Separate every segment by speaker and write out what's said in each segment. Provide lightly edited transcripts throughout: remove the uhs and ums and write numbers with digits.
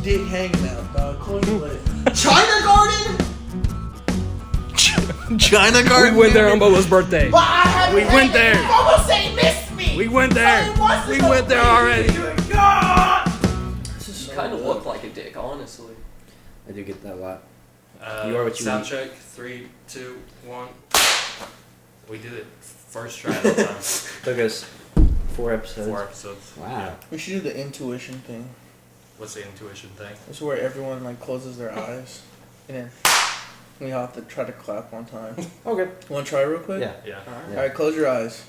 Speaker 1: dick hanging out, dog. Close the lid. China Garden? China Garden?
Speaker 2: We went there on Bobo's birthday.
Speaker 1: But I haven't
Speaker 2: We went there.
Speaker 1: Bobo say missed me.
Speaker 2: We went there. We went there already.
Speaker 1: You
Speaker 3: kind of look like a dick, honestly.
Speaker 4: I do get that a lot.
Speaker 5: You are what you sound check. 3, 2, 1. We did it first try at the time.
Speaker 4: Took us 4 episodes.
Speaker 5: 4 episodes.
Speaker 4: Wow.
Speaker 5: Yeah.
Speaker 1: We should do the intuition thing.
Speaker 5: What's the intuition thing?
Speaker 1: It's where everyone like closes their eyes, and then we have to try to clap one time.
Speaker 4: Okay.
Speaker 1: You want to try real quick?
Speaker 4: Yeah.
Speaker 5: Yeah.
Speaker 1: All right, close your eyes.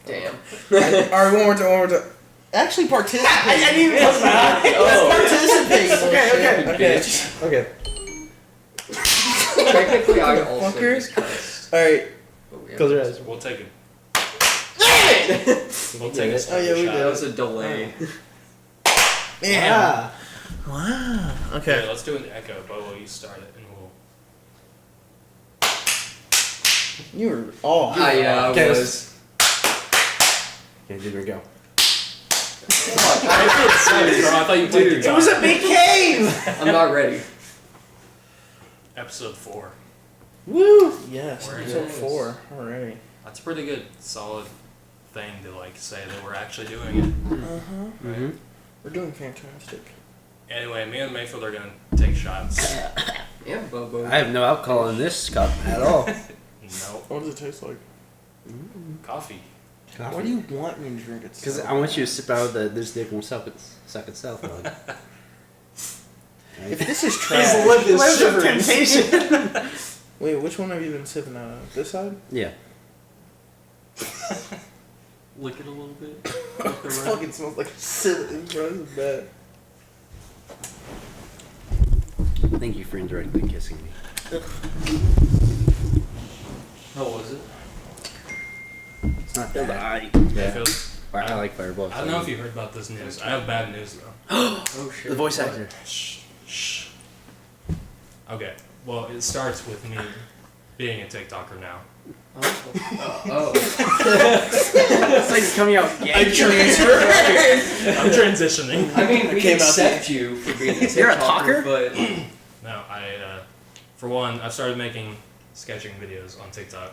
Speaker 3: Damn.
Speaker 1: All right, one more time. Actually, participate.
Speaker 4: I didn't even close my eyes.
Speaker 1: Participate.
Speaker 4: Okay.
Speaker 3: Technically, I also
Speaker 1: Fucker.
Speaker 3: just cussed.
Speaker 1: All right.
Speaker 4: Close your eyes.
Speaker 5: We'll take it. We'll take
Speaker 4: it.
Speaker 5: a
Speaker 1: Oh, yeah, we
Speaker 5: shot.
Speaker 3: That was a delay.
Speaker 1: Yeah. Wow.
Speaker 5: Okay,
Speaker 1: Okay.
Speaker 5: let's do an echo. Bobo, you start it, and we'll.
Speaker 1: You were all.
Speaker 3: I
Speaker 4: Okay,
Speaker 3: was.
Speaker 4: Okay, here we go.
Speaker 5: I thought you played
Speaker 3: Dude,
Speaker 5: the
Speaker 1: It was a big cave.
Speaker 3: I'm not ready.
Speaker 5: Episode 4.
Speaker 1: Woo. Yes.
Speaker 5: We're in
Speaker 1: Episode
Speaker 3: it.
Speaker 1: 4 already.
Speaker 5: That's a pretty good, solid thing to like say that we're actually doing it.
Speaker 4: Mm-hmm.
Speaker 1: We're doing fantastic.
Speaker 5: Anyway, me and Mayfield are gonna take shots.
Speaker 3: Yeah, Bobo.
Speaker 4: I have no alcohol in this cup at all.
Speaker 5: No
Speaker 1: What does it taste like?
Speaker 5: coffee.
Speaker 1: What do you want me to drink it?
Speaker 4: Because I want you to sip out of this dick won't suck itself. Like.
Speaker 1: If this is trash.
Speaker 4: temptation.
Speaker 1: Wait, which one have you been sipping out of? This side?
Speaker 4: Yeah.
Speaker 3: Lick it a little bit.
Speaker 1: It fucking smells like cinnamon, bro. This is bad.
Speaker 4: Thank you for indirectly kissing me.
Speaker 3: How was it?
Speaker 4: It's not that I.
Speaker 5: Mayfield,
Speaker 4: I like Fireball.
Speaker 5: I don't know if you heard about this news. I have bad news though.
Speaker 3: Oh shit.
Speaker 4: The voice actor.
Speaker 5: Shh. Okay. Well, it starts with me being a TikToker now.
Speaker 3: Oh.
Speaker 4: It's like coming out.
Speaker 5: I'm transitioning.
Speaker 3: I mean, we
Speaker 1: came out
Speaker 3: accept you for being a TikToker,
Speaker 4: You're a talker?
Speaker 3: but
Speaker 5: No, for one, I've started making sketching videos on TikTok.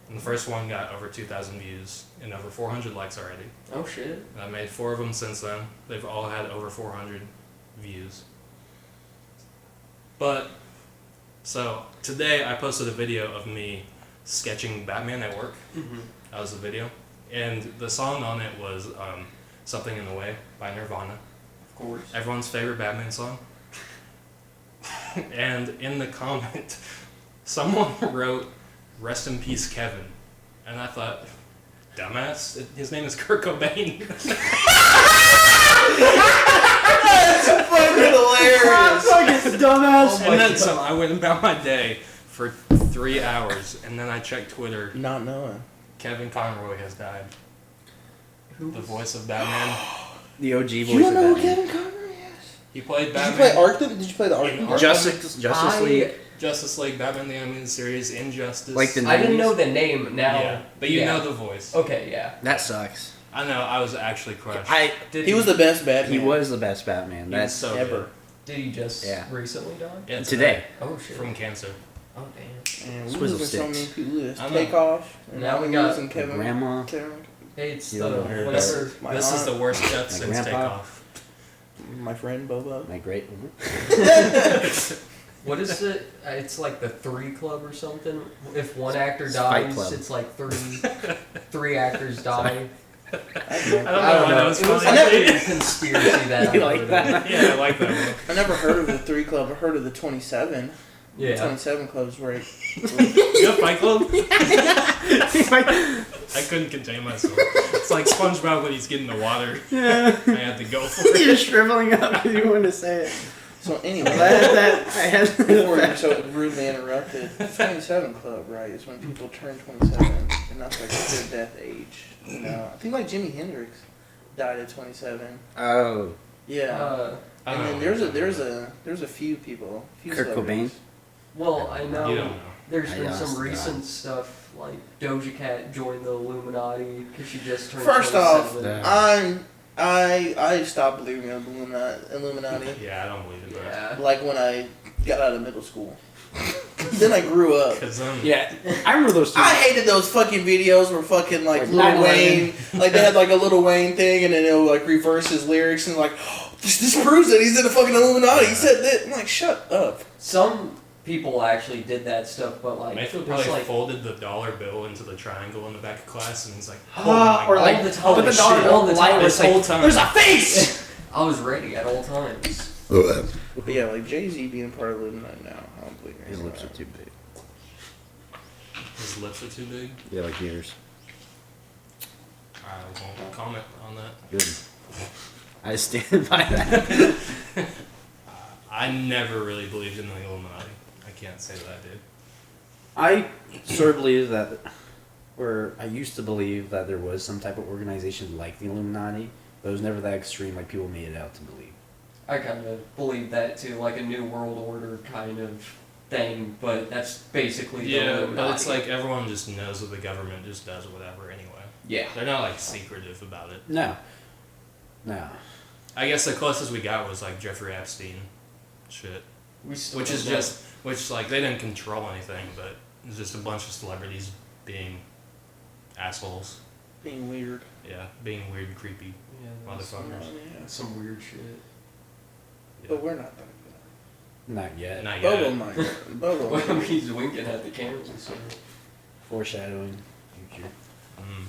Speaker 5: And the first one got over 2,000 views and over 400 likes already.
Speaker 3: oh shit.
Speaker 5: And I made 4 of them since then. They've all had over 400 views. But, so, today I posted a video of me sketching Batman at work.
Speaker 3: Mm-hmm.
Speaker 5: That was the video. And the song on it was Something in the Way by Nirvana.
Speaker 3: Of course.
Speaker 5: Everyone's favorite Batman song. And in the comment, someone wrote, "Rest in peace, Kevin." And I thought, dumbass, his name is Kurt Cobain.
Speaker 1: That's fucking hilarious.
Speaker 4: dumbass.
Speaker 5: And then so I went about my day for 3 hours, and then I checked Twitter.
Speaker 1: Not knowing.
Speaker 5: Kevin Conroy has died. The voice of Batman.
Speaker 4: The OG voice
Speaker 1: You don't
Speaker 4: of
Speaker 1: know who
Speaker 4: Batman.
Speaker 1: Kevin Conroy is?
Speaker 5: He played
Speaker 1: Did
Speaker 5: Batman.
Speaker 1: you play Arkham? Did you play the Arkham?
Speaker 5: Arkham?
Speaker 4: Justice League.
Speaker 5: Justice League, Batman the Animated Series, Injustice.
Speaker 4: Like the
Speaker 3: I didn't know the name. Now.
Speaker 5: Yeah, but you
Speaker 3: yeah.
Speaker 5: know the voice.
Speaker 3: Okay, yeah.
Speaker 4: That sucks.
Speaker 5: I know, I was actually crushed.
Speaker 3: Did
Speaker 1: He was the best Batman.
Speaker 4: He was the best Batman.
Speaker 5: He was
Speaker 4: That's
Speaker 5: so
Speaker 1: ever.
Speaker 5: good.
Speaker 3: Did he just
Speaker 4: Yeah.
Speaker 3: recently die?
Speaker 5: Yeah,
Speaker 4: today.
Speaker 3: Oh shit.
Speaker 5: From cancer.
Speaker 3: Oh damn.
Speaker 1: And we
Speaker 4: Swizzle
Speaker 1: losing so many
Speaker 4: sticks.
Speaker 1: people. This
Speaker 5: I know.
Speaker 1: Takeoff. And
Speaker 3: Now we
Speaker 1: we're
Speaker 3: got
Speaker 1: losing Kevin.
Speaker 4: Grandma.
Speaker 1: Kevin.
Speaker 3: Hey, it's
Speaker 4: You
Speaker 3: the
Speaker 4: don't know her,
Speaker 3: whatever.
Speaker 1: My
Speaker 5: This is
Speaker 1: aunt,
Speaker 5: the worst death since
Speaker 4: grandpa.
Speaker 5: Takeoff.
Speaker 1: my friend Bobo.
Speaker 4: My great.
Speaker 3: What is it? It's like the 3 Club or something. If one actor
Speaker 4: It's Fight
Speaker 3: dies,
Speaker 4: Club.
Speaker 3: it's like three actors die.
Speaker 5: I
Speaker 3: I
Speaker 5: don't know
Speaker 3: don't
Speaker 5: why
Speaker 3: know.
Speaker 5: that was
Speaker 3: It was
Speaker 5: funny.
Speaker 3: like a conspiracy that
Speaker 4: You
Speaker 3: I
Speaker 4: like
Speaker 3: heard.
Speaker 4: that?
Speaker 5: Yeah, I like that one.
Speaker 1: I never heard of the 3 Club. I heard of the 27. The
Speaker 3: Yeah.
Speaker 1: 27 Club's where
Speaker 5: You have Fight Club? I couldn't contain myself. It's like SpongeBob when he's getting the water.
Speaker 4: Yeah.
Speaker 5: I had to go for it.
Speaker 4: You're shriveling up because you want to say it.
Speaker 1: So anyway,
Speaker 4: I had
Speaker 1: before you're so rudely interrupted, the 27 Club, right, is when people turn 27, and that's like their death age. You know, I think like Jimi Hendrix died at 27.
Speaker 4: Oh.
Speaker 1: Yeah. And then there's a few people.
Speaker 4: Kurt Cobain?
Speaker 3: Well, I know
Speaker 5: You don't know.
Speaker 3: there's
Speaker 4: I
Speaker 3: been some
Speaker 4: honestly
Speaker 3: recent stuff like Doja Cat joined the Illuminati because she just turned
Speaker 1: First off,
Speaker 3: 27.
Speaker 1: I'm I stopped believing in Illuminati.
Speaker 5: Yeah, I don't believe in that.
Speaker 3: Yeah.
Speaker 1: Like when I got out of middle school. Then I grew up.
Speaker 5: Because
Speaker 4: Yeah, I remember those two.
Speaker 1: I hated those fucking videos where fucking like
Speaker 4: Like
Speaker 1: Lil
Speaker 4: 9/11.
Speaker 1: Wayne, like they had like a Lil Wayne thing and then it'll like reverse his lyrics and like, oh, this proves that he's in the fucking Illuminati. He said that. I'm like, shut up.
Speaker 3: Some people actually did that stuff, but like
Speaker 5: Mayfield
Speaker 3: it's
Speaker 5: probably
Speaker 3: like
Speaker 5: folded the dollar bill into the triangle in the back of class and he's like, oh my
Speaker 4: or
Speaker 5: God.
Speaker 4: like
Speaker 3: all the time.
Speaker 4: but the dollar
Speaker 3: Shit,
Speaker 4: bill
Speaker 3: all the
Speaker 4: light
Speaker 3: time.
Speaker 4: was
Speaker 5: This
Speaker 4: like,
Speaker 5: whole time.
Speaker 4: there's a face.
Speaker 3: I was ready at all times.
Speaker 1: But yeah, like Jay-Z being part of Illuminati now, I don't believe
Speaker 4: His
Speaker 1: any of
Speaker 4: lips are
Speaker 1: that.
Speaker 4: too big.
Speaker 5: His lips are too big.
Speaker 4: Yeah, like yours.
Speaker 5: I won't comment on that.
Speaker 4: Good. I stand by that.
Speaker 5: I never really believed in the Illuminati. I can't say that I did.
Speaker 4: I sort of believe that, or I used to believe that there was some type of organization like the Illuminati, but it was never that extreme like people made it out to believe.
Speaker 3: I kind of believe that too, like a new world order kind of thing, but that's basically the
Speaker 5: Yeah,
Speaker 3: Illuminati.
Speaker 5: but it's like everyone just knows that the government just does whatever anyway.
Speaker 3: Yeah.
Speaker 5: They're not like secretive about it.
Speaker 4: No. No.
Speaker 5: I guess the closest we got was like Jeffrey Epstein shit.
Speaker 3: We still
Speaker 5: Which
Speaker 3: don't
Speaker 5: is
Speaker 3: know.
Speaker 5: just, which like they didn't control anything, but it's just a bunch of celebrities being assholes.
Speaker 1: Being weird.
Speaker 5: Yeah, being weird and creepy
Speaker 3: Yeah,
Speaker 5: motherfuckers.
Speaker 1: Yeah.
Speaker 3: some weird shit.
Speaker 5: Yeah.
Speaker 1: But we're not that
Speaker 4: Not yet.
Speaker 5: Not
Speaker 1: good.
Speaker 5: yet.
Speaker 1: Bobo might. Bobo
Speaker 3: Well,
Speaker 1: might.
Speaker 3: he's winking at the cameras and stuff.
Speaker 4: Foreshadowing. Future.
Speaker 5: Mm.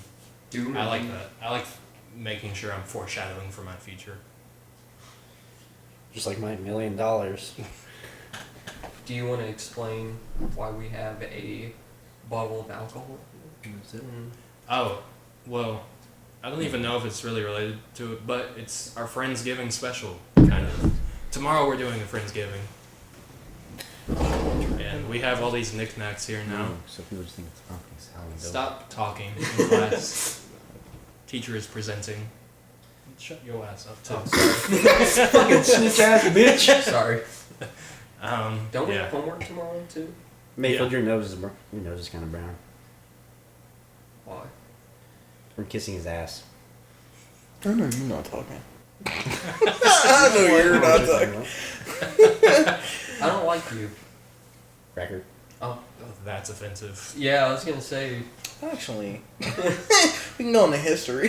Speaker 3: Doom.
Speaker 5: I like that. I like making sure I'm foreshadowing for my future.
Speaker 4: Just like my $1 million.
Speaker 3: Do you want to explain why we have a bottle of alcohol?
Speaker 4: That's it.
Speaker 5: Oh, well, I don't even know if it's really related to it, but it's our Friendsgiving special, kind of. Tomorrow we're doing a Friendsgiving. And we have all these knickknacks here now.
Speaker 4: So people just think it's Halloween.
Speaker 5: Stop talking in class. Teacher is presenting. Shut your ass up, too.
Speaker 4: Fucking snitch ass bitch.
Speaker 3: Sorry. Don't we
Speaker 5: yeah.
Speaker 3: have homework tomorrow too?
Speaker 4: Mayfield, your nose is kind of brown.
Speaker 3: Why?
Speaker 4: From kissing his ass.
Speaker 1: I know you're not talking. I know you're not talking.
Speaker 3: I don't like you.
Speaker 4: Record.
Speaker 3: Oh.
Speaker 5: Oh, that's offensive.
Speaker 3: Yeah, I was gonna say.
Speaker 1: Actually, we can go into history.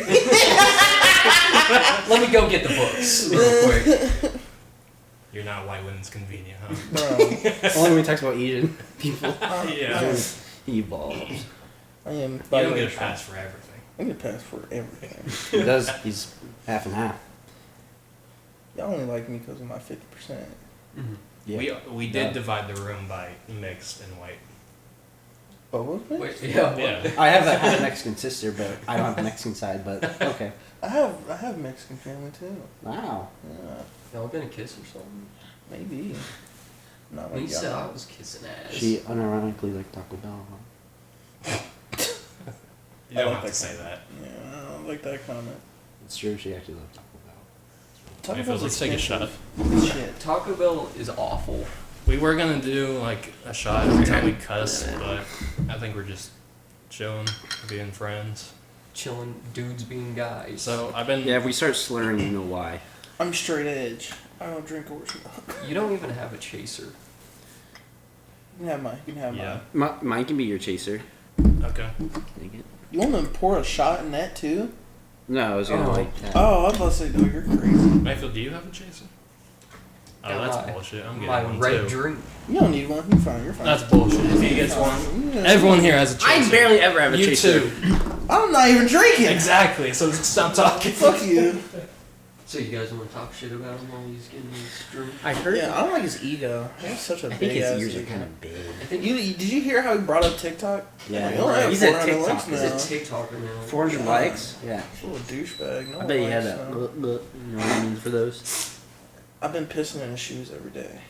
Speaker 3: Let me go get the books real quick.
Speaker 5: You're not white women's convenient, huh?
Speaker 1: Bro,
Speaker 4: Only when he talks about Asian people.
Speaker 5: Yeah.
Speaker 4: He evolves.
Speaker 1: I am.
Speaker 5: You
Speaker 1: By the
Speaker 5: don't
Speaker 1: way,
Speaker 5: get a pass for everything.
Speaker 1: I get a pass for everything.
Speaker 4: He does. He's half and half.
Speaker 1: Y'all only like me because of my 50%.
Speaker 3: Mm-hmm.
Speaker 4: Yeah.
Speaker 5: We did
Speaker 4: Yeah.
Speaker 5: divide the room by mixed and white.
Speaker 1: Bobo?
Speaker 3: Wait, yeah. What?
Speaker 5: Yeah.
Speaker 4: I have a half Mexican sister, but I don't have the Mexican side. But okay.
Speaker 1: I have Mexican family too.
Speaker 4: Wow.
Speaker 1: Yeah,
Speaker 3: Y'all gonna kiss or something?
Speaker 1: maybe. Not like
Speaker 3: He said I
Speaker 1: y'all.
Speaker 3: was kissing ass.
Speaker 4: She unironically liked Taco Bell.
Speaker 5: You don't
Speaker 1: I like
Speaker 5: have to
Speaker 1: that
Speaker 5: say
Speaker 1: comment.
Speaker 5: that.
Speaker 1: Yeah, I don't like that comment.
Speaker 4: It's true. She actually loved Taco Bell.
Speaker 1: Taco
Speaker 5: Mayfield,
Speaker 1: Bell's
Speaker 5: let's take a shot.
Speaker 1: expensive. Shit.
Speaker 3: Taco Bell is awful.
Speaker 5: We were gonna do like a shot every time we cuss, but I think we're just chilling, being friends.
Speaker 3: Chilling dudes being guys.
Speaker 5: So I've been.
Speaker 4: Yeah, if we start slurring, you know why.
Speaker 1: I'm straight edge. I don't drink horse milk.
Speaker 3: You don't even have a chaser.
Speaker 1: You can have mine. You can have
Speaker 5: Yeah.
Speaker 1: mine.
Speaker 4: Mine can be your chaser.
Speaker 5: Okay.
Speaker 4: Take it.
Speaker 1: You want to pour a shot in that too?
Speaker 4: No, I was gonna
Speaker 3: Oh.
Speaker 4: like that.
Speaker 1: Oh, I was about to say, no, you're crazy.
Speaker 5: Mayfield, do you have a chaser? Oh,
Speaker 3: Yeah,
Speaker 5: that's
Speaker 3: my-
Speaker 5: bullshit. I'm getting
Speaker 3: My
Speaker 5: one
Speaker 3: red
Speaker 5: too.
Speaker 3: drink.
Speaker 1: You don't need one. You're fine. You're fine.
Speaker 5: That's bullshit. If he gets one,
Speaker 1: Yeah.
Speaker 5: everyone here has a chaser.
Speaker 4: I barely ever have a
Speaker 5: You
Speaker 4: chaser.
Speaker 5: too.
Speaker 1: I'm not even drinking.
Speaker 5: Exactly. So stop talking.
Speaker 1: Fuck you.
Speaker 3: So you guys want to talk shit about him while he's getting his drink?
Speaker 4: I heard.
Speaker 1: Yeah, I don't like his ego. He's such a
Speaker 4: I think
Speaker 1: big
Speaker 4: his
Speaker 1: ass
Speaker 4: ears are
Speaker 1: ego.
Speaker 4: kind of big.
Speaker 3: I think
Speaker 1: Did you hear how he brought up TikTok?
Speaker 4: Yeah,
Speaker 1: Like, oh, I have
Speaker 4: he's a
Speaker 1: 400 likes
Speaker 4: TikTok.
Speaker 3: he's
Speaker 1: now.
Speaker 3: a TikToker now.
Speaker 4: 400
Speaker 1: Yeah.
Speaker 4: likes. Yeah.
Speaker 1: Full of douchebag. No
Speaker 4: I bet he
Speaker 1: one
Speaker 4: had
Speaker 1: likes
Speaker 4: a.
Speaker 1: him.
Speaker 4: You know what I mean for those.
Speaker 1: I've been pissing in his shoes every day.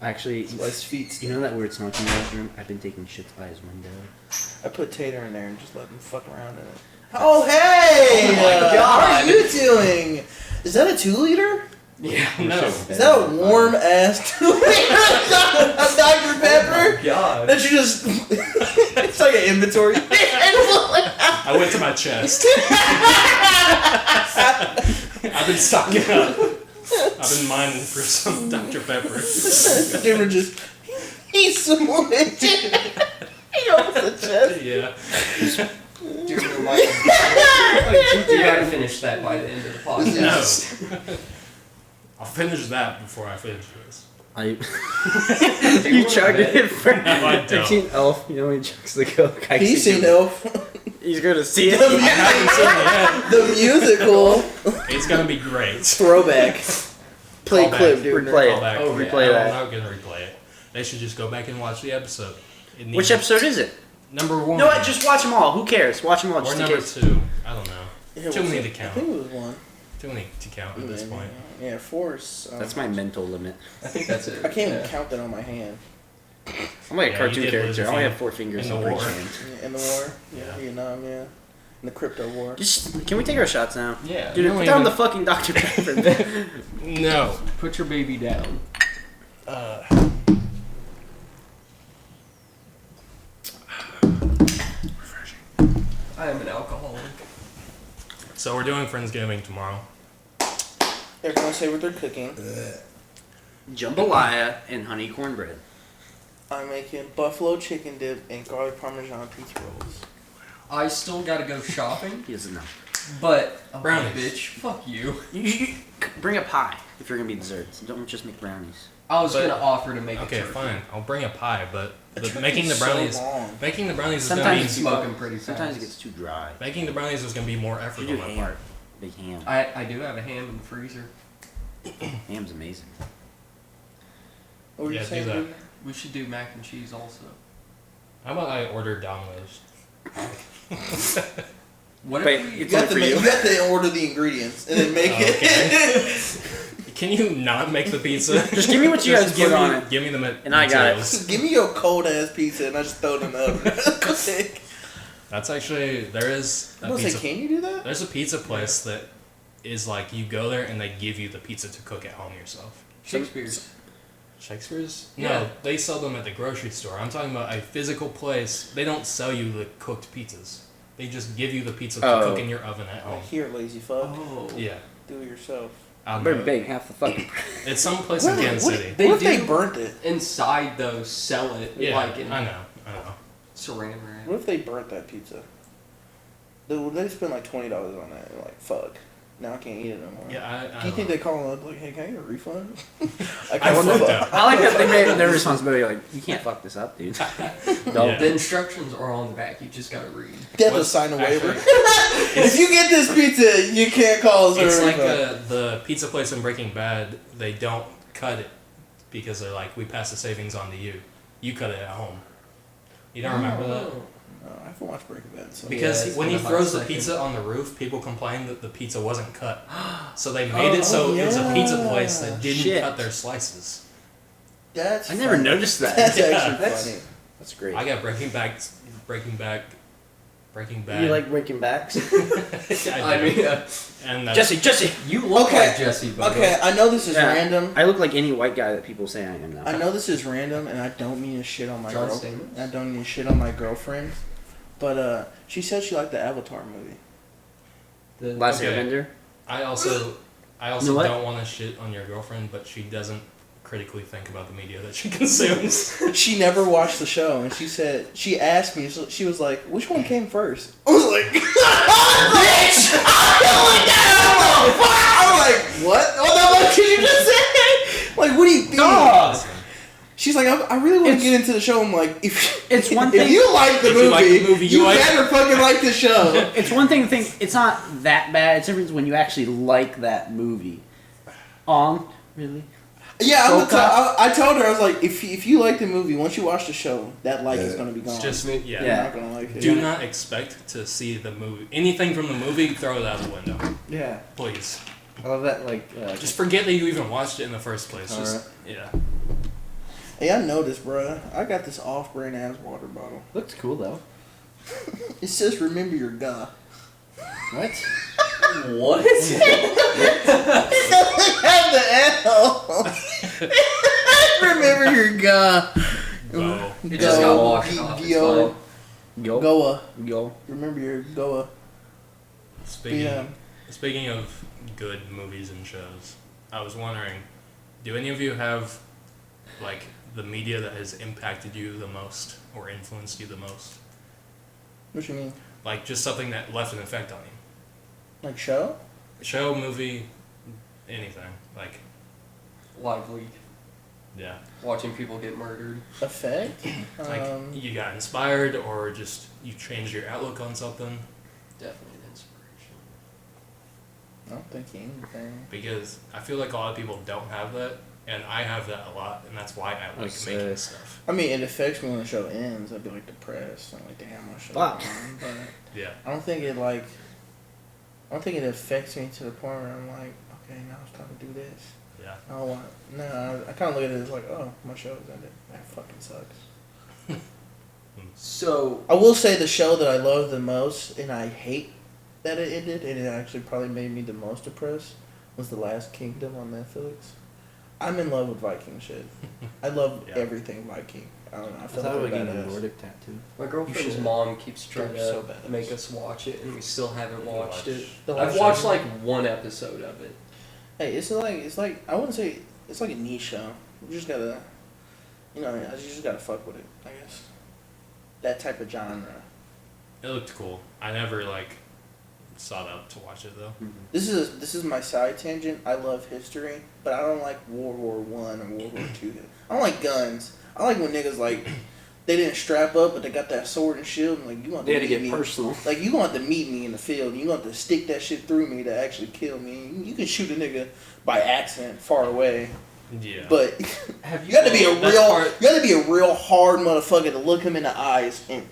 Speaker 4: Actually,
Speaker 1: Like his feet.
Speaker 4: you know that weird smoke in the restroom? I've been taking shits by his window.
Speaker 1: I put Tater in there and just let him fuck around in it. Oh hey!
Speaker 3: Oh my God.
Speaker 1: How are you doing? Is that a 2 liter?
Speaker 3: Yeah, no.
Speaker 1: Is that a warm ass Dr. Pepper?
Speaker 3: Oh God.
Speaker 1: That you just, it's like an inventory.
Speaker 5: I went to my chest. I've been stocking up. I've been mining for some Dr. Pepper.
Speaker 1: They were just, he's switching. He opens the chest.
Speaker 5: Yeah.
Speaker 3: Dude, you're like, you gotta finish that by the end of the podcast.
Speaker 5: No. I'll finish that before I finish this.
Speaker 4: You chugged it for
Speaker 5: No, I
Speaker 4: Have you
Speaker 5: don't.
Speaker 4: seen Elf? You know when he chugs the coke?
Speaker 1: He's seen Elf.
Speaker 4: He's going to see it.
Speaker 5: I haven't seen it
Speaker 1: The musical
Speaker 5: yet. It's gonna be great.
Speaker 1: throwback. Play
Speaker 5: Callback.
Speaker 1: clip, dude.
Speaker 4: Replay
Speaker 5: Call
Speaker 4: it.
Speaker 5: back.
Speaker 3: Oh, yeah.
Speaker 4: Replay that.
Speaker 5: I'm not gonna replay it. They should just go back and watch the episode. It
Speaker 4: Which
Speaker 5: needs-
Speaker 4: episode is it?
Speaker 5: Number 1.
Speaker 4: No, just watch them all. Who cares? Watch them all
Speaker 5: Or
Speaker 4: just in
Speaker 5: number
Speaker 4: case.
Speaker 5: 2. I don't know.
Speaker 1: Yeah,
Speaker 5: Too
Speaker 1: was
Speaker 5: many
Speaker 1: it?
Speaker 5: to
Speaker 1: I
Speaker 5: count.
Speaker 1: think it was one.
Speaker 5: Too many to count at this point.
Speaker 1: Yeah, force.
Speaker 4: That's my mental limit.
Speaker 3: I think that's it.
Speaker 1: I can't even
Speaker 3: Yeah.
Speaker 1: count that on my hand.
Speaker 4: I'm like a
Speaker 5: Yeah,
Speaker 4: cartoon
Speaker 5: you did lose
Speaker 4: character.
Speaker 5: a
Speaker 4: I only
Speaker 5: few
Speaker 4: have 4 fingers
Speaker 5: in
Speaker 4: and
Speaker 5: the
Speaker 4: 3
Speaker 5: war.
Speaker 4: hands.
Speaker 1: In the war.
Speaker 5: Yeah.
Speaker 1: Vietnam, yeah. In the crypto war.
Speaker 4: Just, can we take our shots now?
Speaker 3: Yeah.
Speaker 4: Dude,
Speaker 5: You
Speaker 4: put
Speaker 5: don't
Speaker 4: down
Speaker 5: even-
Speaker 4: the fucking Dr. Pepper.
Speaker 5: No.
Speaker 3: Put your baby down. I am an alcoholic.
Speaker 5: So we're doing Friendsgiving tomorrow.
Speaker 1: Everyone say what they're cooking.
Speaker 4: Jambalaya and honey cornbread.
Speaker 1: I'm making buffalo chicken dip and garlic parmesan pizza rolls.
Speaker 3: I still gotta go shopping,
Speaker 4: He doesn't know.
Speaker 3: but
Speaker 5: Brownies.
Speaker 3: bitch, fuck you.
Speaker 4: You bring a pie if you're gonna be desserts. Don't just make brownies.
Speaker 3: I was
Speaker 5: But-
Speaker 3: gonna offer to make
Speaker 5: Okay,
Speaker 3: a turkey.
Speaker 5: fine. I'll bring a pie, but
Speaker 1: Turkey's
Speaker 5: making the
Speaker 1: so
Speaker 5: brownies
Speaker 1: long.
Speaker 5: making the brownies is
Speaker 4: Sometimes
Speaker 5: gonna
Speaker 3: It's
Speaker 5: be
Speaker 3: smoking pretty fast.
Speaker 4: Sometimes it gets too dry.
Speaker 5: making the brownies is gonna be more effort
Speaker 4: You
Speaker 5: on
Speaker 4: do
Speaker 5: my
Speaker 4: ham.
Speaker 5: part.
Speaker 4: Big ham.
Speaker 3: I do have a ham in the freezer.
Speaker 4: Ham's amazing.
Speaker 1: What were you
Speaker 5: Yeah, do
Speaker 1: saying,
Speaker 5: that.
Speaker 1: dude?
Speaker 3: We should do mac and cheese also.
Speaker 5: How about I order Domino's?
Speaker 3: What
Speaker 4: Wait,
Speaker 3: if we,
Speaker 1: You have, to make, you have to order the ingredients and then make it.
Speaker 5: Can you not make the pizza?
Speaker 4: Just give me what you guys
Speaker 5: give
Speaker 4: put
Speaker 5: me,
Speaker 4: on it.
Speaker 5: Give me the
Speaker 4: And I got it.
Speaker 5: materials.
Speaker 1: Give me your cold ass pizza and I just throw it in the oven.
Speaker 5: That's actually there is
Speaker 1: I
Speaker 5: a
Speaker 1: was like,
Speaker 5: pizza.
Speaker 1: can you do that?
Speaker 5: There's a pizza place that is like you go there and they give you the pizza to cook at home yourself.
Speaker 3: Shakespeare's?
Speaker 5: Shakespeare's?
Speaker 3: Yeah.
Speaker 5: No, they sell them at the grocery store. I'm talking about a physical place. They don't sell you the cooked pizzas. They just give you the pizza to
Speaker 4: Oh.
Speaker 5: cook in your oven at home.
Speaker 1: Here, lazy fuck.
Speaker 3: Oh.
Speaker 5: Yeah.
Speaker 1: Do it yourself.
Speaker 5: I'll
Speaker 4: Better
Speaker 5: do it.
Speaker 4: bake half the fucking.
Speaker 5: It's some place in Kansas City.
Speaker 3: They
Speaker 1: What if they
Speaker 3: do-
Speaker 1: burnt it?
Speaker 3: Inside though, sell it
Speaker 5: Yeah,
Speaker 3: like in
Speaker 5: I know.
Speaker 3: saran wrap.
Speaker 1: What if they burnt that pizza? They spend like $20 on that. They're like, fuck. Now I can't eat it no more.
Speaker 5: Yeah, I
Speaker 1: Do you think
Speaker 5: know.
Speaker 1: they call up like, hey, can I get a refund?
Speaker 5: I fucked up.
Speaker 4: I like that they made their responsibility. Like, you can't fuck this up, dude. No.
Speaker 5: Yeah.
Speaker 3: The instructions are on the back. You just gotta read.
Speaker 1: They have to
Speaker 5: What-
Speaker 1: sign a
Speaker 5: actually,
Speaker 1: waiver. If you get this pizza, you can't call us.
Speaker 5: It's
Speaker 1: a
Speaker 5: like
Speaker 1: refund.
Speaker 5: the pizza place in Breaking Bad. They don't cut it because they're like, we pass the savings on to you. You cut it at home. You don't remember that?
Speaker 1: Oh, I haven't watched Breaking Bad. So.
Speaker 5: Because
Speaker 3: it's
Speaker 5: when he
Speaker 3: been about
Speaker 5: throws
Speaker 3: a
Speaker 5: the
Speaker 3: second.
Speaker 5: pizza on the roof, people complain that the pizza wasn't cut. So they made it so it was a pizza place that didn't
Speaker 4: Shit.
Speaker 5: cut their slices.
Speaker 1: That's
Speaker 4: I never
Speaker 1: funny.
Speaker 4: noticed that.
Speaker 1: That's
Speaker 5: Yeah.
Speaker 1: actually
Speaker 4: That's-
Speaker 1: funny.
Speaker 4: That's great.
Speaker 5: I got Breaking Bad.
Speaker 4: You like breaking backs?
Speaker 5: I do. And that's,
Speaker 4: Jesse.
Speaker 3: You look
Speaker 1: Okay.
Speaker 3: like Jesse, buddy.
Speaker 1: Okay, I know this is
Speaker 4: Yeah.
Speaker 1: random.
Speaker 4: I look like any white guy that people say I am now.
Speaker 1: I know this is random, and I don't mean to shit on my
Speaker 3: John
Speaker 1: girl.
Speaker 3: Stamos?
Speaker 1: I don't mean to shit on my girlfriend, but she said she liked the Avatar movie.
Speaker 3: The-
Speaker 4: Last
Speaker 5: Okay.
Speaker 4: Airbender.
Speaker 5: I also
Speaker 4: You know what?
Speaker 5: don't want to shit on your girlfriend, but she doesn't critically think about the media that she consumes.
Speaker 1: She never watched the show, and she asked me. She was like, "Which one came first?" I was like, "Bitch!" I'm like, "What? What the fuck did you just say?" Like, what do you think?
Speaker 4: Dog.
Speaker 1: She's like, I really want to
Speaker 4: It's-
Speaker 1: get into the show. I'm like, if
Speaker 4: It's one
Speaker 1: if
Speaker 4: thing-
Speaker 1: you like the
Speaker 5: If
Speaker 1: movie,
Speaker 5: you like the movie, you like-
Speaker 1: better fucking like the show.
Speaker 4: It's one thing to think it's not that bad. It's different when you actually like that movie. Really?
Speaker 1: Yeah,
Speaker 4: So
Speaker 1: I told her, I was like, if you like the movie, once you watch the show, that like is gonna be gone.
Speaker 5: It's just
Speaker 1: You're
Speaker 4: Yeah.
Speaker 1: not gonna like it.
Speaker 5: Do not expect to see the movie. Anything from the movie, throw it out the window,
Speaker 4: Yeah.
Speaker 5: please.
Speaker 4: I love that. Like,
Speaker 5: Just forget that you even watched it in the first place. Just yeah.
Speaker 1: Hey, I noticed, bruh. I got this off-brand ass water bottle.
Speaker 4: looks cool though.
Speaker 1: It says "Remember your guy."
Speaker 4: What?
Speaker 3: What?
Speaker 1: It doesn't have the
Speaker 5: Go.
Speaker 3: It just got washed off. It's
Speaker 1: Go.
Speaker 3: fine.
Speaker 4: Yo.
Speaker 1: Goa.
Speaker 4: Yo.
Speaker 1: Remember your Goa.
Speaker 5: Speaking speaking of good movies and shows, I was wondering, do any of you have like the media that has impacted you the most or influenced you the most?
Speaker 1: What you mean?
Speaker 5: Like just something that left an effect on you.
Speaker 1: Like show?
Speaker 5: Show, movie, anything. Like
Speaker 3: Lively.
Speaker 5: yeah.
Speaker 3: Watching people get murdered.
Speaker 1: Effect?
Speaker 5: Like you got inspired or just you changed your outlook on something.
Speaker 3: Definitely an inspiration.
Speaker 1: I don't think anything.
Speaker 5: Because I feel like a lot of people don't have that, and I have that a lot, and that's why I like
Speaker 4: That's
Speaker 5: making
Speaker 4: sick.
Speaker 5: stuff.
Speaker 1: I mean, it affects me when the show ends. I'd be like depressed. I'm like, damn, my show's
Speaker 4: Wow.
Speaker 1: on. But
Speaker 5: Yeah.
Speaker 1: I don't think it like. I don't think it affects me to the point where I'm like, okay, now it's time to do this.
Speaker 5: Yeah.
Speaker 1: I don't want. No, I kind of look at it as like, oh, my show is ended. That fucking sucks.
Speaker 3: So
Speaker 1: I will say the show that I love the most, and I hate that it ended, and it actually probably made me the most depressed, was The Last Kingdom on Netflix. I'm in love with Viking shit. I love
Speaker 5: Yeah.
Speaker 1: everything Viking. I don't know. I
Speaker 4: I
Speaker 1: feel
Speaker 4: thought
Speaker 1: like
Speaker 4: we
Speaker 1: they're
Speaker 4: were getting a
Speaker 1: badass.
Speaker 4: Nordic tattoo.
Speaker 3: my girlfriend's
Speaker 1: should.
Speaker 3: mom keeps trying
Speaker 1: They're
Speaker 3: to
Speaker 1: so badass.
Speaker 3: make us watch it, and we still haven't watched it.
Speaker 1: The
Speaker 3: I've
Speaker 1: Last
Speaker 3: watched
Speaker 1: Kingdom.
Speaker 3: like one episode of it.
Speaker 1: Hey, it's like I wouldn't say it's like a niche show. You just gotta, you just gotta fuck with it. I guess that type of genre.
Speaker 5: It looked cool. I never like sought out to watch it though.
Speaker 1: This is my side tangent. I love history, but I don't like World War One or World War Two. I don't like guns. I like when niggas like they didn't strap up, but they got that sword and shield. And like you want
Speaker 4: They
Speaker 1: to
Speaker 4: had to
Speaker 1: meet
Speaker 4: get
Speaker 1: me.
Speaker 4: personal.
Speaker 1: Like you want to meet me in the field. You want to stick that shit through me to actually kill me. You can shoot a nigga by accident far away,
Speaker 5: Yeah.
Speaker 1: but
Speaker 3: Have
Speaker 1: you got to be a
Speaker 5: That's
Speaker 1: real
Speaker 5: part-
Speaker 1: you got to be a real hard motherfucker to look him in the eyes and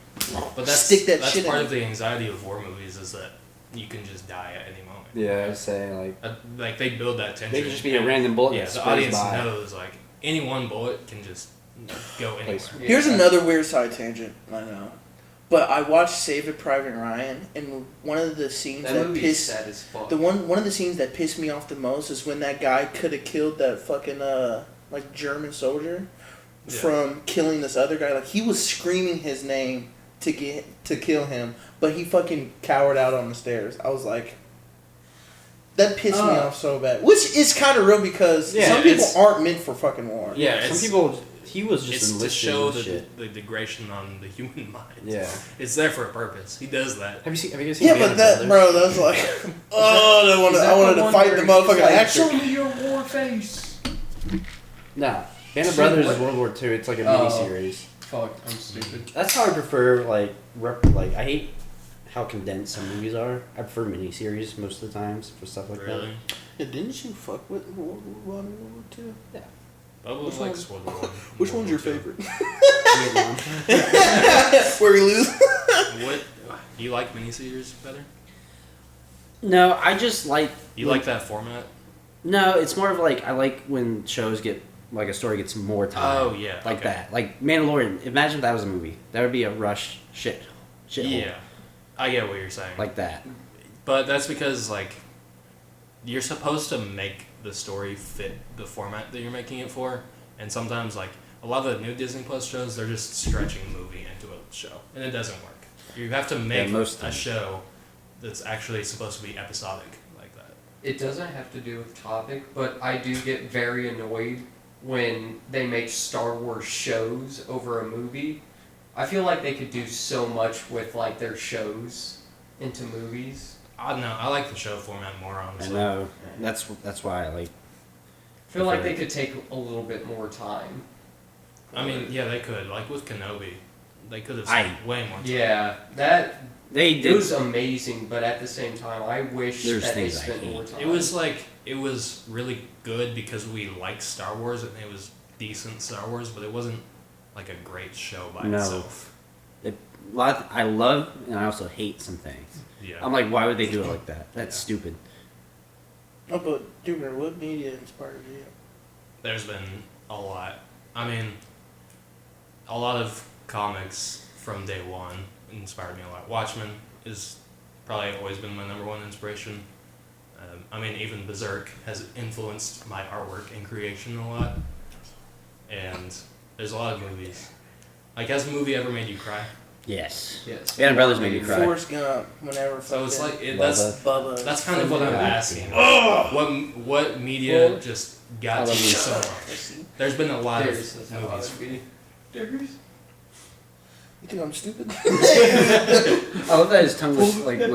Speaker 5: But that's
Speaker 1: stick that
Speaker 5: that's
Speaker 1: shit
Speaker 5: part
Speaker 1: in.
Speaker 5: of the anxiety of war movies is that you can just die at any moment.
Speaker 4: Yeah, I was saying like
Speaker 5: Like they build that tension.
Speaker 4: they could just be a random bullet.
Speaker 5: Yeah,
Speaker 4: that
Speaker 5: the
Speaker 4: sprays
Speaker 5: audience
Speaker 4: by.
Speaker 5: knows like any one bullet can just go anywhere.
Speaker 3: Yeah.
Speaker 1: Here's another weird side tangent. I know, but I watched Saving Private Ryan, and one of the scenes
Speaker 3: That
Speaker 1: that
Speaker 3: movie's
Speaker 1: pissed
Speaker 3: sad as fuck.
Speaker 1: one of the scenes that pissed me off the most is when that guy could have killed that fucking like German soldier
Speaker 5: Yeah.
Speaker 1: from killing this other guy. Like he was screaming his name to kill him, but he fucking cowered out on the stairs. I was like, that pissed me off so bad. Which is kind of real because
Speaker 4: Yeah,
Speaker 1: some people
Speaker 5: it's-
Speaker 1: aren't meant for fucking war.
Speaker 4: Yeah,
Speaker 5: It's-
Speaker 4: some people. He was just
Speaker 5: It's to
Speaker 4: enlisted
Speaker 5: show
Speaker 4: and
Speaker 5: the,
Speaker 4: shit.
Speaker 5: the degradation on the human mind.
Speaker 4: Yeah.
Speaker 5: It's there for a purpose. He does that.
Speaker 4: Have you guys seen?
Speaker 1: Yeah,
Speaker 4: Band
Speaker 1: but
Speaker 4: of
Speaker 1: that,
Speaker 4: Brothers?
Speaker 1: bro, that's like, oh, I wanted to fight the motherfucker.
Speaker 3: Show
Speaker 1: Action.
Speaker 3: me your war face.
Speaker 4: Nah, Band of
Speaker 3: Shit,
Speaker 4: Brothers
Speaker 3: what?
Speaker 4: is World War II. It's like a
Speaker 3: Oh.
Speaker 4: mini series.
Speaker 3: Fuck, I'm stupid.
Speaker 4: That's how I prefer. Like I hate how condensed some movies are. I prefer mini series most of the times for stuff like
Speaker 5: Really?
Speaker 1: Yeah, didn't you fuck with World War One, World War Two?
Speaker 5: Bubba
Speaker 1: Which
Speaker 5: likes World War One.
Speaker 1: Which
Speaker 5: World
Speaker 1: one's your
Speaker 5: War Two.
Speaker 1: favorite?
Speaker 4: that.
Speaker 1: Where we lose.
Speaker 5: What? You like miniseries better?
Speaker 4: No, I just like.
Speaker 5: You like that format?
Speaker 4: No, it's more of like I like when shows get like a story gets more time.
Speaker 5: Oh yeah.
Speaker 4: Like
Speaker 5: okay.
Speaker 4: that. Like Mandalorian. Imagine if that was a movie. That would be a rush shit.
Speaker 5: Yeah. I get what you're saying.
Speaker 4: Like that.
Speaker 5: But that's because like you're supposed to make the story fit the format that you're making it for, and sometimes like a lot of the new Disney Plus shows, they're just stretching a movie into a show, and it doesn't work. You have to make
Speaker 4: most
Speaker 5: a
Speaker 4: times.
Speaker 5: show that's actually supposed to be episodic like that.
Speaker 3: It doesn't have to do with topic, but I do get very annoyed when they make Star Wars shows over a movie. I feel like they could do so much with like their shows into movies.
Speaker 5: I don't know. I like the show format more,
Speaker 4: I
Speaker 5: honestly.
Speaker 4: know. That's why I like.
Speaker 3: I feel like they could take a little bit more time.
Speaker 5: I mean, yeah, they could. Like with Kenobi, they could have
Speaker 4: I-
Speaker 5: spent way more time.
Speaker 3: Yeah, that
Speaker 4: They
Speaker 3: it
Speaker 4: did.
Speaker 3: was amazing, but at the same time, I wish
Speaker 4: There's
Speaker 3: that they
Speaker 4: things I
Speaker 3: spent
Speaker 4: hate.
Speaker 3: more time.
Speaker 5: It was really good because we liked Star Wars and it was decent Star Wars, but it wasn't like a great show by
Speaker 4: No.
Speaker 5: itself.
Speaker 4: I love and I also hate some things.
Speaker 5: Yeah.
Speaker 4: I'm like, why would they do it like that? That's
Speaker 5: Yeah.
Speaker 4: stupid.
Speaker 1: Oh, but dude, what media inspired you?
Speaker 5: There's been a lot. I mean, a lot of comics from day one inspired me a lot. Watchmen is probably always been my number one inspiration. I mean, even Berserk has influenced my artwork and creation a lot. And There's a lot of movies. Like, has a movie ever made you cry?
Speaker 4: Yes.
Speaker 3: Yes.
Speaker 4: Band of Brothers made me cry.
Speaker 1: Forrest Gump, whenever.
Speaker 5: So it's like
Speaker 1: Bubba.
Speaker 5: that's kind of what I'm asking. What media just got to you so much? There's been a lot of
Speaker 3: Darius doesn't know how
Speaker 5: movies.
Speaker 3: to be. Darius?
Speaker 1: You think I'm stupid?
Speaker 4: I love that his tongue looks like.
Speaker 1: I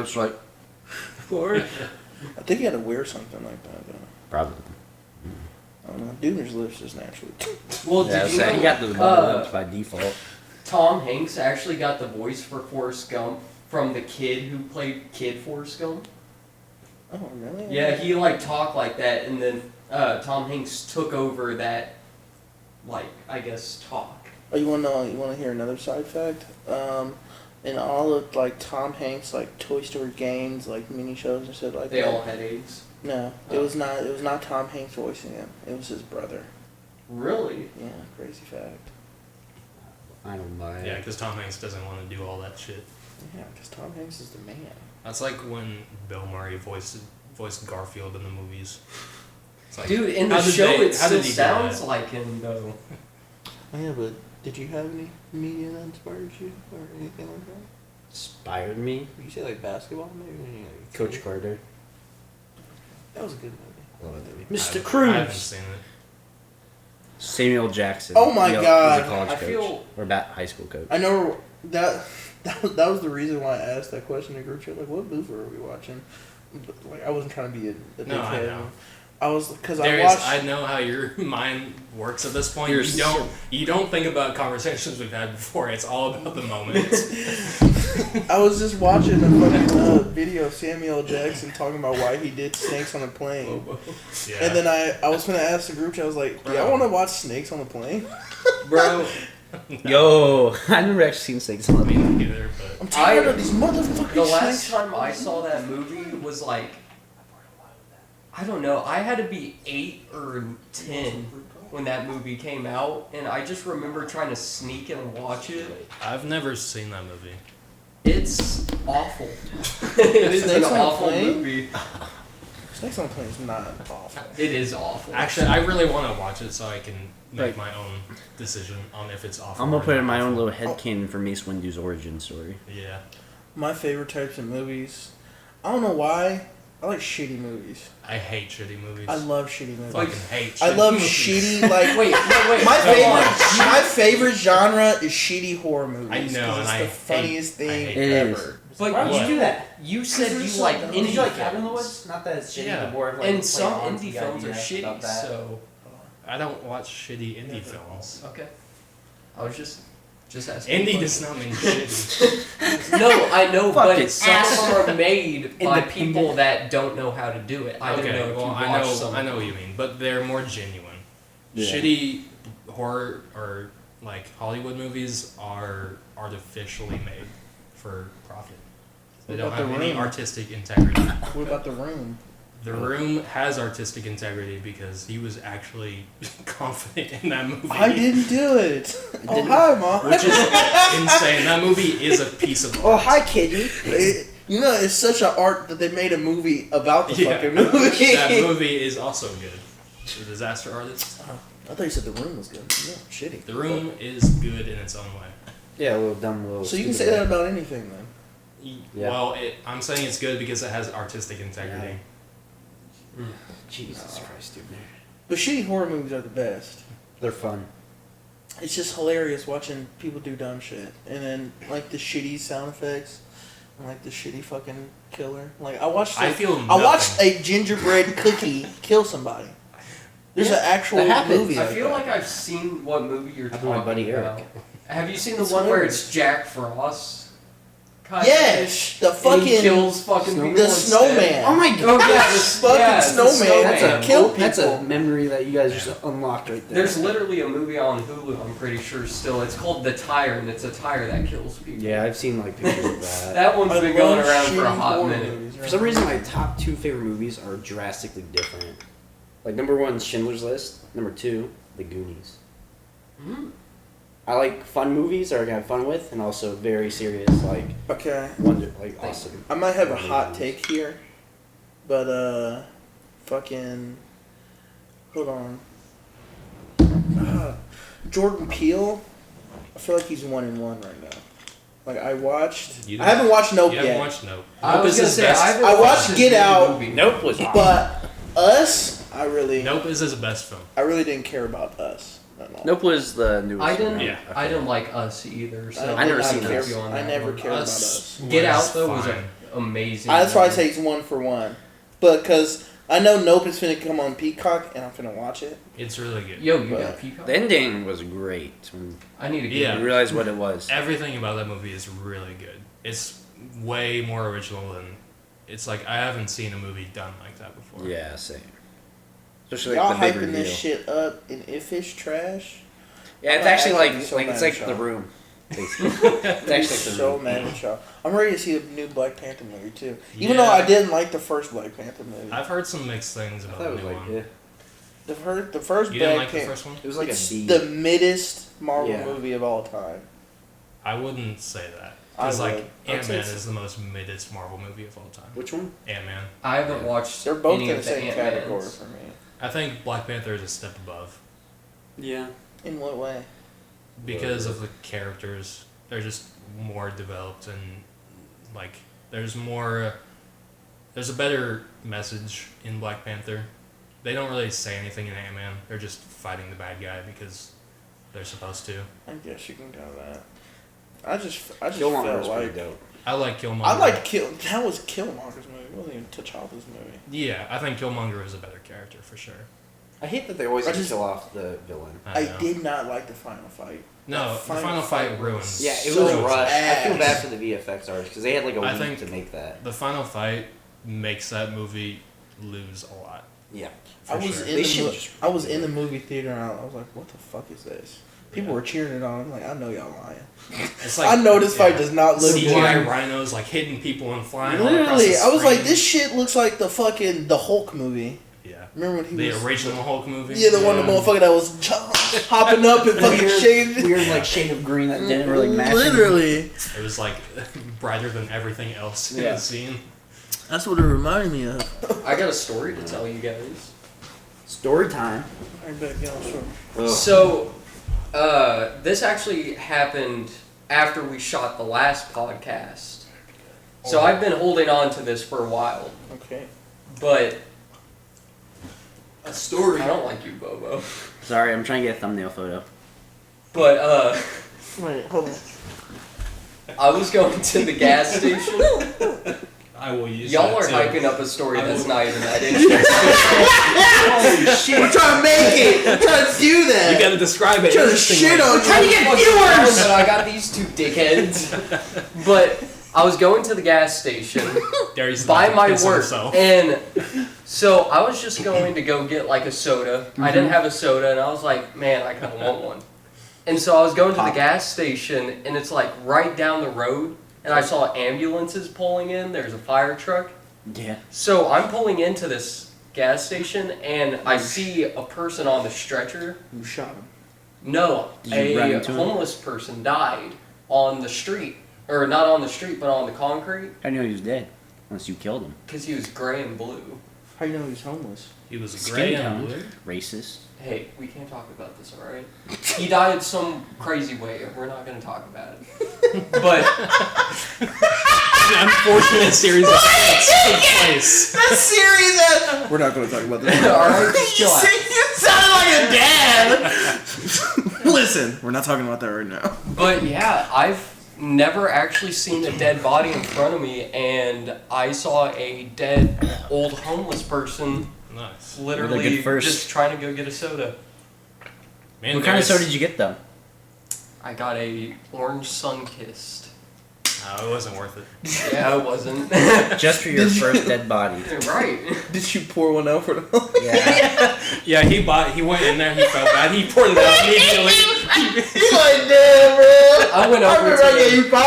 Speaker 1: think he had to wear something like that, though.
Speaker 4: Probably.
Speaker 1: I don't know. Junior's lips just naturally.
Speaker 3: Well,
Speaker 4: Yeah,
Speaker 3: did you
Speaker 4: so
Speaker 3: know
Speaker 4: he got the bubble lips by default.
Speaker 3: Tom Hanks actually got the voice for Forrest Gump from the kid who played Kid Forrest Gump?
Speaker 1: Oh, really?
Speaker 3: Yeah, he like talked like that, and then Tom Hanks took over that, like, I guess, talk.
Speaker 1: Oh, you want to hear another side fact? In all of like Tom Hanks like Toy Story games, like mini shows and shit like
Speaker 3: They
Speaker 1: that.
Speaker 3: all had AIDS.
Speaker 1: No, it was not. It was not Tom Hanks voicing him. It was his brother.
Speaker 3: Really?
Speaker 1: Yeah, crazy fact.
Speaker 4: I don't buy it.
Speaker 5: Yeah, because Tom Hanks doesn't want to do all that shit.
Speaker 1: Yeah, because Tom Hanks is the man.
Speaker 5: That's like when Bill Murray voiced Garfield in the movies. It's like,
Speaker 3: Dude, in the
Speaker 5: how did
Speaker 3: show
Speaker 5: they-
Speaker 3: it
Speaker 5: how
Speaker 3: still
Speaker 5: did he do
Speaker 3: sounds
Speaker 5: that?
Speaker 3: like him, though.
Speaker 1: Oh, yeah, but did you have any media that inspired you or anything like that?
Speaker 4: Inspired me.
Speaker 1: Did you say like basketball, maybe? Like,
Speaker 4: Coach Carter.
Speaker 1: That was a good movie.
Speaker 4: Love that movie.
Speaker 5: I
Speaker 4: Mr.
Speaker 5: haven't
Speaker 4: Cruz.
Speaker 5: seen it.
Speaker 4: Samuel Jackson.
Speaker 1: Oh my
Speaker 4: He's
Speaker 1: God.
Speaker 4: a college
Speaker 3: I
Speaker 4: coach.
Speaker 3: feel-
Speaker 4: Or high school coach.
Speaker 1: I know that was the reason why I asked that question in group chat. Like, what movie are we watching? But, like, I wasn't trying to be a
Speaker 5: No, I
Speaker 1: dickhead.
Speaker 5: know.
Speaker 1: I was because I
Speaker 5: Darius,
Speaker 1: watched.
Speaker 5: I know how your mind works at this point.
Speaker 4: You're
Speaker 5: You don't think about conversations we've had before. It's all about the moment.
Speaker 1: I was just watching a fucking video of Samuel Jackson talking about why he did Snakes on the Plane.
Speaker 5: Yeah.
Speaker 1: And then I was gonna ask the group chat, I was like, do y'all want to watch Snakes on the Plane?
Speaker 3: Bro,
Speaker 4: Yo, I never actually seen Snakes on the
Speaker 5: Me
Speaker 4: Plane.
Speaker 5: neither, but
Speaker 1: I'm tired of these motherfucking
Speaker 3: the last
Speaker 1: snakes.
Speaker 3: time I saw that movie was like, I don't know, I had to be 8 or 10 when that movie came out, and I just remember trying to sneak and watch it.
Speaker 5: I've never seen that movie.
Speaker 3: It's awful. It is an
Speaker 1: Snakes on a
Speaker 3: awful
Speaker 1: Plane?
Speaker 3: movie.
Speaker 1: Snakes on the Plane is not awful.
Speaker 3: It is awful.
Speaker 5: Actually, I really want to watch it so I can make
Speaker 4: Right.
Speaker 5: my own decision on if it's awful.
Speaker 4: I'm gonna
Speaker 5: or
Speaker 4: put in
Speaker 5: not
Speaker 4: my own
Speaker 5: awful.
Speaker 4: little headcanon for Mace Windu's origin story.
Speaker 5: Yeah,
Speaker 1: My favorite types of movies, I don't know why, I like shitty movies.
Speaker 5: I hate shitty movies.
Speaker 1: I love shitty movies.
Speaker 5: fucking hate.
Speaker 1: I love
Speaker 5: movies.
Speaker 1: shitty, like,
Speaker 3: Wait,
Speaker 1: my
Speaker 3: hold on.
Speaker 1: my favorite genre is shitty horror movies.
Speaker 5: I know,
Speaker 1: 'cause
Speaker 5: and
Speaker 1: it's
Speaker 5: I
Speaker 1: the
Speaker 5: hate-
Speaker 1: funniest
Speaker 5: I
Speaker 1: thing
Speaker 5: hate
Speaker 4: it.
Speaker 1: ever.
Speaker 3: But
Speaker 5: Why would you do
Speaker 4: that?
Speaker 3: You said you like indie films.
Speaker 4: Not that it's
Speaker 5: shitty, Yeah. but
Speaker 4: more of
Speaker 3: And some indie films are shitty, so...
Speaker 5: I don't watch shitty indie films.
Speaker 3: Okay. I was just asking.
Speaker 5: Indie does not mean shitty.
Speaker 3: No, I know, but
Speaker 4: Fucking
Speaker 3: some of them are made by
Speaker 4: Independent.
Speaker 3: people that don't know how to do it. I don't know
Speaker 5: Okay,
Speaker 3: if
Speaker 5: well,
Speaker 3: you
Speaker 5: I
Speaker 3: watched
Speaker 5: know,
Speaker 3: some.
Speaker 5: I know what you mean, but they're more genuine.
Speaker 4: Yeah.
Speaker 5: Shitty horror or like Hollywood movies are artificially made for profit. They
Speaker 1: What
Speaker 5: don't
Speaker 1: about
Speaker 5: have
Speaker 1: The
Speaker 5: any
Speaker 1: Room?
Speaker 5: artistic integrity.
Speaker 1: What about The Room?
Speaker 5: The Room has artistic integrity because he was actually confident in that movie.
Speaker 1: I didn't do it. Oh,
Speaker 4: didn't-
Speaker 1: hi, Mom.
Speaker 5: Which is insane. That movie is a piece of art.
Speaker 4: Oh, hi, kitty.
Speaker 1: You know, it's such an art that they made a movie about the
Speaker 5: Yeah.
Speaker 1: fucking movie.
Speaker 5: That movie is also good. The Disaster Artist.
Speaker 1: I thought you said The Room was good. No, shitty.
Speaker 5: The Room is good in its own way.
Speaker 4: Yeah, a little dumb, little.
Speaker 1: So you can say
Speaker 4: stupid
Speaker 1: that about anything, then.
Speaker 4: Yeah.
Speaker 5: Well, I'm saying it's good because it has artistic integrity.
Speaker 4: Jesus Christ, dude.
Speaker 1: But shitty horror movies are the best.
Speaker 4: They're fun.
Speaker 1: It's just hilarious watching people do dumb shit. And then, like, the shitty sound effects. And, like, the shitty fucking killer. Like, I watched
Speaker 5: I feel
Speaker 1: I watched
Speaker 5: nothing.
Speaker 1: a gingerbread cookie kill somebody. There's
Speaker 3: Yeah,
Speaker 1: an actual
Speaker 4: that happens.
Speaker 1: movie
Speaker 3: I
Speaker 1: like
Speaker 3: feel
Speaker 1: that.
Speaker 3: like I've seen what movie you're
Speaker 4: Happened
Speaker 3: talking
Speaker 4: to my buddy Eric.
Speaker 3: about. Have you seen the
Speaker 1: It's
Speaker 3: one where
Speaker 1: hilarious.
Speaker 3: it's Jack Frost? Kind
Speaker 1: Yes! The
Speaker 3: of? And he
Speaker 1: fucking...
Speaker 3: kills fucking
Speaker 4: Snowman?
Speaker 3: people
Speaker 1: The
Speaker 3: instead.
Speaker 1: snowman.
Speaker 4: Oh my
Speaker 3: Oh
Speaker 4: god.
Speaker 3: yeah,
Speaker 1: Fucking
Speaker 3: the
Speaker 1: snowman.
Speaker 4: That's
Speaker 1: That
Speaker 4: a
Speaker 1: kill
Speaker 4: That's a
Speaker 1: people.
Speaker 4: memory that you guys just unlocked right there.
Speaker 3: There's literally a movie on Hulu, I'm pretty sure still. It's called The Tire, and it's a tire that kills people.
Speaker 4: Yeah, I've seen like pictures of that.
Speaker 3: That one's
Speaker 1: I
Speaker 3: been going
Speaker 1: love
Speaker 3: around for a
Speaker 1: shitty
Speaker 3: hot
Speaker 1: horror
Speaker 3: minute.
Speaker 1: movies,
Speaker 4: For some reason, my top 2 favorite movies are drastically different. Like number 1, Schindler's List. Number 2, The Goonies.
Speaker 3: Mm.
Speaker 4: I like fun movies that I can have fun with, and also very serious, like
Speaker 1: Okay.
Speaker 4: awesome.
Speaker 1: I might have a hot take here. But, fucking... Hold on. Jordan Peele, I feel like he's 1-1 right now. Like I
Speaker 5: You
Speaker 1: haven't watched Nope
Speaker 5: You
Speaker 1: yet.
Speaker 5: haven't watched Nope.
Speaker 3: I
Speaker 5: Nope
Speaker 3: was
Speaker 5: is
Speaker 3: gonna
Speaker 5: his
Speaker 3: say,
Speaker 5: best.
Speaker 1: I watched Get Out.
Speaker 4: Nope was awesome.
Speaker 1: But Us, I really
Speaker 5: Nope is his best film.
Speaker 1: didn't care about Us at all.
Speaker 4: Nope was the newest.
Speaker 3: I didn't.
Speaker 4: one.
Speaker 5: Yeah.
Speaker 3: I didn't like Us either. So
Speaker 4: I never
Speaker 3: did
Speaker 4: seen
Speaker 3: not
Speaker 4: Us.
Speaker 3: care on
Speaker 1: I
Speaker 3: that
Speaker 1: never
Speaker 3: one.
Speaker 1: cared about
Speaker 5: Us
Speaker 1: Us.
Speaker 3: Get
Speaker 5: was
Speaker 3: Out though was
Speaker 5: fine.
Speaker 3: amazing.
Speaker 1: That's why I say it's 1 for 1. But because I know Nope is finna come on Peacock and I'm finna watch it.
Speaker 5: It's really good.
Speaker 3: Yo, you
Speaker 1: But-
Speaker 3: got Peacock?
Speaker 4: The ending was great when
Speaker 3: I need to get
Speaker 5: Yeah.
Speaker 4: you realized what it was.
Speaker 5: Everything about that movie is really good. It's way more original than. It's like I haven't seen a movie done like that before.
Speaker 4: Yeah, same. Especially
Speaker 1: Y'all
Speaker 4: like the big
Speaker 1: hyping
Speaker 4: reveal.
Speaker 1: this shit up, and if it's trash,
Speaker 4: Yeah, it's
Speaker 1: I'm
Speaker 4: actually
Speaker 1: actually
Speaker 4: like
Speaker 1: so mad
Speaker 4: it's
Speaker 1: at
Speaker 4: like
Speaker 1: y'all.
Speaker 4: The Room. Basically. It's
Speaker 1: I'm
Speaker 4: actually like The
Speaker 1: so
Speaker 4: Room.
Speaker 1: mad at y'all. I'm ready to see the new Black Panther movie too. Even though
Speaker 5: Yeah.
Speaker 1: I didn't like the first Black Panther movie.
Speaker 5: I've heard some mixed things
Speaker 4: I
Speaker 5: about
Speaker 4: thought it
Speaker 5: the
Speaker 4: was
Speaker 5: new
Speaker 4: like
Speaker 5: one.
Speaker 4: yeah.
Speaker 1: The first
Speaker 5: You
Speaker 1: Black
Speaker 5: didn't like the
Speaker 1: Panther.
Speaker 5: first one?
Speaker 4: It was like
Speaker 1: It's
Speaker 4: a D.
Speaker 1: the middest Marvel
Speaker 4: Yeah.
Speaker 1: movie of all time.
Speaker 5: I wouldn't say that.
Speaker 1: I
Speaker 5: Because like
Speaker 1: would. I'd
Speaker 5: Ant-Man
Speaker 1: say
Speaker 5: is the most middest Marvel movie of all time.
Speaker 4: Which one?
Speaker 5: Ant-Man.
Speaker 3: I haven't watched.
Speaker 1: They're both
Speaker 3: any
Speaker 1: in the
Speaker 3: of
Speaker 1: same
Speaker 3: Ant-Mans.
Speaker 1: category for me.
Speaker 5: I think Black Panther is a step above
Speaker 4: Yeah.
Speaker 1: In what way?
Speaker 5: because of the characters. They're just more developed and like there's more. There's a better message in Black Panther. They don't really say anything in Ant-Man. They're just fighting the bad guy because they're supposed to.
Speaker 1: I guess you can go that. I just
Speaker 4: Killmonger
Speaker 1: felt
Speaker 4: was
Speaker 1: like
Speaker 4: pretty dope.
Speaker 5: I like Killmonger.
Speaker 1: I like that was Killmonger's movie. It wasn't even T'Challa's movie.
Speaker 5: Yeah, I think Killmonger is a better character for sure.
Speaker 4: I hate that they always
Speaker 1: I
Speaker 4: just
Speaker 1: just-
Speaker 4: kill off the villain.
Speaker 1: I
Speaker 5: know.
Speaker 1: did not like the final fight.
Speaker 5: No,
Speaker 1: The
Speaker 5: the final fight
Speaker 1: was
Speaker 5: ruins.
Speaker 4: Yeah, it
Speaker 1: so
Speaker 4: was rushed. I feel
Speaker 1: ass.
Speaker 4: bad for the VFX artists because they had like a
Speaker 5: I
Speaker 4: week
Speaker 5: think-
Speaker 4: to make that.
Speaker 5: The final fight makes that movie lose a lot.
Speaker 4: Yeah.
Speaker 5: For
Speaker 1: I was
Speaker 5: sure.
Speaker 1: in
Speaker 4: They
Speaker 1: the
Speaker 4: should
Speaker 1: mo-
Speaker 4: just-
Speaker 1: I was in the movie theater and I was like, "What the fuck is this?" People were cheering it on. I'm like, "I know y'all lying."
Speaker 5: It's
Speaker 1: I know this fight does not look
Speaker 5: CGI
Speaker 1: good.
Speaker 5: rhinos like hitting people and flying all across
Speaker 1: Literally,
Speaker 5: the
Speaker 1: I was like,
Speaker 5: screen.
Speaker 1: "This shit looks like the Hulk movie."
Speaker 5: Yeah.
Speaker 1: Remember when he
Speaker 5: The
Speaker 1: was
Speaker 5: original Hulk movie?
Speaker 1: Yeah, the one the motherfucker that was hopping up and fucking shaking.
Speaker 4: Weird like shade of green that didn't really match.
Speaker 1: Literally,
Speaker 5: It was like brighter than everything else in
Speaker 4: Yeah.
Speaker 5: the scene.
Speaker 1: that's what it reminded me of.
Speaker 3: I got a story to tell you guys.
Speaker 4: Story time.
Speaker 1: I better get on short.
Speaker 4: Ugh.
Speaker 3: So, this actually happened after we shot the last podcast. So I've been holding on to this for a while,
Speaker 1: Okay.
Speaker 3: but
Speaker 1: A story.
Speaker 3: I don't like you, Bobo.
Speaker 4: Sorry, I'm trying to get a thumbnail photo.
Speaker 3: But
Speaker 1: Wait, hold on.
Speaker 3: I was going to the gas station.
Speaker 5: I will use
Speaker 3: Y'all
Speaker 5: that
Speaker 3: are
Speaker 5: too.
Speaker 3: hyping up a story that's not even that interesting.
Speaker 1: Holy shit! We're trying to make it. We're trying to do that.
Speaker 5: You gotta describe it.
Speaker 1: Trying to
Speaker 5: interestingly.
Speaker 1: shit on
Speaker 3: Trying to
Speaker 1: you.
Speaker 3: get viewers. But I got these two dickheads. But I was going to the gas station
Speaker 5: Darius is
Speaker 3: by
Speaker 5: about to
Speaker 3: my
Speaker 5: piss on
Speaker 3: work,
Speaker 5: himself.
Speaker 3: and so I was just going to go get like a soda. I didn't have a soda, and I was like, man, I kind of want one. And so I was going to the gas station, and it's like right down the road, and I saw ambulances pulling in. There's a fire truck.
Speaker 4: Yeah.
Speaker 3: So I'm pulling into this gas station, and I see a person on the stretcher.
Speaker 1: You shot him.
Speaker 3: No,
Speaker 4: Did you run
Speaker 3: a
Speaker 4: into him?
Speaker 3: homeless person died on the street. Or not on the street, but on the concrete,
Speaker 4: I knew he was dead. Unless you killed him.
Speaker 3: because he was gray and blue.
Speaker 1: How you know he's homeless?
Speaker 5: He was
Speaker 4: Skin
Speaker 5: gray and
Speaker 4: tone.
Speaker 5: blue.
Speaker 4: Racist.
Speaker 3: Hey, we can't talk about this, alright? He died some crazy way. We're not going to talk about it. But
Speaker 5: An unfortunate series of events took place.
Speaker 1: That's serious. We're not going to talk about this.
Speaker 3: alright, just chill out.
Speaker 1: You sounded like a dad. Listen, we're not talking about that right now.
Speaker 3: But yeah, I've never actually seen a dead body in front of me, and I saw a dead old homeless person
Speaker 5: Nice.
Speaker 3: literally
Speaker 4: good first.
Speaker 3: just trying to go get a soda.
Speaker 5: Man,
Speaker 4: What kind of
Speaker 5: Darius-
Speaker 4: soda did you get though?
Speaker 3: I got a orange sun-kissed.
Speaker 5: No, it wasn't worth it.
Speaker 3: Yeah, it wasn't.
Speaker 4: Just for your first dead body.
Speaker 3: Right.
Speaker 1: Did you pour one out for the?
Speaker 4: Yeah.
Speaker 5: Yeah, he went in there, he felt bad, he poured it out immediately.
Speaker 1: He's like, damn, bro.
Speaker 3: I went over
Speaker 1: remember I gave
Speaker 3: to
Speaker 1: you
Speaker 3: them.
Speaker 1: $5.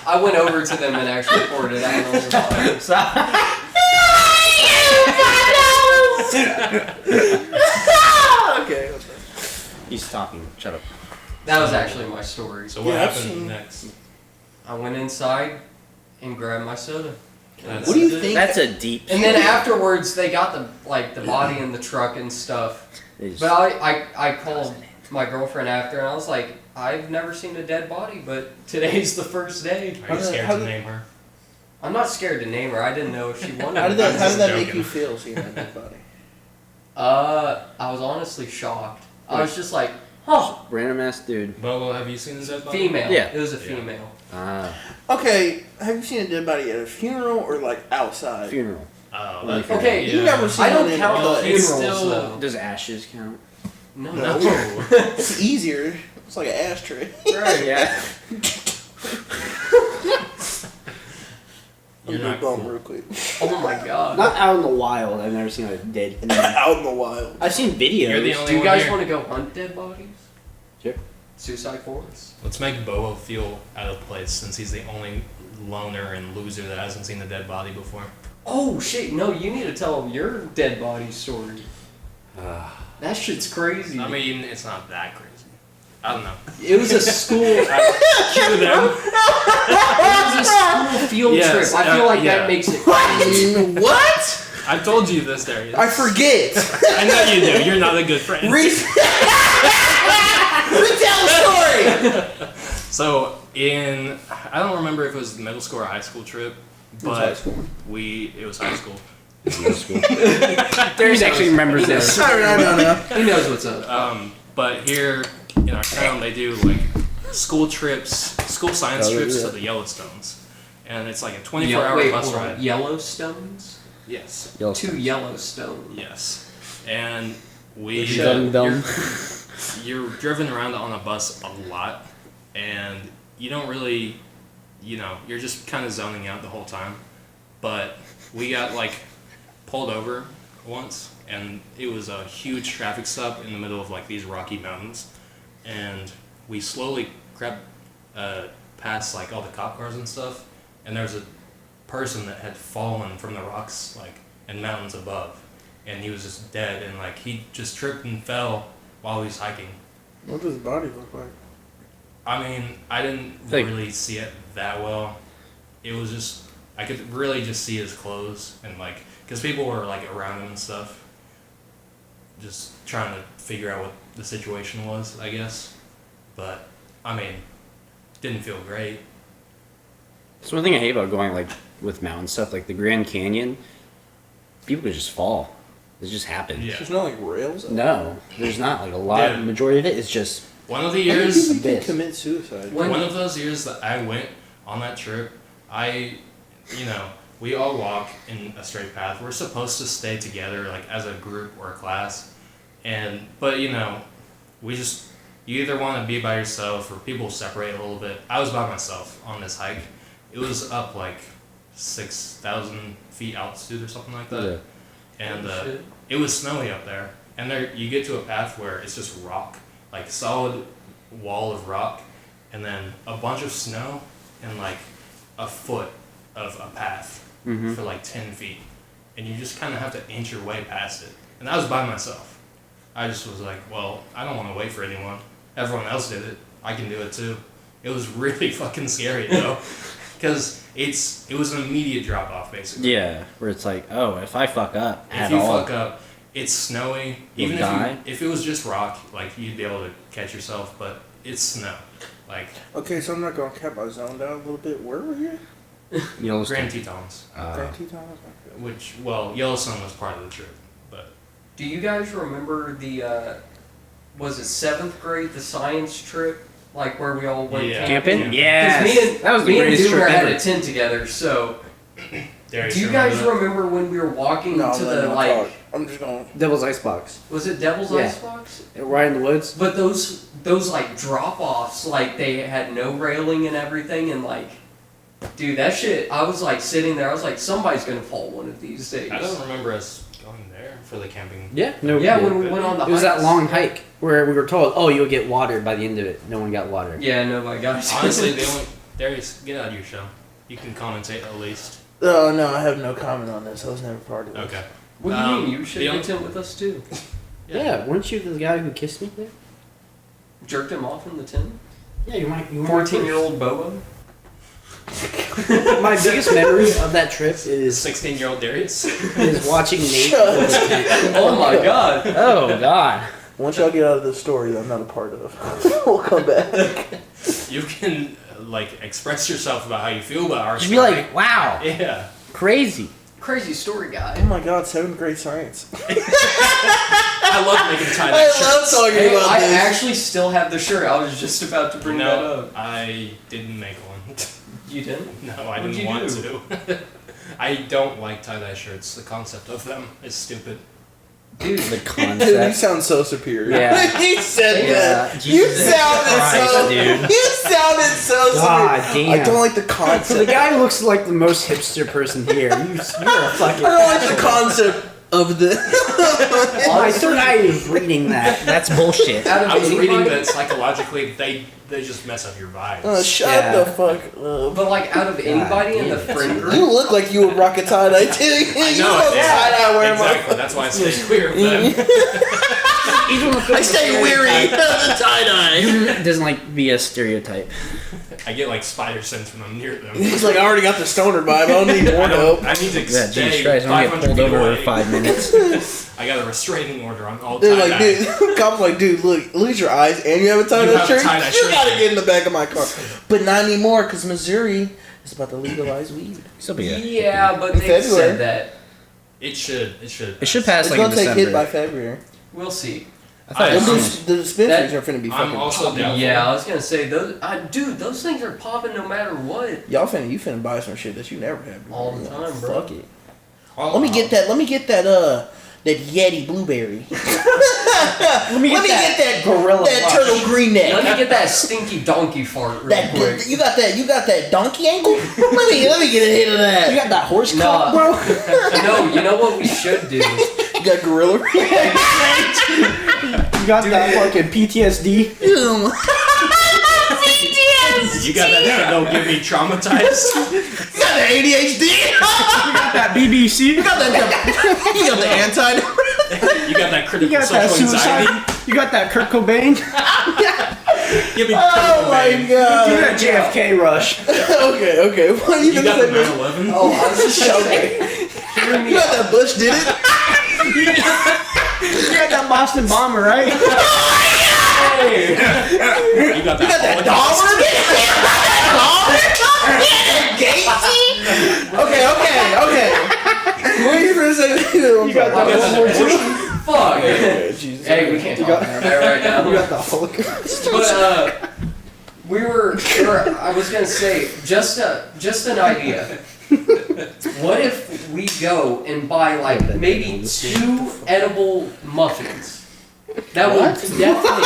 Speaker 3: I went over to them and actually poured it out on their body.
Speaker 1: Okay.
Speaker 4: He's talking. Shut up.
Speaker 3: That was actually my story.
Speaker 5: So what
Speaker 1: Yeah, I've
Speaker 5: happened
Speaker 1: seen-
Speaker 5: next?
Speaker 3: I went inside and grabbed my soda.
Speaker 1: What do you think?
Speaker 4: That's a deep.
Speaker 3: And then afterwards, they got the body in the truck and stuff. But I called my girlfriend after, and I was like, I've never seen a dead body, but today's the first day.
Speaker 5: Are you scared to name her?
Speaker 3: I'm not scared to name her. I didn't know if she wanted.
Speaker 1: How did that make
Speaker 5: joking.
Speaker 1: you feel seeing that dead body?
Speaker 3: I was honestly shocked. I was just like, huh.
Speaker 4: Random ass dude.
Speaker 5: Bobo, have you seen the dead body?
Speaker 3: Female.
Speaker 4: Yeah.
Speaker 3: It was a female.
Speaker 1: Okay, have you seen a dead body at a funeral or like outside?
Speaker 4: Funeral.
Speaker 5: Oh,
Speaker 4: Really
Speaker 5: that's
Speaker 3: Okay,
Speaker 1: You never seen
Speaker 3: I don't
Speaker 1: one in
Speaker 3: count
Speaker 1: a
Speaker 3: the
Speaker 1: hood.
Speaker 5: It's
Speaker 3: funerals
Speaker 5: still-
Speaker 3: though.
Speaker 4: Does ashes count?
Speaker 3: No.
Speaker 1: No. It's easier. It's like an ashtray.
Speaker 3: Right.
Speaker 4: Yeah.
Speaker 1: I'm
Speaker 5: You're
Speaker 1: gonna
Speaker 5: not
Speaker 1: bum
Speaker 5: cool.
Speaker 1: real quick.
Speaker 3: Oh my god.
Speaker 4: Not out in the wild. I've never seen a dead.
Speaker 1: Out in the wild.
Speaker 4: I've seen videos.
Speaker 5: You're the only
Speaker 3: Do you
Speaker 5: one
Speaker 3: guys
Speaker 5: here.
Speaker 3: want to go hunt dead bodies?
Speaker 4: Sure.
Speaker 3: Suicide forest.
Speaker 5: Let's make Bobo feel out of place since he's the only loner and loser that hasn't seen a dead body before.
Speaker 3: Oh shit! No, you need to tell them your dead body story. That shit's crazy.
Speaker 5: I mean, it's not that crazy. I don't know.
Speaker 3: it was a school.
Speaker 5: Cue them.
Speaker 3: It was a school field
Speaker 5: Yes,
Speaker 3: trip. I feel like
Speaker 5: yeah.
Speaker 3: that makes it crazy.
Speaker 1: What?
Speaker 5: I've told you this, Darius.
Speaker 1: I forget.
Speaker 5: I know you do. You're not a good friend.
Speaker 1: Retell a story.
Speaker 5: So I don't remember if it was middle school or high school trip, but
Speaker 1: high school.
Speaker 5: it was high school.
Speaker 4: Darius actually remembers this.
Speaker 1: No.
Speaker 3: He knows what's up.
Speaker 5: But here in our town, they do like school science trips to the Yellowstones, and it's like a 24-hour bus
Speaker 3: hold on.
Speaker 5: ride.
Speaker 3: Yellowstones?
Speaker 5: Yes.
Speaker 3: Two Yellowstones.
Speaker 5: Yes. And we you're driven around on a bus a lot, and you don't really, you're just kind of zoning out the whole time. But we got like pulled over once, and it was a huge traffic stop in the middle of like these rocky mountains, and we slowly crept past like all the cop cars and stuff, and there was a person that had fallen from the rocks like and mountains above, and he was just dead, and like he just tripped and fell while he was hiking.
Speaker 1: What does his body look like?
Speaker 5: I mean, I didn't really see it that well. It was just, I could really just see his clothes, and like, because people were like around him and stuff, just trying to figure out what the situation was, I guess. But, I mean, didn't feel great.
Speaker 4: That's one thing I hate about going like with mountain stuff, like the Grand Canyon. People could just fall. It just happens.
Speaker 5: Yeah.
Speaker 1: There's no like rails. up
Speaker 4: No, there's not. Like a lot.
Speaker 5: Dude.
Speaker 4: Majority of it is just.
Speaker 5: One of the
Speaker 1: there. How many
Speaker 5: years,
Speaker 1: people can
Speaker 4: bit.
Speaker 1: commit suicide?
Speaker 5: one of those years that I went on that trip, we all walk in a straight path. We're supposed to stay together, like as a group or a class, but you either want to be by yourself or people separate a little bit. I was by myself on this hike. It was up like 6,000 feet altitude or something like that, and
Speaker 3: Shit.
Speaker 5: it was snowy up there. And there, you get to a path where it's just rock, like solid wall of rock, and then a bunch of snow, and like a foot of a path for like 10 feet. And you just kind of have to inch your way past it. And I was by myself. I just was like, well, I don't want to wait for anyone. Everyone else did it. I can do it too. It was really fucking scary though. Because it was an immediate drop off basically.
Speaker 4: Yeah, where it's like, oh, if I fuck up
Speaker 5: If
Speaker 4: at
Speaker 5: you
Speaker 4: all,
Speaker 5: fuck up, it's snowy.
Speaker 4: You'll
Speaker 5: Even
Speaker 4: die?
Speaker 5: if it was just rock, like you'd be able to catch yourself, but it's snow. Like
Speaker 1: Okay, so I'm not gonna cap. I zoned out a little bit. Where were you?
Speaker 4: Yellowstone.
Speaker 5: Grand Tetons,
Speaker 1: Grand Tetons?
Speaker 5: which Yellowstone was part of the trip, but
Speaker 3: Do you guys remember the, was it 7th grade, the science trip? Like where we all went
Speaker 5: Yeah.
Speaker 3: camping?
Speaker 4: Camping?
Speaker 3: 'Cause
Speaker 4: Yes. That was the
Speaker 3: me and
Speaker 4: greatest
Speaker 3: Doomer
Speaker 4: trip
Speaker 3: had
Speaker 4: ever.
Speaker 3: a tent together, so
Speaker 5: Darius,
Speaker 3: do you guys
Speaker 5: remember that?
Speaker 3: remember when we were walking
Speaker 1: No,
Speaker 3: to
Speaker 1: I'm
Speaker 3: the
Speaker 1: letting
Speaker 3: like,
Speaker 1: him talk. I'm just going.
Speaker 4: Devil's Icebox.
Speaker 3: was it Devil's
Speaker 4: Yeah.
Speaker 3: Icebox?
Speaker 4: Right in the woods.
Speaker 3: But those like drop offs, like they had no railing and everything, and like, dude, that shit. I was like sitting there. I was like, somebody's gonna fall one of these days.
Speaker 5: I don't remember us going there for the camping.
Speaker 4: Yeah. No.
Speaker 3: Yeah, when we went on the.
Speaker 4: It was that
Speaker 3: hikes.
Speaker 4: long hike where we were told, oh, you'll get watered by the end of it. No one got watered.
Speaker 3: Yeah, nobody got it.
Speaker 5: Honestly, Darius, get out of your show. You can commentate at least.
Speaker 1: Oh no, I have no comment on this. I was never part of it.
Speaker 5: Okay.
Speaker 3: What do you mean? You should
Speaker 5: the
Speaker 3: have
Speaker 5: only-
Speaker 3: tent with us too.
Speaker 4: Yeah. Weren't you the guy who kissed me there?
Speaker 3: Jerked him off in the tent.
Speaker 4: Yeah, you might. You
Speaker 3: 14-year-old Bobo.
Speaker 4: My biggest memory of that trip is
Speaker 5: 16-year-old Darius.
Speaker 4: watching Nate.
Speaker 3: Oh my god.
Speaker 4: Oh God.
Speaker 1: Once y'all get out of this story that I'm not a part of, we'll come back.
Speaker 5: You can like express yourself about how you feel about our
Speaker 4: Just be
Speaker 5: story.
Speaker 4: like, wow,
Speaker 5: Yeah.
Speaker 4: crazy.
Speaker 3: Crazy story
Speaker 1: Oh
Speaker 3: guy.
Speaker 1: my god, 7th grade science.
Speaker 5: I love making tie-dye
Speaker 1: I
Speaker 5: shirts.
Speaker 1: love talking
Speaker 3: Hey,
Speaker 1: about
Speaker 3: I
Speaker 1: this.
Speaker 3: actually still have the shirt. I was just about to bring that
Speaker 5: No,
Speaker 3: up.
Speaker 5: I didn't make one.
Speaker 3: You didn't?
Speaker 5: No, I
Speaker 3: What'd
Speaker 5: didn't
Speaker 3: you
Speaker 5: want
Speaker 3: do?
Speaker 5: to. I don't like tie-dye shirts. The concept of them is stupid.
Speaker 3: Dude,
Speaker 4: The
Speaker 1: Dude, you
Speaker 4: concept.
Speaker 1: sound so superior.
Speaker 4: Yeah.
Speaker 1: You said
Speaker 4: Yeah,
Speaker 1: that. You
Speaker 4: Jesus
Speaker 1: sounded
Speaker 4: Christ,
Speaker 1: so.
Speaker 4: dude.
Speaker 1: You sounded so
Speaker 4: God
Speaker 1: superior.
Speaker 4: damn.
Speaker 1: I don't like the
Speaker 4: So
Speaker 1: concept.
Speaker 4: the guy who looks like the most hipster person here. You're a fucking.
Speaker 1: I don't like the concept of the.
Speaker 4: My third eye is reading that. That's bullshit.
Speaker 3: out of
Speaker 5: I was reading
Speaker 3: anybody-
Speaker 5: that psychologically they just mess up your vibes.
Speaker 1: Shut
Speaker 4: Yeah.
Speaker 1: the fuck up.
Speaker 3: But like out of anybody in the
Speaker 4: damn,
Speaker 3: friend
Speaker 1: You
Speaker 3: group,
Speaker 1: look like you would rock a tie dye too. You
Speaker 5: know I
Speaker 1: look
Speaker 5: did.
Speaker 1: tie dye wearing
Speaker 5: Exactly. That's why I stay clear of them.
Speaker 1: I stay weary of the tie dye.
Speaker 4: Doesn't like be a stereotype.
Speaker 5: I get like spider sense when I'm near them.
Speaker 1: He's like, I already got the stoner vibe. I don't need more help.
Speaker 5: I need to
Speaker 4: Yeah,
Speaker 5: stay
Speaker 4: Jesus Christ, I'm gonna get
Speaker 5: 500
Speaker 4: pulled
Speaker 5: feet
Speaker 4: over
Speaker 5: away.
Speaker 4: in 5 minutes.
Speaker 5: I got a restraining order on all
Speaker 1: They're
Speaker 5: tie-dye.
Speaker 1: like, dude, cops like, dude, look at your eyes, and you have a tie
Speaker 5: You
Speaker 1: dye
Speaker 5: have a
Speaker 1: shirt.
Speaker 5: tie-dye
Speaker 1: You
Speaker 5: shirt.
Speaker 1: gotta get in the back of my car, but not anymore because Missouri is about to legalize weed.
Speaker 4: Still be a-
Speaker 3: yeah, but
Speaker 1: In
Speaker 3: they
Speaker 1: February.
Speaker 3: said that.
Speaker 5: It should.
Speaker 4: It should pass
Speaker 1: It's
Speaker 4: like in
Speaker 1: gonna take
Speaker 4: December.
Speaker 1: hit by February.
Speaker 3: We'll see.
Speaker 4: I thought
Speaker 5: I-
Speaker 4: it
Speaker 1: And
Speaker 4: was
Speaker 1: the dispensaries
Speaker 3: That-
Speaker 1: are finna be
Speaker 5: I'm
Speaker 1: fucking.
Speaker 5: also down.
Speaker 3: Yeah, I was gonna say those. Dude, those things are popping no matter what.
Speaker 1: You finna buy some shit that you never had before.
Speaker 3: All the time, bro.
Speaker 1: Fuck it.
Speaker 5: Oh,
Speaker 1: Let me get that that Yeti blueberry.
Speaker 4: Let me get that gorilla.
Speaker 1: That
Speaker 4: Rush.
Speaker 1: turtle green
Speaker 3: Let
Speaker 1: neck.
Speaker 3: me get that stinky donkey fart real
Speaker 1: That
Speaker 3: quick.
Speaker 1: you got that donkey ankle? let me get a hit of that.
Speaker 4: You got that horse
Speaker 3: No.
Speaker 4: cock, bro?
Speaker 3: No, you know what we should do?
Speaker 1: You got gorilla.
Speaker 4: You got that fucking PTSD?
Speaker 5: You got that shit don't get me traumatized.
Speaker 1: You got the ADHD.
Speaker 4: You got that BBC?
Speaker 1: You got the anti.
Speaker 5: You got that
Speaker 4: You
Speaker 5: critical
Speaker 4: got that
Speaker 5: social
Speaker 4: suicide?
Speaker 5: anxiety.
Speaker 4: You got that Kurt Cobain?
Speaker 5: Give me
Speaker 1: Oh my
Speaker 5: critical
Speaker 4: You
Speaker 1: god.
Speaker 4: got JFK Rush?
Speaker 1: Okay. What are you
Speaker 5: You
Speaker 1: gonna
Speaker 5: got the
Speaker 1: say?
Speaker 5: 9/11.
Speaker 3: Oh, I was just
Speaker 1: Okay.
Speaker 3: hearing me
Speaker 1: You got that Bush did it.
Speaker 4: You got that Boston bomber, right?
Speaker 5: You got that
Speaker 1: Dollar. Okay. What are you gonna say?
Speaker 4: You got
Speaker 1: that.
Speaker 3: fuck.
Speaker 1: Jesus.
Speaker 3: Hey, we can't talk about that right now.
Speaker 1: You got the Holocaust.
Speaker 3: But I was gonna say, just an idea. What if we go and buy like maybe 2 edible muffins? That would definitely.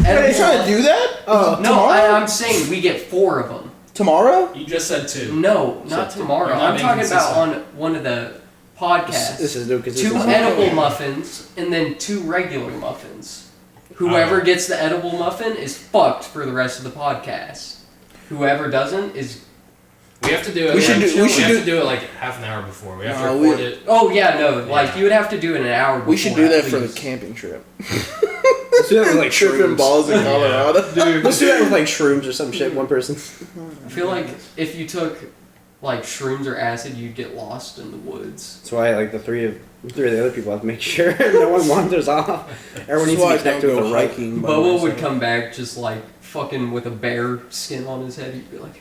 Speaker 1: Are you trying to do that?
Speaker 3: No,
Speaker 1: tomorrow?
Speaker 3: I'm saying we get 4 of them.
Speaker 1: Tomorrow?
Speaker 5: You just said 2.
Speaker 3: No, not tomorrow.
Speaker 5: You're not
Speaker 3: I'm
Speaker 5: being
Speaker 3: talking about
Speaker 5: consistent.
Speaker 3: on one of the podcasts.
Speaker 4: This is new because
Speaker 3: 2 edible muffins and then 2 regular muffins. Whoever gets the edible muffin is fucked for the rest of the podcast. Whoever doesn't is.
Speaker 5: We have to do it.
Speaker 1: We should
Speaker 5: have to do it like half an hour before. We have to record it.
Speaker 3: Oh yeah, no, like
Speaker 5: Yeah.
Speaker 3: you would have to do it in an hour.
Speaker 1: We should
Speaker 3: before
Speaker 1: do
Speaker 3: at
Speaker 1: that for the
Speaker 3: least.
Speaker 1: camping trip.
Speaker 4: Let's do that with like
Speaker 1: Tripping
Speaker 4: shrooms.
Speaker 1: balls in Colorado.
Speaker 4: Let's do that with like shrooms or some shit, one person.
Speaker 3: I feel like if you took like shrooms or acid, you'd get lost in the woods.
Speaker 4: That's why like the three of the other people have to make sure no one wanders off. Everyone needs to be connected with the right.
Speaker 3: Bubba would come back just like fucking with a bear skin on his head. He'd be like,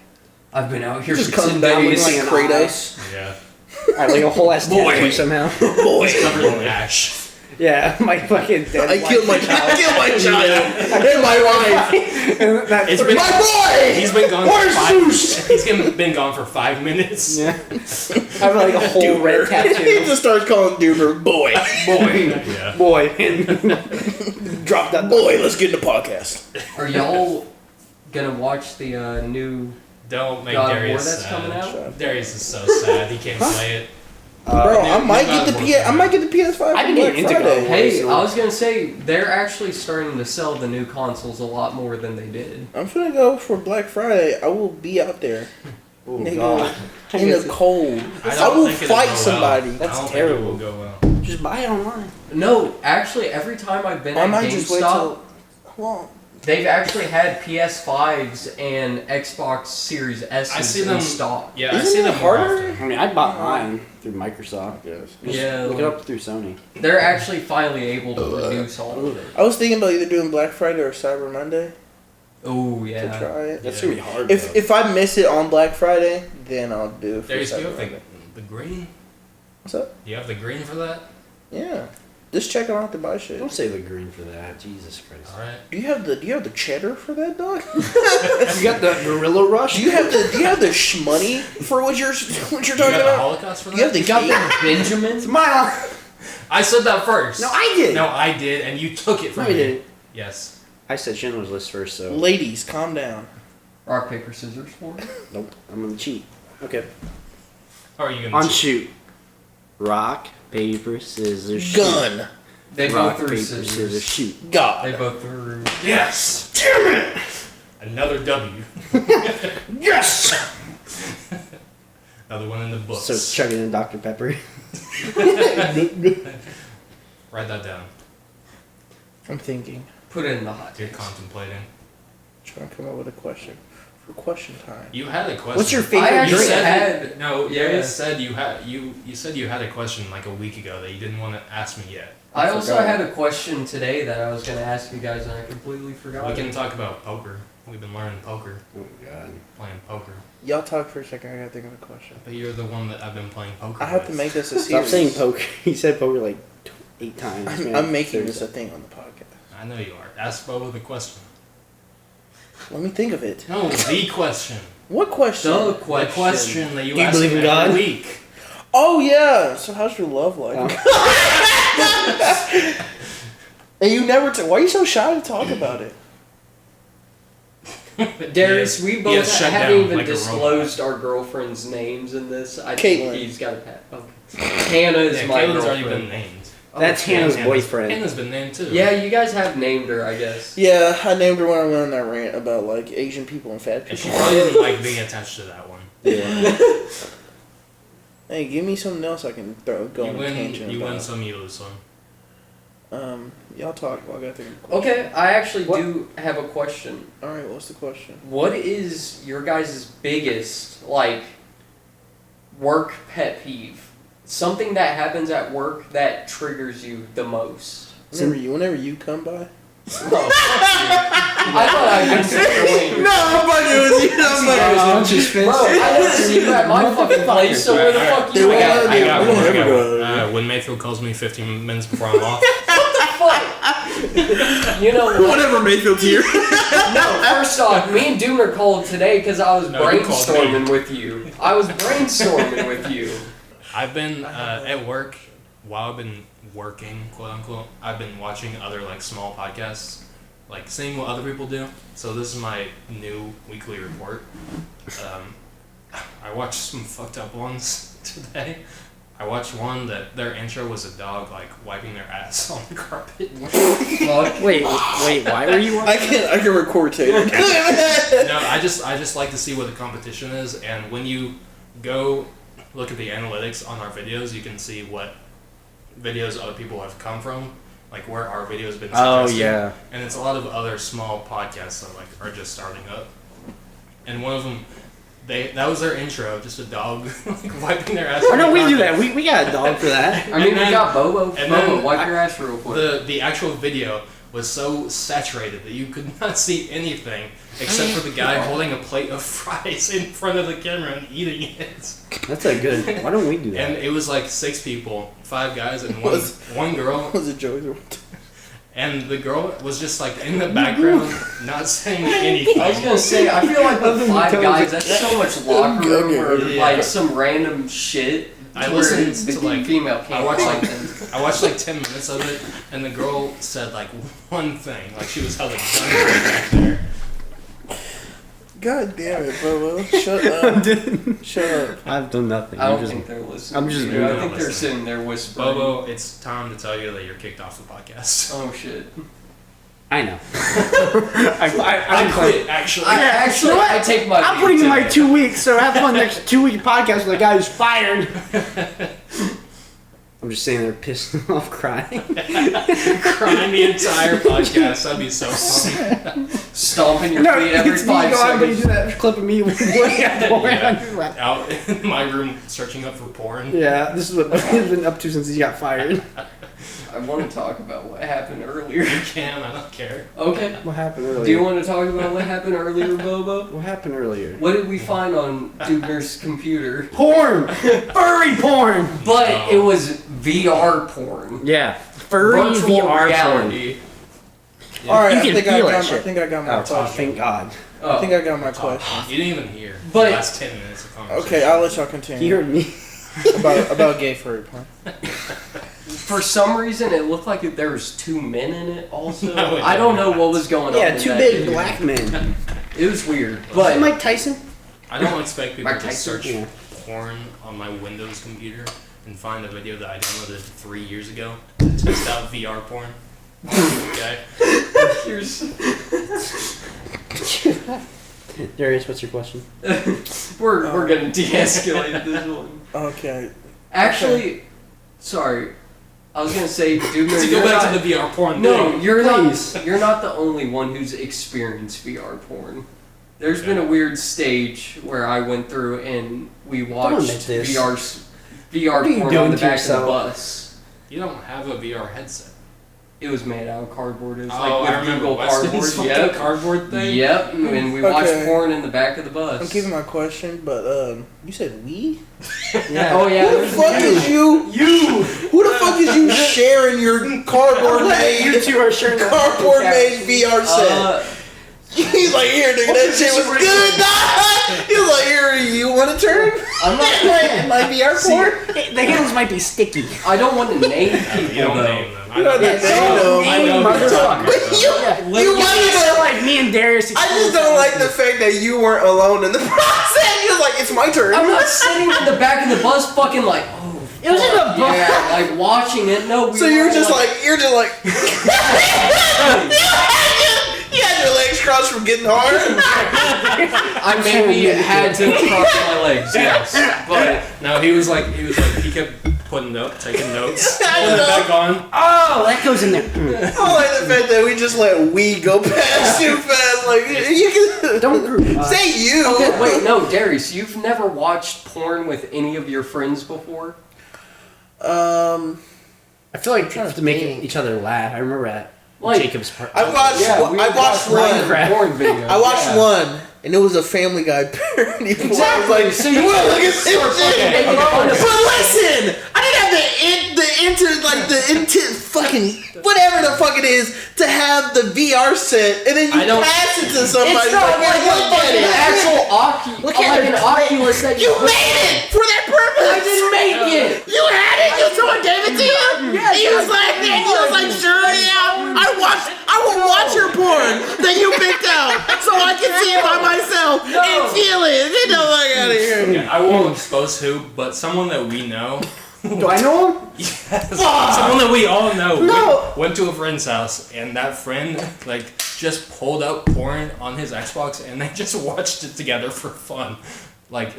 Speaker 3: "I've been out here
Speaker 1: Just
Speaker 3: for 10
Speaker 1: come back
Speaker 3: days."
Speaker 1: looking like Kratos.
Speaker 5: Yeah.
Speaker 4: Like a whole ass
Speaker 5: Boy.
Speaker 4: tattoo somehow.
Speaker 5: It's covered in ash.
Speaker 4: Yeah, my fucking dead.
Speaker 1: I killed my child. And my wife.
Speaker 4: And that
Speaker 5: It's been,
Speaker 1: My boy!
Speaker 5: he's been gone
Speaker 1: Where's
Speaker 5: for 5
Speaker 1: Zeus?
Speaker 5: He's been gone for 5 minutes.
Speaker 4: Yeah. I have like a whole
Speaker 1: Dude,
Speaker 4: red
Speaker 1: he
Speaker 4: tattoo.
Speaker 1: just starts calling Duber boy.
Speaker 5: Yeah.
Speaker 4: Boy. And drop that
Speaker 1: Boy, let's get in the podcast.
Speaker 3: Are y'all gonna watch the new
Speaker 5: Don't make
Speaker 3: God of War
Speaker 5: Darius
Speaker 3: that's
Speaker 5: sad.
Speaker 3: coming out?
Speaker 5: Darius is so sad. He can't play it.
Speaker 1: Bro, I
Speaker 5: new
Speaker 1: might
Speaker 5: God
Speaker 1: get
Speaker 5: of
Speaker 1: the
Speaker 5: War
Speaker 1: PS. I might get the PS5
Speaker 4: I
Speaker 1: for
Speaker 4: didn't
Speaker 1: Black
Speaker 4: even into God of
Speaker 1: Friday.
Speaker 4: War.
Speaker 3: Hey, I was gonna say they're actually starting to sell the new consoles a lot more than they did.
Speaker 1: I'm finna go for Black Friday. I will be out there
Speaker 4: Oh
Speaker 1: Nigga.
Speaker 4: god.
Speaker 1: in the cold. I will
Speaker 5: think it'll
Speaker 1: fight
Speaker 5: go
Speaker 1: somebody.
Speaker 5: Well.
Speaker 4: That's
Speaker 5: I don't
Speaker 4: terrible.
Speaker 5: Think it will go well.
Speaker 4: Just buy it online.
Speaker 3: No, actually, every time I've been
Speaker 1: I
Speaker 3: at
Speaker 1: might just wait
Speaker 3: GameStop,
Speaker 1: till. Well,
Speaker 3: They've actually had PS5s and Xbox Series S
Speaker 5: I see them
Speaker 3: in stock.
Speaker 5: Yeah, I
Speaker 1: Isn't
Speaker 5: see
Speaker 1: it
Speaker 5: them more
Speaker 1: harder?
Speaker 5: often.
Speaker 4: I mean, I bought mine through Microsoft.
Speaker 1: Yes.
Speaker 4: Just
Speaker 3: Yeah,
Speaker 4: look it
Speaker 3: like-
Speaker 4: up through Sony.
Speaker 3: They're actually finally able to reduce all of it.
Speaker 1: I was thinking about either doing Black Friday or Cyber Monday
Speaker 3: Oh
Speaker 1: to
Speaker 3: yeah.
Speaker 1: try it.
Speaker 4: That's
Speaker 5: Yeah.
Speaker 4: gonna be hard.
Speaker 1: If
Speaker 4: though.
Speaker 1: if I miss it on Black Friday, then I'll do it for
Speaker 5: Darius, do you
Speaker 1: Cyber
Speaker 5: have
Speaker 1: Monday.
Speaker 5: the green?
Speaker 1: What's up?
Speaker 5: Do you have the green for that?
Speaker 1: Yeah. Just check it out to buy shit.
Speaker 4: Don't say the green for that. Jesus Christ.
Speaker 5: All right.
Speaker 1: Do you have the cheddar for that, dog?
Speaker 4: You got the Gorilla Rush?
Speaker 1: Do you have the shmoney for what you're
Speaker 5: You
Speaker 1: talking
Speaker 5: got the
Speaker 1: about?
Speaker 5: Holocaust for that?
Speaker 1: You have the
Speaker 3: You got
Speaker 1: cake?
Speaker 3: the Benjamin?
Speaker 4: Mine.
Speaker 5: I said that first.
Speaker 4: No, I did.
Speaker 5: No, I did, and you took it from
Speaker 4: No,
Speaker 5: me.
Speaker 4: I didn't.
Speaker 5: Yes.
Speaker 4: I said Schindler's List first, so.
Speaker 1: Ladies, calm down.
Speaker 3: Rock, paper, scissors for it.
Speaker 4: Nope. I'm gonna cheat. Okay.
Speaker 5: How are you gonna
Speaker 4: On
Speaker 5: cheat?
Speaker 4: shoot. Rock, paper, scissors, shoot.
Speaker 1: Gun.
Speaker 3: They
Speaker 4: Rock,
Speaker 3: both threw
Speaker 4: paper,
Speaker 3: scissors.
Speaker 4: scissors, shoot.
Speaker 1: God.
Speaker 3: They both threw.
Speaker 5: Yes. Damn it. Another W.
Speaker 1: Yes.
Speaker 5: Another one in the books.
Speaker 4: So chugging in Dr. Pepper.
Speaker 5: Write that down.
Speaker 1: I'm thinking.
Speaker 3: Put it in the hot
Speaker 5: You're
Speaker 3: takes.
Speaker 5: contemplating.
Speaker 1: Trying to come up with a question for question time.
Speaker 5: You had a question.
Speaker 1: What's your
Speaker 3: I
Speaker 1: favorite
Speaker 3: actually
Speaker 1: drink?
Speaker 3: had.
Speaker 5: No, you
Speaker 3: Yeah.
Speaker 5: said you had you said you had a question like a week ago that you didn't want to ask me yet.
Speaker 3: I also
Speaker 1: forgot.
Speaker 3: had a question today that I was going to ask you guys, and I completely forgot.
Speaker 5: We can talk about poker. We've been learning poker,
Speaker 4: Oh God.
Speaker 5: playing poker.
Speaker 1: Y'all talk for a second. I gotta think of a question.
Speaker 5: But you're the one that I've been playing poker
Speaker 1: I have to
Speaker 5: with.
Speaker 1: make this a
Speaker 4: Stop
Speaker 1: series.
Speaker 4: saying poker. He said poker like 8 times.
Speaker 1: I'm making this a thing on the podcast.
Speaker 5: I know you are. Ask Bobo the question.
Speaker 1: Let me think of it.
Speaker 5: No, the question.
Speaker 1: What question?
Speaker 3: The
Speaker 5: The
Speaker 3: question.
Speaker 5: question that you
Speaker 4: Do you
Speaker 5: ask
Speaker 4: believe
Speaker 5: me
Speaker 4: in
Speaker 5: every
Speaker 4: God?
Speaker 5: week.
Speaker 1: Oh yeah. So how's your love life? And you never. Why are you so shy to talk about it?
Speaker 3: Darius,
Speaker 5: He
Speaker 3: we
Speaker 5: has
Speaker 3: both
Speaker 5: shut
Speaker 3: haven't
Speaker 5: down
Speaker 3: even
Speaker 5: like a
Speaker 3: disclosed our girlfriends' names in this. I
Speaker 1: Caitlin.
Speaker 3: think he's got a pat. Okay. Hannah is
Speaker 5: Yeah,
Speaker 3: my
Speaker 5: Caitlin's already
Speaker 3: girlfriend.
Speaker 5: been named.
Speaker 4: That's
Speaker 3: Okay.
Speaker 4: Hannah's boyfriend.
Speaker 5: Hannah's been named too.
Speaker 3: Yeah, you guys have named her, I guess.
Speaker 1: Yeah, I named her when I went on that rant about like Asian people and fat
Speaker 5: And she
Speaker 1: people.
Speaker 5: probably didn't like being attached to that one.
Speaker 4: Yeah.
Speaker 1: Hey, give me something else I can go
Speaker 5: You
Speaker 1: on a
Speaker 5: win,
Speaker 1: tangent
Speaker 5: you
Speaker 1: about.
Speaker 5: win some, you lose some.
Speaker 1: Y'all talk while I gotta think of a question.
Speaker 3: Okay, I actually
Speaker 1: What?
Speaker 3: do have a question.
Speaker 1: All right, what's the question?
Speaker 3: What is your guys' biggest, like, work pet peeve? Something that happens at work that triggers you the most.
Speaker 1: Whenever you come by.
Speaker 3: I thought I'd been disappointed.
Speaker 1: I'm fucking with you. I'm
Speaker 3: Bro, I never see you at my fucking place, so where the fuck you
Speaker 1: Dude,
Speaker 3: at?
Speaker 5: I got one. I got
Speaker 1: Never
Speaker 5: one. When Mayfield calls me 15 minutes before I'm off.
Speaker 3: You know what?
Speaker 1: Whatever, Mayfield's here.
Speaker 3: No, first off, me and Dooner called today because I was
Speaker 5: No, you called
Speaker 3: brainstorming with you. I was brainstorming with you.
Speaker 5: I've been at work while I've been working, quote unquote. I've been watching other like small podcasts, like seeing what other people do. So this is my new weekly report. I watched some fucked up ones today. I watched one that their intro was a dog like wiping their ass on the carpet.
Speaker 3: Fuck.
Speaker 4: Wait, why were you
Speaker 1: I can record tape.
Speaker 5: No, I just like to see what the competition is, and when you go look at the analytics on our videos, you can see what videos other people have come from, like where our videos been
Speaker 4: Oh,
Speaker 5: suggested.
Speaker 4: yeah.
Speaker 5: And it's a lot of other small podcasts that like are just starting up. And one of them, that was their intro, just a dog like wiping their ass.
Speaker 4: Oh
Speaker 5: on
Speaker 4: no,
Speaker 5: the
Speaker 4: we do
Speaker 5: carpet.
Speaker 4: that. We got a dog for that.
Speaker 3: I mean,
Speaker 5: And then-
Speaker 3: we got Bobo.
Speaker 5: and
Speaker 3: Bobo,
Speaker 5: then
Speaker 3: wipe your ass real quick.
Speaker 5: The actual video was so saturated that you could not see anything except for the guy holding a plate of fries in front of the camera and eating it.
Speaker 4: That's a good. Why don't we do
Speaker 5: And
Speaker 4: that?
Speaker 5: it was like 6 people, 5 guys, and
Speaker 1: Was-
Speaker 5: one girl.
Speaker 1: Was it Joey's?
Speaker 5: And the girl was just like in the background, not saying anything.
Speaker 3: I was gonna say, I feel like with 5 guys, that's so much locker room or
Speaker 5: Yeah.
Speaker 3: like some random shit.
Speaker 5: I
Speaker 3: where
Speaker 5: listened
Speaker 3: the
Speaker 5: to, like-
Speaker 3: female
Speaker 5: I
Speaker 3: can't
Speaker 5: watched like
Speaker 3: something.
Speaker 5: I watched like 10 minutes of it, and the girl said like one thing, like she was held a gun back there.
Speaker 1: God damn it, Bobo. Shut up. Shut up.
Speaker 4: I've done nothing.
Speaker 3: I don't
Speaker 4: I'm just-
Speaker 3: think they're listening.
Speaker 4: I'm just
Speaker 3: Dude, I
Speaker 5: not
Speaker 3: think they're
Speaker 5: listening.
Speaker 3: sitting there whispering.
Speaker 5: Bobo, it's time to tell you that you're kicked off the podcast.
Speaker 3: Oh shit.
Speaker 4: I know.
Speaker 5: I quit, actually.
Speaker 3: I take my.
Speaker 4: I'm
Speaker 3: leave
Speaker 4: putting in my
Speaker 3: today.
Speaker 4: 2 weeks, so have fun next 2 week podcast with a guy who's fired. I'm just sitting there pissed off crying.
Speaker 5: Crying the entire podcast. That'd be so funny.
Speaker 3: Stomping your feet every
Speaker 4: it's
Speaker 3: 5
Speaker 4: me going, but you
Speaker 3: seconds.
Speaker 4: do that clip of me looking at porn.
Speaker 5: Yeah. Out in my room searching up for porn.
Speaker 4: Yeah, this is what he's been up to since he got fired.
Speaker 3: I want to talk about what happened earlier.
Speaker 5: You can, I don't care.
Speaker 3: Okay.
Speaker 4: What happened earlier?
Speaker 3: Do you want to talk about what happened earlier, Bobo?
Speaker 4: What happened earlier?
Speaker 3: What did we find on Dubner's computer?
Speaker 4: Porn! Furry porn!
Speaker 3: But it was VR porn.
Speaker 4: Yeah. Furry
Speaker 3: Virtual
Speaker 4: VR
Speaker 3: reality.
Speaker 4: porn.
Speaker 1: All right,
Speaker 4: You
Speaker 1: I
Speaker 4: can
Speaker 1: think
Speaker 4: feel
Speaker 1: I
Speaker 4: that
Speaker 1: got.
Speaker 4: shit.
Speaker 1: I think I got my
Speaker 4: Oh,
Speaker 1: question.
Speaker 4: thank God.
Speaker 3: Oh.
Speaker 1: I think I got my question.
Speaker 5: You didn't even hear
Speaker 3: But-
Speaker 5: the last 10 minutes of conversation.
Speaker 1: Okay, I'll let y'all
Speaker 4: He
Speaker 1: continue
Speaker 4: heard me.
Speaker 1: about gay furry porn.
Speaker 3: For some reason, it looked like there was 2 men in it. Also,
Speaker 5: No, it
Speaker 3: I don't
Speaker 5: didn't.
Speaker 3: know what was going on.
Speaker 4: Yeah,
Speaker 3: in
Speaker 4: 2
Speaker 3: that
Speaker 4: big
Speaker 3: video.
Speaker 4: black men.
Speaker 3: It was weird,
Speaker 4: Is
Speaker 3: but
Speaker 4: it Mike Tyson?
Speaker 5: I don't expect people
Speaker 3: Mike
Speaker 5: to
Speaker 3: Tyson?
Speaker 5: search
Speaker 4: Yeah.
Speaker 5: porn on my Windows computer and find a video that I downloaded 3 years ago to test out VR porn. Okay?
Speaker 3: here's
Speaker 4: Darius, what's your question?
Speaker 3: we're gonna de-escalate this one.
Speaker 1: Okay.
Speaker 3: Actually, sorry, I was gonna say, Dubner,
Speaker 5: To
Speaker 3: you're
Speaker 5: go back
Speaker 3: not,
Speaker 5: to the VR porn
Speaker 3: no,
Speaker 5: thing.
Speaker 3: you're
Speaker 4: Please.
Speaker 3: not. You're not the only one who's experienced VR porn. There's been a weird stage where I went through and we watched
Speaker 4: admit this.
Speaker 3: VR
Speaker 4: What are you
Speaker 3: porn
Speaker 4: doing
Speaker 3: on the
Speaker 4: to
Speaker 3: back of the
Speaker 4: yourself?
Speaker 3: bus.
Speaker 5: You don't have a VR headset.
Speaker 3: It was made out of cardboard. It was
Speaker 5: Oh,
Speaker 3: like
Speaker 5: I
Speaker 3: with
Speaker 5: remember
Speaker 3: Google cardboard.
Speaker 5: Weston's fucking
Speaker 3: Yep.
Speaker 5: cardboard thing.
Speaker 3: Yep. And we watched
Speaker 1: Okay.
Speaker 3: porn in the back of the bus.
Speaker 1: I'm keeping my question, but you said we?
Speaker 4: Yeah.
Speaker 3: Oh yeah.
Speaker 1: Who the fuck is you?
Speaker 3: You.
Speaker 1: Who the fuck is you sharing your cardboard
Speaker 4: You
Speaker 1: made
Speaker 4: two are sharing the
Speaker 1: cardboard made VR set? He's like, here, nigga, that shit was good. Nah. He was like, here, you want to turn?
Speaker 3: I'm not playing.
Speaker 1: My VR porn?
Speaker 4: The handles might be sticky.
Speaker 3: I don't want to name people
Speaker 5: You don't
Speaker 3: though.
Speaker 5: name them. I
Speaker 1: You
Speaker 5: know
Speaker 1: don't
Speaker 5: that.
Speaker 1: name them.
Speaker 5: I know who you're talking about.
Speaker 1: You wanted to.
Speaker 4: like me and Darius.
Speaker 1: I just don't like the fact that you weren't alone in the process. You're like, it's my turn.
Speaker 3: I'm not sitting in the back of the bus fucking like, oh.
Speaker 4: It was in the bus.
Speaker 3: Yeah, like watching it. No, we
Speaker 1: So
Speaker 3: were
Speaker 1: you're
Speaker 3: all
Speaker 1: just like, you had your legs crossed from getting hard.
Speaker 3: I maybe had to cross my legs, yes. But
Speaker 5: No, he was like, he kept taking notes,
Speaker 1: I
Speaker 5: putting it
Speaker 1: know.
Speaker 5: back on.
Speaker 4: Oh, that goes in there.
Speaker 1: I like the fact that we just let we go past too fast. Like, you can.
Speaker 4: Don't group.
Speaker 1: Say you.
Speaker 3: okay, wait, no, Darius, you've never watched porn with any of your friends before?
Speaker 4: I feel like
Speaker 1: trying to
Speaker 4: to make
Speaker 1: think.
Speaker 4: each other laugh. I remember at
Speaker 3: Like-
Speaker 4: Jacob's part.
Speaker 1: I watched.
Speaker 3: Yeah, we
Speaker 1: I watched
Speaker 3: Minecraft
Speaker 1: one.
Speaker 3: porn video.
Speaker 1: I watched
Speaker 3: yeah.
Speaker 1: one, and it was a Family Guy parody. I was
Speaker 3: Exactly.
Speaker 1: like,
Speaker 3: So you
Speaker 1: well, look at
Speaker 3: start
Speaker 1: this
Speaker 3: fucking
Speaker 1: shit.
Speaker 3: making fun of-
Speaker 1: But listen, I didn't have the fucking whatever the fuck it is to have the VR set, and then
Speaker 3: I
Speaker 1: you
Speaker 3: don't-
Speaker 1: pass it to somebody.
Speaker 3: It's not like
Speaker 1: look at
Speaker 3: an
Speaker 1: it.
Speaker 3: actual
Speaker 1: Look at
Speaker 3: like
Speaker 1: it.
Speaker 3: an Oculus that
Speaker 1: You
Speaker 3: put-
Speaker 1: made it for that purpose.
Speaker 3: I didn't make it.
Speaker 1: You had it. Someone gave it to you.
Speaker 3: Yes,
Speaker 1: He was like, sure, yeah. I will watch your porn that you picked out, so I can see it by myself and feel it. Get the fuck out of here.
Speaker 5: Yeah, I won't expose who, but someone that we know.
Speaker 4: Do I know him?
Speaker 5: Yes, someone that we all know.
Speaker 4: No.
Speaker 5: Went to a friend's house, and that friend just pulled up porn on his Xbox, and they just watched it together for fun. Like,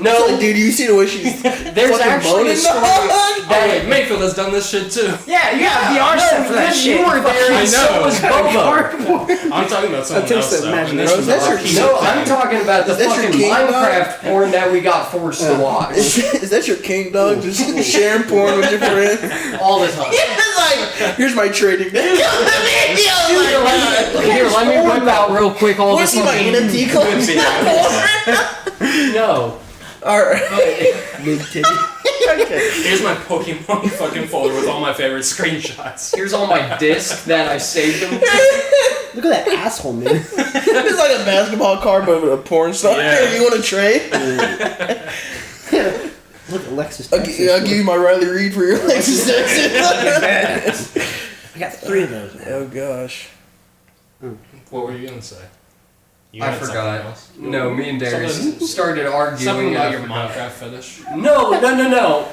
Speaker 3: No,
Speaker 1: Dude, you see the way she's
Speaker 3: there's
Speaker 1: fucking
Speaker 3: actually
Speaker 1: moaning
Speaker 3: a story
Speaker 1: the
Speaker 3: that
Speaker 5: Mayfield has done this shit too.
Speaker 4: Yeah, you got a VR set for that shit.
Speaker 3: You were there,
Speaker 5: I
Speaker 3: and so
Speaker 5: know.
Speaker 3: was Bobo.
Speaker 5: I'm talking about someone
Speaker 4: takes
Speaker 5: else
Speaker 4: the
Speaker 5: though. And this
Speaker 4: imagination.
Speaker 5: was
Speaker 1: That's
Speaker 5: a
Speaker 1: your-
Speaker 5: piece
Speaker 3: No,
Speaker 5: of
Speaker 3: I'm
Speaker 5: thing.
Speaker 3: talking about the
Speaker 1: Is that your
Speaker 3: fucking
Speaker 1: king, dog?
Speaker 3: Minecraft porn that we got forced to watch
Speaker 1: Is that your king dog? Just sharing porn with your friends?
Speaker 3: all the time.
Speaker 1: It's like, here's my trading.
Speaker 3: Here, let me whip out real quick all
Speaker 1: Want
Speaker 3: this.
Speaker 1: to see my NFT collection?
Speaker 3: No.
Speaker 1: Alright. Big titty.
Speaker 5: Here's my Pokemon fucking folder with all my favorite screenshots.
Speaker 3: Here's all my discs that I saved them.
Speaker 4: Look at that asshole, man.
Speaker 1: It's like a basketball card, but with a porn star.
Speaker 5: Yeah.
Speaker 1: Hey, you want to trade?
Speaker 4: Look at Lexus.
Speaker 1: I'll give you my Riley Reid for your Lexus Texas.
Speaker 4: I got 3 of those.
Speaker 1: Oh gosh.
Speaker 5: What were you gonna say? You
Speaker 3: I
Speaker 5: had something
Speaker 3: forgot.
Speaker 5: else?
Speaker 3: No, me and Darius
Speaker 5: Something-
Speaker 3: started
Speaker 5: Something
Speaker 3: arguing.
Speaker 5: about
Speaker 3: I
Speaker 5: your
Speaker 3: forgot.
Speaker 5: Minecraft fetish.
Speaker 3: No.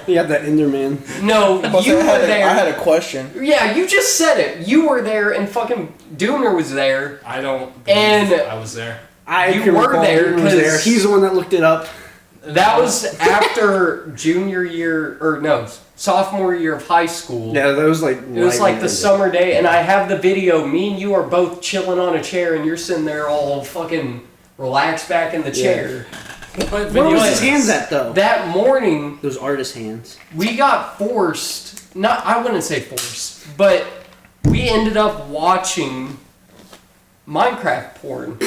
Speaker 4: You have that Enderman.
Speaker 3: No,
Speaker 1: Plus,
Speaker 3: you
Speaker 1: I
Speaker 3: were
Speaker 1: had
Speaker 3: there.
Speaker 1: I had a question.
Speaker 3: Yeah, you just said it. You were there, and fucking Dooner was there.
Speaker 5: I don't.
Speaker 3: And-
Speaker 5: believe I was there.
Speaker 4: I
Speaker 3: You
Speaker 4: can
Speaker 3: were
Speaker 4: recall
Speaker 3: there
Speaker 4: he was there.
Speaker 3: 'cause-
Speaker 4: He's the one that looked it up.
Speaker 3: That was after junior year, or no, sophomore year of high school.
Speaker 4: Yeah, that was like.
Speaker 3: It was like the summer day, and I have the video. Me and you are both chilling on a chair, and you're sitting there all fucking relaxed back in the chair.
Speaker 4: Where was his hands at though?
Speaker 3: That morning,
Speaker 4: Those artist hands.
Speaker 3: we got forced. I wouldn't say forced, but we ended up watching Minecraft porn.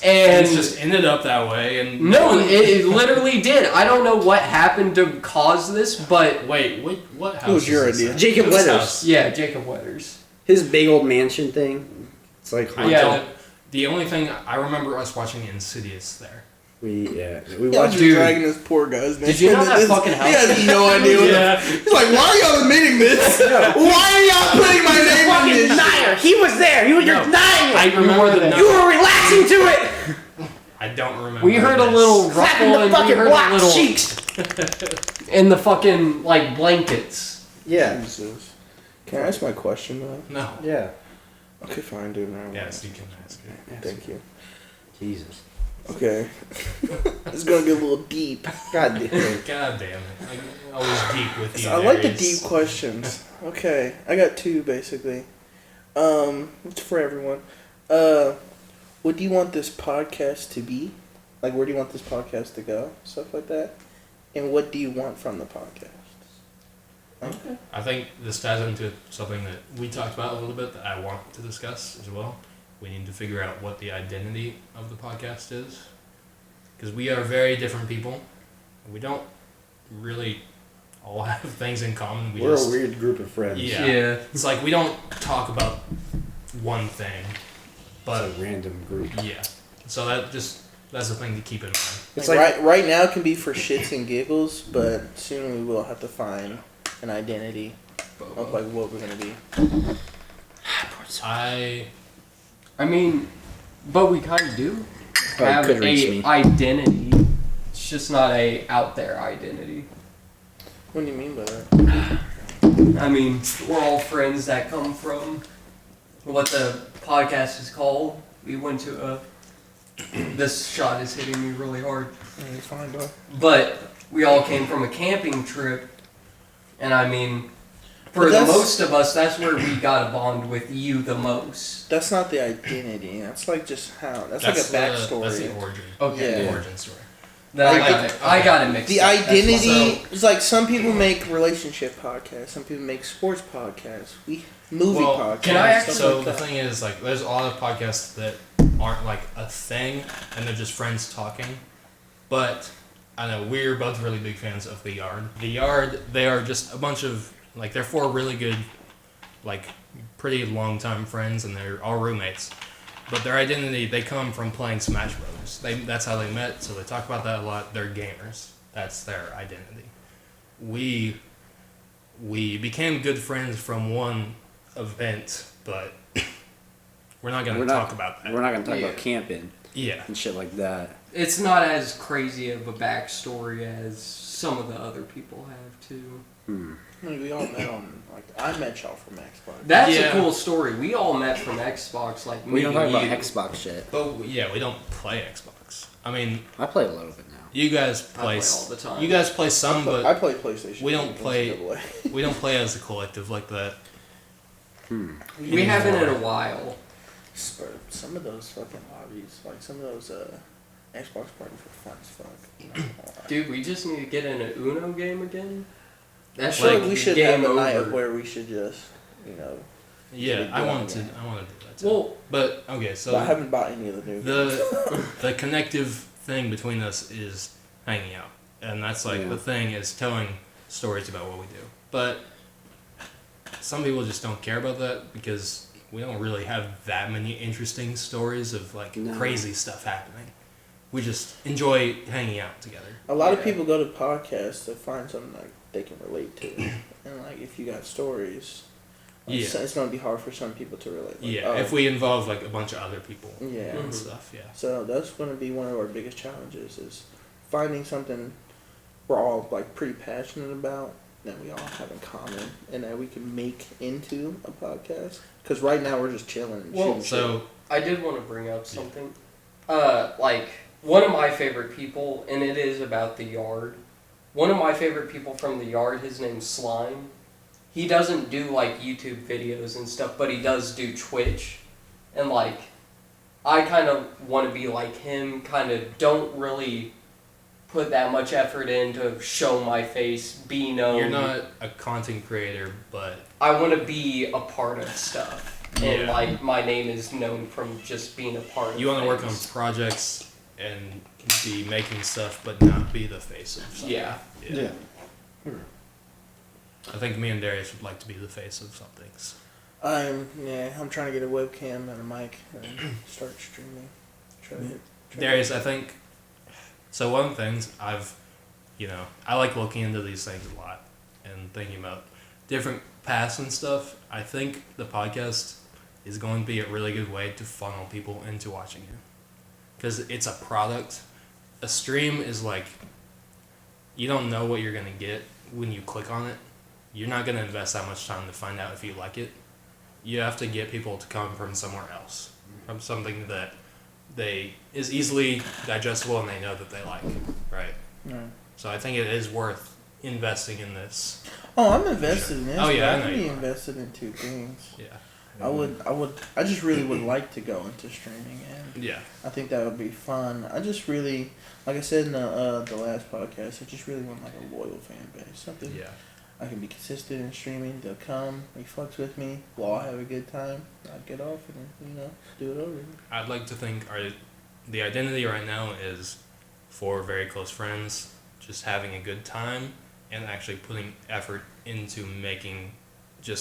Speaker 3: And
Speaker 5: it just ended up that way, and
Speaker 3: no, it literally did. I don't know what happened to cause this, but
Speaker 5: wait, what house?
Speaker 1: It was your
Speaker 5: is this
Speaker 1: idea.
Speaker 5: at?
Speaker 4: Jacob
Speaker 5: Whose
Speaker 4: Weathers.
Speaker 5: house?
Speaker 3: yeah, Jacob Weathers.
Speaker 4: His big old mansion thing. It's like
Speaker 3: Yeah.
Speaker 5: The only thing I remember us watching Insidious there.
Speaker 4: we
Speaker 1: Yeah,
Speaker 4: watched.
Speaker 1: just dragging this poor guy's name.
Speaker 3: Did you know that fucking house?
Speaker 1: He has no idea.
Speaker 5: Yeah.
Speaker 1: He's like, why are y'all admitting this? Why are y'all putting my name in this?
Speaker 4: denier. He was there. He was
Speaker 5: No,
Speaker 4: denying
Speaker 5: I remember the
Speaker 4: You were relaxing to it.
Speaker 5: I don't remember.
Speaker 3: We heard a
Speaker 5: this.
Speaker 3: little
Speaker 4: Slapping
Speaker 3: ruffle
Speaker 4: the
Speaker 3: and we
Speaker 4: fucking
Speaker 3: heard a
Speaker 4: black
Speaker 3: little
Speaker 4: cheeks.
Speaker 3: in the fucking like blankets.
Speaker 4: Yeah.
Speaker 1: Jesus. Can I ask my question though?
Speaker 5: No.
Speaker 4: Yeah.
Speaker 1: Okay, fine, dude. No,
Speaker 5: Yes, you can ask it.
Speaker 1: Thank you.
Speaker 4: Jesus.
Speaker 1: Okay. It's gonna get a little deep.
Speaker 4: God damn it.
Speaker 5: God damn it! I'm always deep with you.
Speaker 1: I like the
Speaker 5: Darius.
Speaker 1: deep questions. Okay, I got two basically. It's for everyone. What do you want this podcast to be? Like, where do you want this podcast to go? Stuff like that. And what do you want from the podcast? Okay.
Speaker 5: I think this ties into something that we talked about a little bit that I want to discuss as well. We need to figure out what the identity of the podcast is. Because we are very different people. We don't really all have things in common.
Speaker 4: We're a weird group of friends.
Speaker 5: Yeah. It's like we don't talk about one thing, but
Speaker 4: It's a random group.
Speaker 5: yeah. So that's the thing to keep in mind.
Speaker 1: It's
Speaker 4: Like-
Speaker 1: like right now it can be for shits and giggles, but soon we will have to find an identity of like what we're gonna be.
Speaker 3: I mean, but we kind of do
Speaker 4: Probably
Speaker 3: have
Speaker 4: could reach
Speaker 3: a
Speaker 4: me.
Speaker 3: identity. It's just not a out there identity.
Speaker 1: What do you mean by that?
Speaker 3: I mean, we're all friends that come from what the podcast is called. We went to a. This shot is hitting me really hard.
Speaker 1: It's fine, dog.
Speaker 3: But we all came from a camping trip, and I mean, for
Speaker 1: But
Speaker 3: the
Speaker 1: that's-
Speaker 3: most of us, that's where we got a bond with you the most.
Speaker 1: That's not the identity. That's like just how. That's like a backstory.
Speaker 5: That's the origin.
Speaker 3: Okay.
Speaker 1: Yeah.
Speaker 5: Origin story.
Speaker 3: Then I got it mixed
Speaker 1: The
Speaker 3: up. That's
Speaker 1: identity
Speaker 3: why.
Speaker 1: is like some people make relationship podcasts, some people make sports podcasts, we movie
Speaker 5: Well,
Speaker 1: podcasts.
Speaker 3: can I
Speaker 1: stuff
Speaker 5: So
Speaker 1: like
Speaker 5: the
Speaker 1: that.
Speaker 5: thing is, like, there's a lot of podcasts that aren't like a thing, and they're just friends talking. But I know we're both really big fans of The Yard. The Yard, they are just a bunch of like they're four really good, like pretty long time friends, and they're all roommates. But their identity, they come from playing Smash Brothers. That's how they met, so they talk about that a lot. They're gamers. That's their identity. We became good friends from one event, but we're not going to talk about that.
Speaker 4: We're not gonna talk
Speaker 3: Yeah.
Speaker 4: about camping
Speaker 5: Yeah.
Speaker 4: and shit like that.
Speaker 3: It's not as crazy of a backstory as some of the other people have too.
Speaker 1: I mean, we all met on like I met y'all from Xbox.
Speaker 3: That's
Speaker 5: Yeah.
Speaker 3: a cool story. We all met from Xbox, like
Speaker 4: We don't
Speaker 3: me
Speaker 4: talk
Speaker 3: and
Speaker 4: about
Speaker 3: you.
Speaker 4: Xbox shit.
Speaker 5: But yeah, we don't play Xbox. I mean,
Speaker 4: I play a little bit now.
Speaker 5: you guys
Speaker 3: I
Speaker 5: play
Speaker 3: play all the time.
Speaker 5: You guys play some,
Speaker 1: I
Speaker 5: but
Speaker 1: play PlayStation.
Speaker 5: we don't play-
Speaker 1: NCAA.
Speaker 5: we don't play as a collective like that.
Speaker 3: We haven't in a while.
Speaker 1: Some of those fucking hobbies, like some of those Xbox parties were fun as fuck.
Speaker 3: Dude, we just need to get in an Uno game again.
Speaker 1: I
Speaker 3: That's
Speaker 1: feel
Speaker 3: like
Speaker 1: like we should
Speaker 3: game
Speaker 1: have a night
Speaker 3: over.
Speaker 1: where we should just,
Speaker 5: Yeah, I want to. I want to do that too.
Speaker 3: Well,
Speaker 5: But okay, so
Speaker 1: but I haven't bought any of the new games.
Speaker 5: the connective thing between us is hanging out, and that's like
Speaker 4: Yeah.
Speaker 5: the thing is telling stories about what we do. But some people just don't care about that because we don't really have that many interesting stories of like
Speaker 4: No.
Speaker 5: crazy stuff happening. We just enjoy hanging out together.
Speaker 1: A lot of
Speaker 3: Yeah.
Speaker 1: people go to podcasts to find something like they can relate to, and like if you got stories, like,
Speaker 5: Yeah.
Speaker 1: it's gonna be hard for some people to relate. Like,
Speaker 5: Yeah,
Speaker 1: oh,
Speaker 5: if we involve like a bunch of other people
Speaker 1: yeah.
Speaker 5: and
Speaker 3: Mhm.
Speaker 5: stuff. Yeah.
Speaker 1: So that's gonna be one of our biggest challenges is finding something we're all like pretty passionate about that we all have in common and that we can make into a podcast. Because right now we're just chilling and
Speaker 3: Well,
Speaker 1: shooting shit.
Speaker 5: So
Speaker 3: I did want to bring up something. Like one of my favorite people, and it is about the yard. One of my favorite people from the yard, his name's Slime. He doesn't do like YouTube videos and stuff, but he does do Twitch. And like, I kind of want to be like him, kind of don't really put that much effort in to show my face, be known.
Speaker 5: You're not a content creator, but
Speaker 3: I want to be a part of stuff. And
Speaker 5: Yeah.
Speaker 3: like, my name is known from just being a part of
Speaker 5: you want to work on
Speaker 3: things.
Speaker 5: projects and be making stuff, but not be the face of something.
Speaker 3: Yeah.
Speaker 4: Yeah.
Speaker 5: I think me and Darius would like to be the face of some things.
Speaker 1: I'm trying to get a webcam and a mic and start streaming. Try to
Speaker 5: Darius, I think. So one of the things I like looking into these things a lot and thinking about different paths and stuff. I think the podcast is going to be a really good way to funnel people into watching it. Because it's a product. A stream is like, you don't know what you're going to get when you click on it. You're not going to invest that much time to find out if you like it. You have to get people to come from somewhere else. From something that is easily digestible and they know that they like. Right?
Speaker 1: Right.
Speaker 5: So I think it is worth investing in this.
Speaker 1: Oh, I'm invested in this.
Speaker 5: Oh, yeah,
Speaker 1: but
Speaker 5: I know
Speaker 1: I'm
Speaker 5: you are.
Speaker 1: invested in two things.
Speaker 5: Yeah.
Speaker 1: I just really would like to go into streaming, and
Speaker 5: Yeah.
Speaker 1: I think that would be fun. I just really, like I said in the last podcast, I just really want like a loyal fan base. Something
Speaker 5: Yeah.
Speaker 1: I can be consistent in streaming. They'll come, they fucks with me. We'll all have a good time. I'll get off and do it over.
Speaker 5: I'd like to think the identity right now is 4 very close friends, just having a good time and actually putting effort into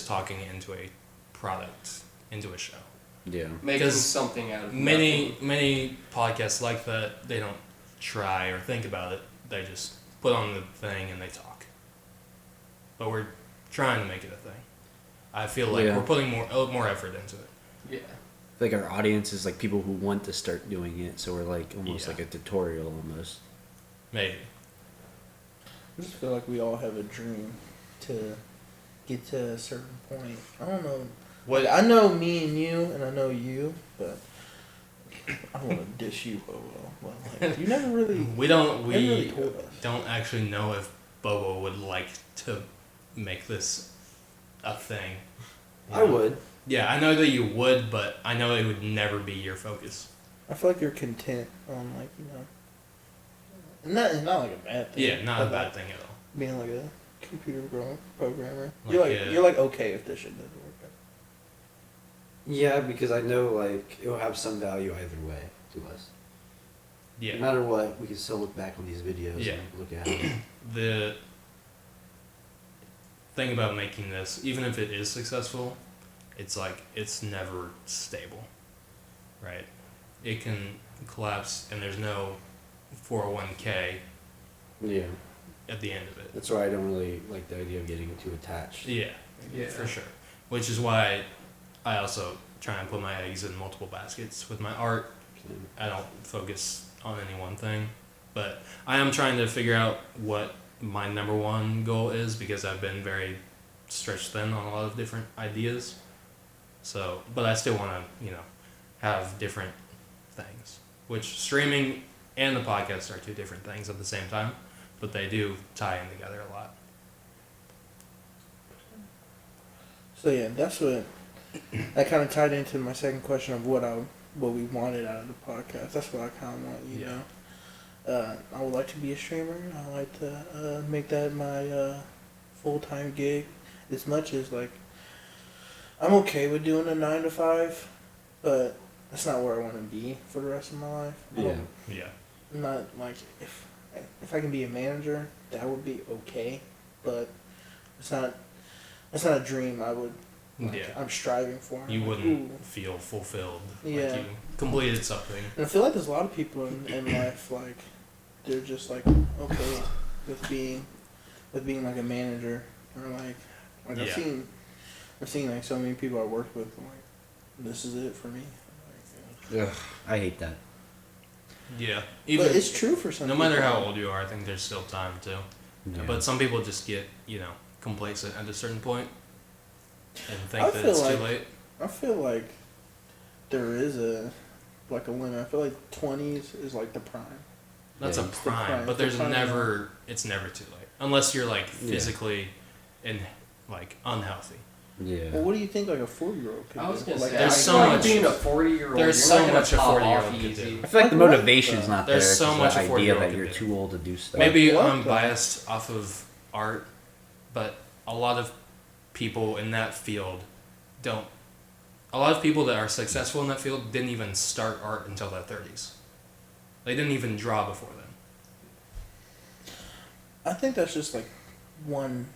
Speaker 5: talking into a product, into a show.
Speaker 4: Yeah.
Speaker 3: Making
Speaker 5: 'Cause
Speaker 3: something out of
Speaker 5: Many podcasts like that, they don't try or think about it. They just put on the thing and they talk. But we're trying to make it a thing. I feel like
Speaker 4: Yeah.
Speaker 5: we're putting more effort into it.
Speaker 3: Yeah.
Speaker 4: I think our audience is like people who want to start doing it, so we're like almost
Speaker 5: Yeah.
Speaker 4: like a tutorial almost.
Speaker 5: Maybe.
Speaker 1: I just feel like we all have a dream to get to a certain point. I don't know.
Speaker 5: What
Speaker 1: I know me and you, and I know you, but I don't want to dish you, Bobo. Well, like, you never really.
Speaker 5: we don't
Speaker 1: never really told us.
Speaker 5: don't actually know if Bobo would like to make this a thing.
Speaker 4: I would.
Speaker 5: Yeah, I know that you would, but I know it would never be your focus.
Speaker 1: I feel like you're content on not like a bad thing.
Speaker 5: Yeah, not a
Speaker 1: but
Speaker 5: bad
Speaker 1: like
Speaker 5: thing at all.
Speaker 1: being like a computer programmer.
Speaker 5: Like,
Speaker 1: You're like okay if this shit doesn't work out.
Speaker 4: Yeah, because I know like it will have some value either way to us.
Speaker 5: Yeah.
Speaker 4: No matter what, we can still look back on these videos
Speaker 5: Yeah.
Speaker 4: and look at it.
Speaker 5: The thing about making this, even if it is successful, it's like it's never stable, right? It can collapse, and there's no 401k
Speaker 4: Yeah.
Speaker 5: at the end of it.
Speaker 4: That's why I don't really like the idea of getting too attached.
Speaker 5: Yeah, for sure. Which is why I also try and put my eggs in multiple baskets with my art. I don't focus on any one thing, but I am trying to figure out what my number one goal is, because I've been very stretched thin on a lot of different ideas. So, but I still want to, have different things, which streaming and the podcast are 2 different things at the same time, but they do tie in together a lot.
Speaker 1: So yeah, that's what that kind of tied into my second question of what we wanted out of the podcast. That's what I kind of want, you know. I would like to be a streamer. I like to make that my full-time gig. As much as like I'm okay with doing a 9 to 5, but that's not where I want to be for the rest of my life.
Speaker 4: Yeah.
Speaker 5: Yeah.
Speaker 1: I'm not like if I can be a manager, that would be okay, but it's not a dream I would.
Speaker 5: Yeah.
Speaker 1: I'm striving for.
Speaker 5: You
Speaker 1: I'm like,
Speaker 5: wouldn't
Speaker 1: ooh.
Speaker 5: feel fulfilled.
Speaker 1: Yeah.
Speaker 5: Like you completed something.
Speaker 1: And I feel like there's a lot of people in life like they're just like okay with being like a manager or like
Speaker 5: Yeah.
Speaker 1: I've seen like so many people I work with. I'm like, this is it for me. Like,
Speaker 4: Ugh, I hate that.
Speaker 5: Yeah.
Speaker 1: but it's true for some.
Speaker 5: No
Speaker 1: people.
Speaker 5: matter how old you are, I think there's still time too.
Speaker 4: Yeah.
Speaker 5: But some people just get, complacent at a certain point and think
Speaker 1: I
Speaker 5: that
Speaker 1: feel
Speaker 5: it's
Speaker 1: like-
Speaker 5: too late.
Speaker 1: I feel like there is a like a limit. I feel like 20s is like the prime.
Speaker 5: That's
Speaker 4: Yeah,
Speaker 5: a
Speaker 4: it's
Speaker 1: the
Speaker 5: prime,
Speaker 1: prime.
Speaker 5: but
Speaker 1: It's the
Speaker 5: there's
Speaker 1: prime
Speaker 5: never. It's never too late unless you're like physically and like unhealthy.
Speaker 4: Yeah.
Speaker 1: Well, what do you think like a 40-year-old could
Speaker 3: I was
Speaker 1: do?
Speaker 3: gonna
Speaker 1: Like,
Speaker 3: say,
Speaker 5: there's
Speaker 3: I
Speaker 5: so
Speaker 3: feel like
Speaker 5: much-
Speaker 3: being a 40-year-old.
Speaker 5: there's
Speaker 3: you're
Speaker 5: so
Speaker 3: not gonna
Speaker 5: much a
Speaker 3: pop
Speaker 5: 40-year-old
Speaker 3: off
Speaker 5: could
Speaker 3: easy.
Speaker 5: do.
Speaker 4: I feel like the
Speaker 1: Like what,
Speaker 4: motivation's
Speaker 1: though?
Speaker 4: not
Speaker 5: There's
Speaker 4: there.
Speaker 5: so
Speaker 4: 'cause
Speaker 5: much a
Speaker 4: the idea
Speaker 5: 40-year-old
Speaker 4: that
Speaker 5: could
Speaker 4: you're
Speaker 5: do.
Speaker 4: too old to do stuff.
Speaker 5: Maybe
Speaker 1: What,
Speaker 5: I'm
Speaker 1: though?
Speaker 5: biased off of art, but a lot of people in that field don't. A lot of people that are successful in that field didn't even start art until their 30s. They didn't even draw before then.
Speaker 1: I think that's just like one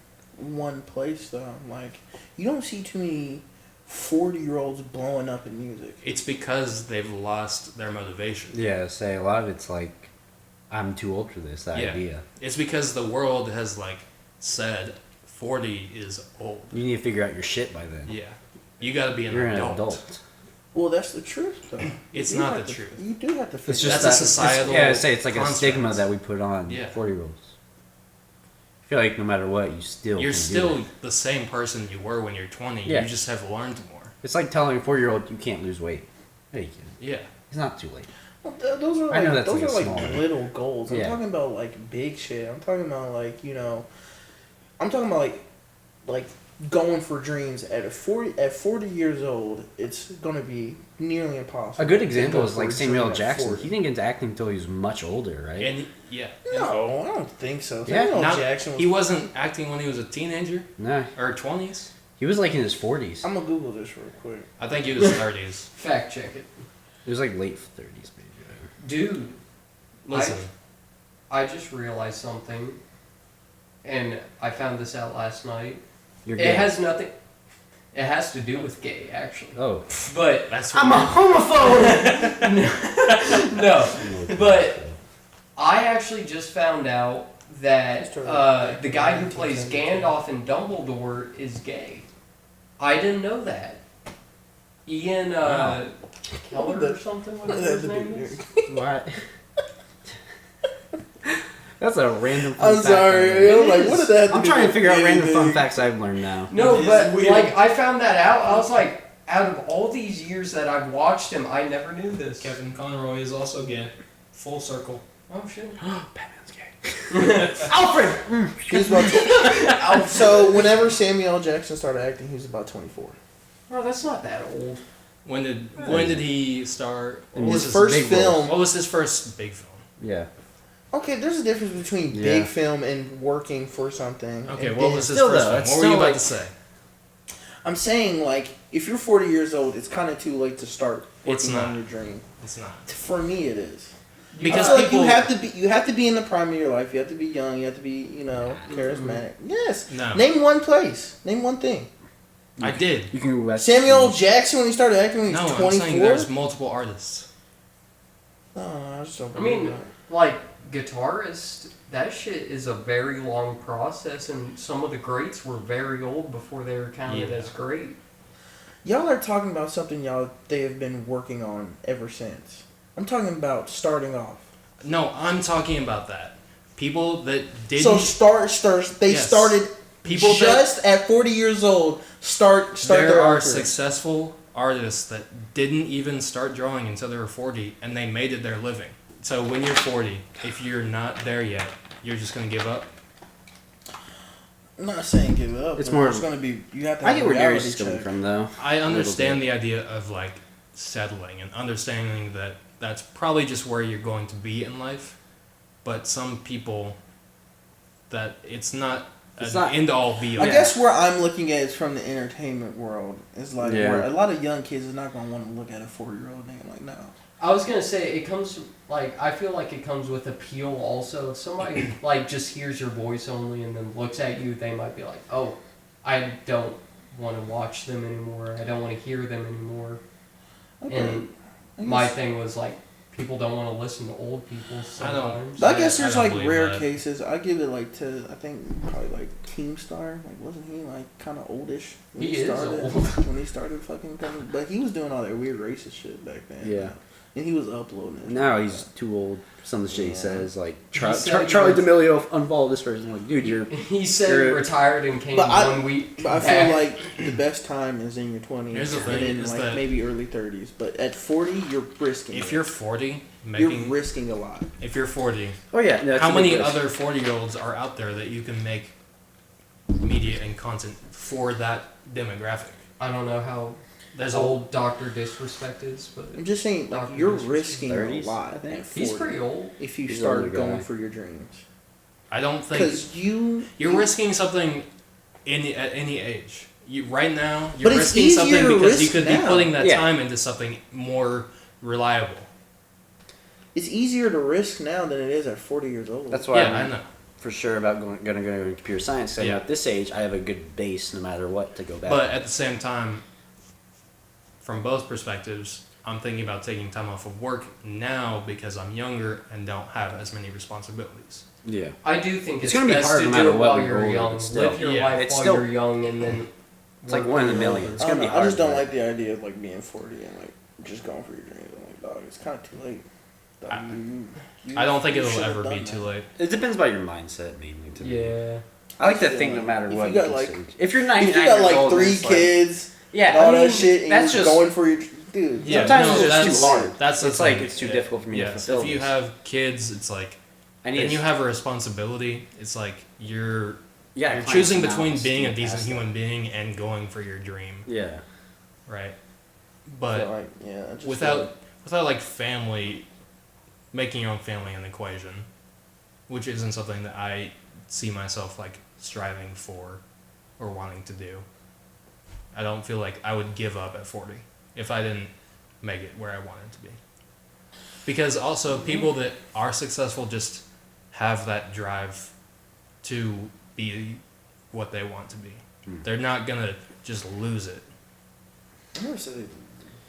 Speaker 1: place though. Like you don't see too many 40-year-olds blowing up in music.
Speaker 5: It's because they've lost their motivation.
Speaker 4: Yeah, say a lot of it's like, I'm too old for this. That
Speaker 5: Yeah.
Speaker 4: idea.
Speaker 5: It's because the world has like said 40 is old.
Speaker 4: You need to figure out your shit by then.
Speaker 5: Yeah. You got to be an
Speaker 4: You're
Speaker 5: adult.
Speaker 4: an adult.
Speaker 1: Well, that's the truth though.
Speaker 5: It's
Speaker 1: You do
Speaker 5: not
Speaker 1: have
Speaker 5: the
Speaker 1: to-
Speaker 5: truth.
Speaker 1: You do have to figure
Speaker 4: It's just
Speaker 5: That's a
Speaker 4: that,
Speaker 5: societal
Speaker 4: yeah, say it's like a
Speaker 5: construct.
Speaker 4: stigma that we put on
Speaker 5: Yeah.
Speaker 4: 40-year-olds. I feel like no matter what, you still.
Speaker 5: You're
Speaker 4: can do
Speaker 5: still
Speaker 4: it.
Speaker 5: the same person you were when you're 20.
Speaker 4: Yeah.
Speaker 5: You just have learned more.
Speaker 4: It's like telling a 4-year-old you can't lose weight. Hey, you can.
Speaker 5: Yeah.
Speaker 4: It's not too late.
Speaker 1: Well, those are
Speaker 4: I
Speaker 1: like
Speaker 4: know that's
Speaker 1: those
Speaker 4: like a
Speaker 1: are like
Speaker 4: small one.
Speaker 1: little goals. I'm
Speaker 4: Yeah.
Speaker 1: talking about like big shit. I'm talking about like I'm talking about like going for dreams at 40 years old. It's gonna be nearly impossible.
Speaker 4: A good
Speaker 1: to
Speaker 4: example
Speaker 1: go
Speaker 4: is
Speaker 1: for
Speaker 4: like
Speaker 1: a
Speaker 4: Samuel
Speaker 1: dream at
Speaker 4: Jackson.
Speaker 1: 40.
Speaker 4: He didn't get into acting until he was much older, right?
Speaker 5: And yeah.
Speaker 1: No, I don't think so.
Speaker 4: Yeah,
Speaker 1: Samuel
Speaker 5: Not-
Speaker 1: Jackson was.
Speaker 5: he wasn't acting when he was a teenager
Speaker 4: No,
Speaker 5: or 20s.
Speaker 4: he was like in his 40s.
Speaker 1: I'm gonna Google this real quick.
Speaker 5: I think he was 30s.
Speaker 3: Fact check it,
Speaker 4: It was like late 30s, maybe.
Speaker 3: dude.
Speaker 5: Listen,
Speaker 3: I just realized something, and I found this out last night.
Speaker 4: You're
Speaker 3: It
Speaker 4: gay.
Speaker 3: has nothing. It has to do with gay, actually.
Speaker 4: Oh,
Speaker 3: But
Speaker 5: that's
Speaker 3: I'm
Speaker 5: weird.
Speaker 3: a homophobe. No, but I actually just found out that the guy who plays Gandalf in Dumbledore is gay. I didn't know that. Ian
Speaker 4: Wow.
Speaker 3: Keller or something. Whatever his name is.
Speaker 4: what? That's a random.
Speaker 1: I'm
Speaker 4: fact
Speaker 1: sorry.
Speaker 4: I learned.
Speaker 1: I'm like, what did that? Have to
Speaker 4: I'm
Speaker 1: do
Speaker 4: trying to
Speaker 1: with
Speaker 4: figure out random
Speaker 1: anything?
Speaker 4: fun facts I've learned now.
Speaker 3: No,
Speaker 2: It
Speaker 3: but
Speaker 2: is weird.
Speaker 3: like I found that out. I was like, out of all these years that I've watched him, I never knew this.
Speaker 5: Kevin Conroy is also gay. Full circle.
Speaker 3: Oh shit.
Speaker 4: Batman's gay.
Speaker 3: Alfred.
Speaker 1: He was about so whenever Samuel Jackson started acting, he was about 24.
Speaker 3: Oh, that's not that old.
Speaker 5: When did he start? What was
Speaker 1: His first
Speaker 4: big
Speaker 1: film.
Speaker 4: roles?
Speaker 5: What was his first big film?
Speaker 4: Yeah.
Speaker 1: Okay, there's a difference between
Speaker 4: Yeah.
Speaker 1: big film and working for something.
Speaker 5: Okay,
Speaker 1: and
Speaker 5: what
Speaker 1: then-
Speaker 5: was his
Speaker 4: Still,
Speaker 5: first
Speaker 4: though,
Speaker 5: film?
Speaker 4: it's
Speaker 5: What were you
Speaker 4: still
Speaker 5: about
Speaker 4: like-
Speaker 5: to say?
Speaker 1: I'm saying like if you're 40 years old, it's kind of too late to start
Speaker 5: It's
Speaker 1: working on
Speaker 5: not.
Speaker 1: your dream.
Speaker 5: It's not.
Speaker 1: For me, it is.
Speaker 5: Because
Speaker 1: I feel like
Speaker 5: people
Speaker 1: you have to be in the prime of your life. You have to be young. You have to be charismatic. Yes.
Speaker 5: No.
Speaker 1: Name one place. Name one thing.
Speaker 5: I did.
Speaker 4: You can go back.
Speaker 1: Samuel Jackson when he started acting when he
Speaker 5: No,
Speaker 1: was
Speaker 5: I'm
Speaker 1: 24.
Speaker 5: saying there's multiple artists.
Speaker 1: No, I just don't
Speaker 3: I
Speaker 1: believe
Speaker 3: mean,
Speaker 1: that.
Speaker 3: like guitarist, that shit is a very long process, and some of the greats were very old before they were counted
Speaker 5: Yeah.
Speaker 3: as great.
Speaker 1: Y'all are talking about something they have been working on ever since. I'm talking about starting off.
Speaker 5: No, I'm talking about that. People that didn't.
Speaker 1: So they
Speaker 5: Yes.
Speaker 1: started
Speaker 5: People that
Speaker 1: just at 40 years old. Start
Speaker 5: there
Speaker 1: their
Speaker 5: are
Speaker 1: art career.
Speaker 5: successful artists that didn't even start drawing until they were 40, and they made it their living. So when you're 40, if you're not there yet, you're just gonna give up.
Speaker 1: I'm not saying give up.
Speaker 4: It's
Speaker 1: but
Speaker 4: more-
Speaker 1: there's going to be. You have to.
Speaker 4: I
Speaker 1: Have
Speaker 4: get
Speaker 1: a
Speaker 4: where Darius
Speaker 1: reality
Speaker 4: is coming
Speaker 1: check.
Speaker 4: from, though.
Speaker 5: I
Speaker 4: little
Speaker 5: understand
Speaker 4: bit.
Speaker 5: the idea of like settling and understanding that that's probably just where you're going to be in life, but some people that it's not
Speaker 4: It's
Speaker 5: an
Speaker 4: not-
Speaker 5: end all be all.
Speaker 1: I guess where I'm looking at is from the entertainment world. Is like
Speaker 4: Yeah.
Speaker 1: where a lot of young kids is not going to want to look at a 40-year-old name like no.
Speaker 3: I was gonna say it comes like I feel like it comes with appeal also. If somebody like just hears your voice only and then looks at you, they might be like, "Oh, I don't want to watch them anymore. I don't want to hear them anymore."
Speaker 1: Okay.
Speaker 3: And
Speaker 1: I
Speaker 3: my
Speaker 1: guess-
Speaker 3: thing was like, people don't want to listen to old people sometimes.
Speaker 1: I guess
Speaker 5: I
Speaker 1: there's
Speaker 5: don't
Speaker 1: like
Speaker 5: believe
Speaker 1: rare
Speaker 5: that.
Speaker 1: cases. I give it like to I think probably like Keemstar. Like wasn't he like kind of oldish when
Speaker 3: He is
Speaker 1: started?
Speaker 3: old.
Speaker 1: When he started fucking coming, but he was doing all that weird racist shit back then.
Speaker 4: Yeah.
Speaker 1: And he was uploading it.
Speaker 4: Now he's too old. Some of the shit he says, like
Speaker 3: said
Speaker 4: Charlie
Speaker 3: he was-
Speaker 4: D'Amelio unfollowed this person. Like, dude, you're
Speaker 3: He said he
Speaker 4: you're-
Speaker 3: retired and came
Speaker 1: But
Speaker 3: 1 week.
Speaker 1: But I
Speaker 3: back.
Speaker 1: feel like the best time is in your 20s.
Speaker 5: Here's the thing,
Speaker 1: and then
Speaker 5: is
Speaker 1: like
Speaker 5: that-
Speaker 1: maybe early 30s. But at 40, you're risking
Speaker 5: If
Speaker 1: it.
Speaker 5: you're 40,
Speaker 1: You're
Speaker 5: making
Speaker 1: risking a lot.
Speaker 5: if you're 40,
Speaker 4: Oh yeah. No, that's
Speaker 5: how many
Speaker 4: ridiculous.
Speaker 5: other 40-year-olds are out there that you can make media and content for that demographic?
Speaker 3: I don't know how
Speaker 5: There's
Speaker 3: old Dr. Disrespect is, but
Speaker 1: I'm just saying, like,
Speaker 3: Dr.
Speaker 1: you're
Speaker 3: Disrespect.
Speaker 1: risking a
Speaker 4: 30s,
Speaker 1: lot
Speaker 4: I think.
Speaker 1: at 40
Speaker 3: he's pretty old.
Speaker 1: if you
Speaker 4: He's
Speaker 1: start
Speaker 4: an older
Speaker 1: going
Speaker 4: guy.
Speaker 1: for your dreams.
Speaker 5: I don't think
Speaker 1: Because
Speaker 5: you're risking something at any age. You right now you're
Speaker 1: But it's
Speaker 5: risking
Speaker 1: easier
Speaker 5: something
Speaker 1: to
Speaker 5: because you
Speaker 1: risk
Speaker 5: could be
Speaker 1: now.
Speaker 5: putting that
Speaker 4: Yeah.
Speaker 5: time into something more reliable.
Speaker 1: it's easier to risk now than it is at 40 years old.
Speaker 4: That's why
Speaker 5: Yeah,
Speaker 4: I'm
Speaker 5: I know.
Speaker 4: for sure about going to go into computer science. Saying
Speaker 5: Yeah.
Speaker 4: at this age, I have a good base no matter what to go back.
Speaker 5: But at the same time, from both perspectives, I'm thinking about taking time off of work now because I'm younger and don't have as many responsibilities.
Speaker 4: yeah.
Speaker 3: I do think
Speaker 4: It's
Speaker 3: it's,
Speaker 4: gonna be
Speaker 3: best
Speaker 4: hard
Speaker 3: to
Speaker 4: no
Speaker 3: do
Speaker 4: matter
Speaker 3: it
Speaker 4: what
Speaker 3: while
Speaker 4: we
Speaker 3: you're
Speaker 4: roll,
Speaker 3: young.
Speaker 4: but still.
Speaker 3: Live your
Speaker 5: Yeah,
Speaker 3: life
Speaker 4: it's
Speaker 3: while
Speaker 4: still-
Speaker 3: you're young, and then
Speaker 4: It's like
Speaker 3: work
Speaker 4: one in
Speaker 3: when
Speaker 4: a
Speaker 3: you're
Speaker 4: million.
Speaker 3: older.
Speaker 4: It's
Speaker 1: I
Speaker 4: gonna
Speaker 1: don't
Speaker 4: be
Speaker 1: know, I just
Speaker 4: hard,
Speaker 1: don't
Speaker 4: but-
Speaker 1: like the idea of like being 40 and like just going for your dreams. I'm like, dog, it's kind of too late. Dog,
Speaker 5: I don't think
Speaker 1: you
Speaker 5: it'll
Speaker 1: should've
Speaker 5: ever
Speaker 1: done
Speaker 5: be too
Speaker 1: that.
Speaker 5: late.
Speaker 4: It depends about your mindset mainly. To me.
Speaker 3: Yeah.
Speaker 4: I like to
Speaker 1: Yeah,
Speaker 4: think no matter
Speaker 1: if
Speaker 4: what.
Speaker 1: you got,
Speaker 4: can
Speaker 1: like-
Speaker 4: stage. If you're
Speaker 1: If
Speaker 4: 99
Speaker 1: you got
Speaker 4: years
Speaker 1: like
Speaker 4: old,
Speaker 1: 3
Speaker 4: it's like-
Speaker 1: kids
Speaker 4: yeah,
Speaker 1: and all
Speaker 4: I mean,
Speaker 1: that shit, and
Speaker 4: that's
Speaker 1: you're
Speaker 4: just
Speaker 1: going for your dude.
Speaker 5: Yeah,
Speaker 4: Sometimes
Speaker 5: no,
Speaker 4: it's just
Speaker 5: that's-
Speaker 4: too hard.
Speaker 5: That's the
Speaker 4: It's like
Speaker 5: thing.
Speaker 4: it's too difficult for me to
Speaker 5: Yes,
Speaker 4: fulfill.
Speaker 5: if you
Speaker 4: this.
Speaker 5: have kids, it's like
Speaker 4: I need
Speaker 5: then
Speaker 4: to-
Speaker 5: you have a responsibility. It's like you're
Speaker 4: yeah,
Speaker 5: you're
Speaker 4: clients
Speaker 5: choosing
Speaker 4: now
Speaker 5: between
Speaker 4: to
Speaker 5: being a
Speaker 4: get
Speaker 5: decent
Speaker 4: past that.
Speaker 5: human being and going for your dream,
Speaker 4: Yeah.
Speaker 5: right?
Speaker 1: So,
Speaker 5: But
Speaker 1: like, yeah, I just
Speaker 5: without like family, making your own family an equation, which isn't something that I see myself like striving for or wanting to do. I don't feel like I would give up at 40 if I didn't make it where I wanted to be. Because also people that are successful just have that drive to be what they want to be.
Speaker 4: Mm.
Speaker 5: They're not gonna just lose it.
Speaker 1: I never said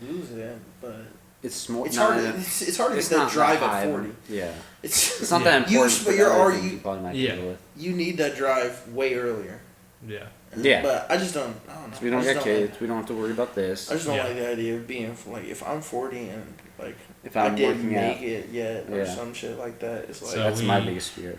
Speaker 1: they lose it, but
Speaker 4: It's more.
Speaker 1: it's
Speaker 4: not
Speaker 1: hard.
Speaker 4: that-
Speaker 1: It's hard to
Speaker 4: it's
Speaker 1: get that
Speaker 4: not
Speaker 1: drive
Speaker 4: that
Speaker 1: at
Speaker 4: high,
Speaker 1: 40.
Speaker 4: Yeah.
Speaker 1: It's
Speaker 4: Not
Speaker 5: Yeah.
Speaker 4: that important.
Speaker 1: but
Speaker 4: for
Speaker 1: you're
Speaker 4: other
Speaker 1: already-
Speaker 4: things you probably might
Speaker 5: Yeah.
Speaker 4: deal with.
Speaker 1: you need that drive way earlier.
Speaker 5: Yeah.
Speaker 4: Yeah.
Speaker 1: But I just don't. I don't know.
Speaker 4: So we don't
Speaker 1: I just
Speaker 4: get kids. We don't have to worry about this.
Speaker 1: I just don't
Speaker 5: Yeah.
Speaker 1: like the idea of being like if I'm 40 and like
Speaker 4: If
Speaker 1: I
Speaker 4: I'm
Speaker 1: didn't
Speaker 4: working
Speaker 1: make
Speaker 4: out.
Speaker 1: it yet or
Speaker 4: Yeah.
Speaker 1: some shit like that. It's like
Speaker 5: So
Speaker 4: That's my
Speaker 5: we-
Speaker 4: biggest fear.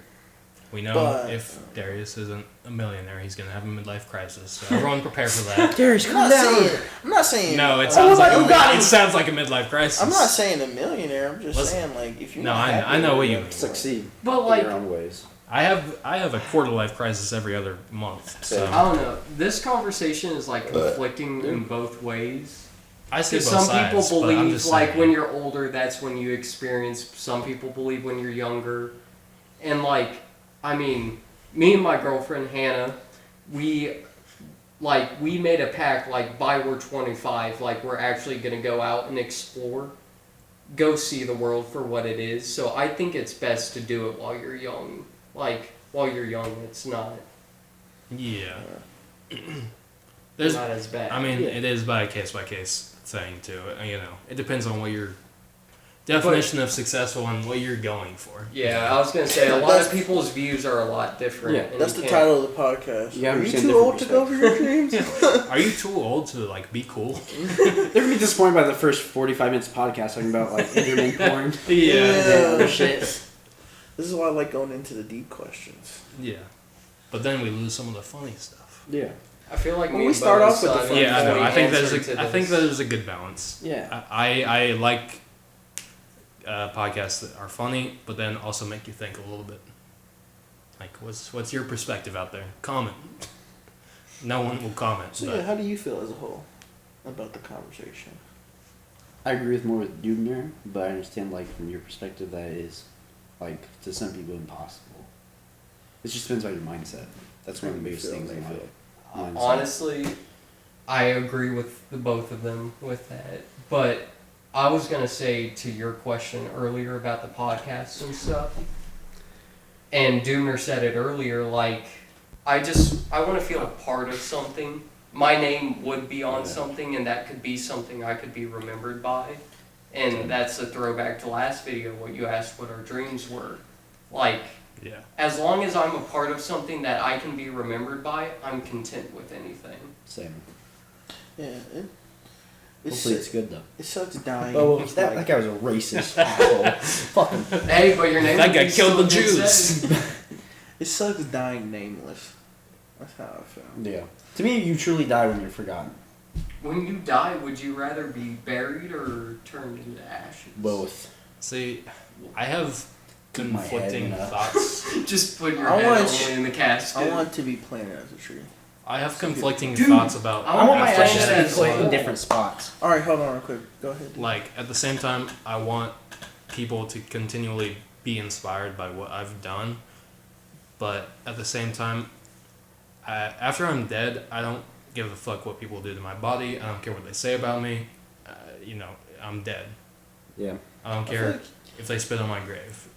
Speaker 5: We know
Speaker 1: But-
Speaker 5: if Darius isn't a millionaire, he's gonna have a midlife crisis. So everyone prepare for that.
Speaker 4: Darius,
Speaker 1: I'm not saying.
Speaker 5: No, it
Speaker 1: oh,
Speaker 5: sounds like
Speaker 1: you got
Speaker 5: it
Speaker 1: him.
Speaker 5: sounds like a midlife crisis.
Speaker 1: I'm not saying a millionaire. I'm just
Speaker 5: Listen.
Speaker 1: saying like if you're
Speaker 5: No,
Speaker 1: not
Speaker 5: I know-
Speaker 1: happy
Speaker 5: I know
Speaker 1: with
Speaker 5: what you
Speaker 1: it,
Speaker 5: mean.
Speaker 4: Succeed
Speaker 3: But
Speaker 4: in
Speaker 3: like,
Speaker 4: your own ways.
Speaker 5: I have a quarter life crisis every other month. So
Speaker 3: I don't know. This conversation is like conflicting in both ways.
Speaker 5: I see both
Speaker 3: Because some
Speaker 5: sides.
Speaker 3: people
Speaker 5: but I'm
Speaker 3: believe
Speaker 5: just
Speaker 3: like
Speaker 5: saying.
Speaker 3: when you're older, that's when you experience. Some people believe when you're younger, and like, I mean, me and my girlfriend Hannah, we made a pact like by we're 25, like we're actually gonna go out and explore, go see the world for what it is. So I think it's best to do it while you're young. Like while you're young, it's not
Speaker 5: Yeah. There's
Speaker 3: not as bad.
Speaker 5: I mean,
Speaker 4: Yeah.
Speaker 5: it is by case thing too. You know, it depends on what your definition of successful and what you're going for.
Speaker 3: Yeah, I was gonna say a lot
Speaker 1: That's-
Speaker 3: of people's views are a lot different.
Speaker 4: Yeah,
Speaker 3: and
Speaker 1: That's
Speaker 3: you
Speaker 1: the
Speaker 3: can't-
Speaker 1: title of the podcast.
Speaker 4: You gotta
Speaker 1: Are you
Speaker 4: understand
Speaker 1: too
Speaker 4: different
Speaker 1: old to go for your dreams?
Speaker 5: Are you too old to like be cool?
Speaker 4: They're gonna be disappointed by the first 45 minutes of podcast talking about like internet porn.
Speaker 1: Yeah.
Speaker 4: and other shit.
Speaker 1: This is why I like going into the deep questions.
Speaker 5: Yeah. But then we lose some of the funny stuff.
Speaker 4: Yeah.
Speaker 3: I feel like
Speaker 1: Well,
Speaker 3: me
Speaker 1: we
Speaker 3: and
Speaker 1: start
Speaker 3: Bo
Speaker 1: off with the
Speaker 3: saw
Speaker 1: fun
Speaker 3: an
Speaker 5: Yeah, I know.
Speaker 3: easy
Speaker 5: I think
Speaker 3: answer
Speaker 5: there's
Speaker 3: to
Speaker 5: I think
Speaker 3: this.
Speaker 5: there's a good balance.
Speaker 4: Yeah.
Speaker 5: I like podcasts that are funny, but then also make you think a little bit. Like, what's your perspective out there? Comment. No one will comment.
Speaker 1: So
Speaker 5: but
Speaker 1: yeah, how do you feel as a whole about the conversation?
Speaker 4: I agree with more with Dubner, but I understand like from your perspective that is like to some people impossible. It just depends on your mindset. That's one of the biggest things in life. Mindset.
Speaker 3: Honestly, I agree with the both of them with that. But I was gonna say to your question earlier about the podcasts and stuff, and Doomer said it earlier, like I want to feel a part of something. My name would be on
Speaker 4: Yeah.
Speaker 3: something, and that could be something I could be remembered by. And that's a throwback to last video, what you asked what our dreams were. Like,
Speaker 5: yeah.
Speaker 3: as long as I'm a part of something that I can be remembered by, I'm content with anything.
Speaker 4: Same.
Speaker 1: Yeah,
Speaker 4: Hopefully it's good though.
Speaker 1: It sucks dying.
Speaker 4: Oh, well, that guy was a racist asshole. Fucking.
Speaker 3: Hey, but your name.
Speaker 5: That
Speaker 3: would
Speaker 5: guy
Speaker 3: be
Speaker 5: killed the
Speaker 3: still good
Speaker 5: Jews.
Speaker 3: say.
Speaker 1: It sucks dying nameless. That's how I feel.
Speaker 4: Yeah. To me, you truly die when you're forgotten.
Speaker 3: When you die, would you rather be buried or turned into ashes?
Speaker 4: Both.
Speaker 5: See, I have
Speaker 4: Keep my head
Speaker 5: conflicting
Speaker 4: in a-
Speaker 5: thoughts.
Speaker 3: Just put your
Speaker 1: I
Speaker 3: head
Speaker 1: want
Speaker 3: only in the casket.
Speaker 1: I want to be planted as a tree.
Speaker 5: I have conflicting
Speaker 3: Dude,
Speaker 5: thoughts about.
Speaker 3: I want my
Speaker 5: after
Speaker 3: ashes
Speaker 5: death.
Speaker 3: to
Speaker 4: put in
Speaker 3: slow.
Speaker 4: different spots.
Speaker 1: All right, hold on real quick. Go ahead. dude.
Speaker 5: Like at the same time, I want people to continually be inspired by what I've done, but at the same time, after I'm dead, I don't give a fuck what people do to my body. I don't care what they say about me. I'm dead.
Speaker 4: Yeah.
Speaker 5: I don't
Speaker 1: I feel
Speaker 5: care
Speaker 1: like-
Speaker 5: if they spit on my grave.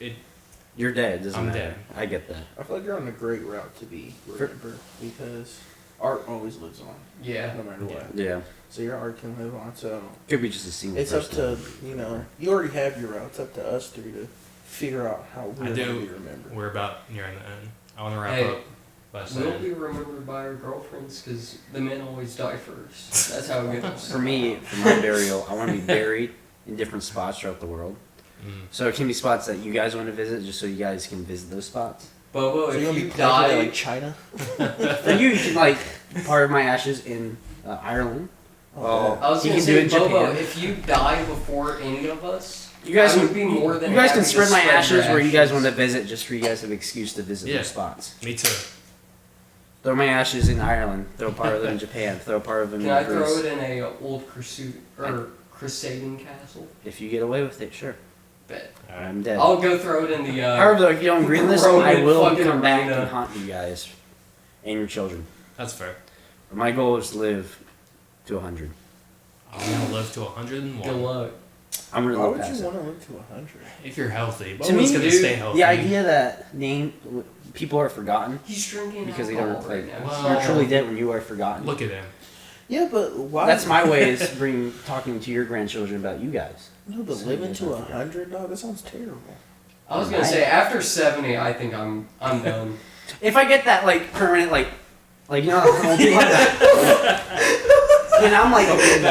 Speaker 4: You're dead. Doesn't
Speaker 5: I'm
Speaker 4: matter.
Speaker 5: dead.
Speaker 4: I get that.
Speaker 1: I feel like you're on a great route to be remembered because art always lives on,
Speaker 3: Yeah.
Speaker 1: no matter what.
Speaker 4: Yeah.
Speaker 1: So your art can live on. So
Speaker 4: Could be just a single.
Speaker 1: it's up to
Speaker 4: person.
Speaker 1: you already have your route. It's up to us three to figure out how we're
Speaker 5: I
Speaker 1: going to
Speaker 5: do.
Speaker 1: be remembered.
Speaker 5: We're about nearing the end. I want to wrap
Speaker 3: Hey,
Speaker 5: up by
Speaker 3: We'll
Speaker 5: saying
Speaker 3: be remembered by our girlfriends because the men always die first. That's how it goes.
Speaker 4: For me, for my burial, I want to be buried in different spots throughout the world. So it can be spots that you guys want to visit, just so you guys can visit those spots.
Speaker 3: Bobo,
Speaker 1: So you're
Speaker 3: if
Speaker 1: gonna
Speaker 3: you
Speaker 1: be planted at,
Speaker 3: die,
Speaker 1: like China.
Speaker 4: For you, you can like part of my ashes in Ireland.
Speaker 1: Oh,
Speaker 3: I was
Speaker 4: you
Speaker 3: gonna
Speaker 4: can do
Speaker 3: say,
Speaker 4: it in
Speaker 3: Bobo,
Speaker 4: Japan.
Speaker 3: if you die before any of us,
Speaker 4: You guys
Speaker 3: I would
Speaker 4: can
Speaker 3: be more than
Speaker 4: you guys
Speaker 3: happy
Speaker 4: can
Speaker 3: to
Speaker 4: spread my
Speaker 3: spread
Speaker 4: ashes
Speaker 3: your
Speaker 4: where you guys
Speaker 3: ashes.
Speaker 4: want to visit, just for you guys to have an excuse to visit
Speaker 5: Yeah.
Speaker 4: those spots.
Speaker 5: me too.
Speaker 4: Throw my ashes in Ireland. Throw part of them in Japan. Throw part of them
Speaker 3: can
Speaker 4: in
Speaker 3: I throw
Speaker 4: Greece.
Speaker 3: it in a old crusading castle?
Speaker 4: If you get away with it, sure.
Speaker 3: Bet.
Speaker 4: I'm dead.
Speaker 3: I'll go throw it in the.
Speaker 4: However, though, if you don't agree on this, I
Speaker 3: Roman
Speaker 4: will
Speaker 3: fucking
Speaker 4: come back
Speaker 3: arena.
Speaker 4: and haunt you guys and your children.
Speaker 5: That's fair.
Speaker 4: My goal is to live to 100.
Speaker 5: I'm gonna live to 101.
Speaker 3: Good luck.
Speaker 4: I'm gonna
Speaker 1: why
Speaker 4: live
Speaker 1: would
Speaker 4: past
Speaker 1: you
Speaker 4: that.
Speaker 1: want to live to 100?
Speaker 5: If you're healthy,
Speaker 4: To
Speaker 5: Bobo's
Speaker 4: me,
Speaker 5: gonna
Speaker 3: dude,
Speaker 5: stay healthy.
Speaker 4: The idea that people are forgotten
Speaker 3: He's drinking
Speaker 4: because they
Speaker 3: alcohol
Speaker 4: don't
Speaker 3: right
Speaker 4: like.
Speaker 3: now.
Speaker 5: Well,
Speaker 4: You're truly dead when you are forgotten.
Speaker 5: Look at him.
Speaker 1: Yeah, but why?
Speaker 4: That's my way is talking to your grandchildren about you guys.
Speaker 1: No, but
Speaker 4: So
Speaker 1: living
Speaker 4: you
Speaker 1: to
Speaker 4: don't forget.
Speaker 1: 100, dog. That sounds terrible.
Speaker 3: I was gonna say after 70, I think I'm done.
Speaker 4: If I get that like permanent like you know how old people have that. And I'm like okay,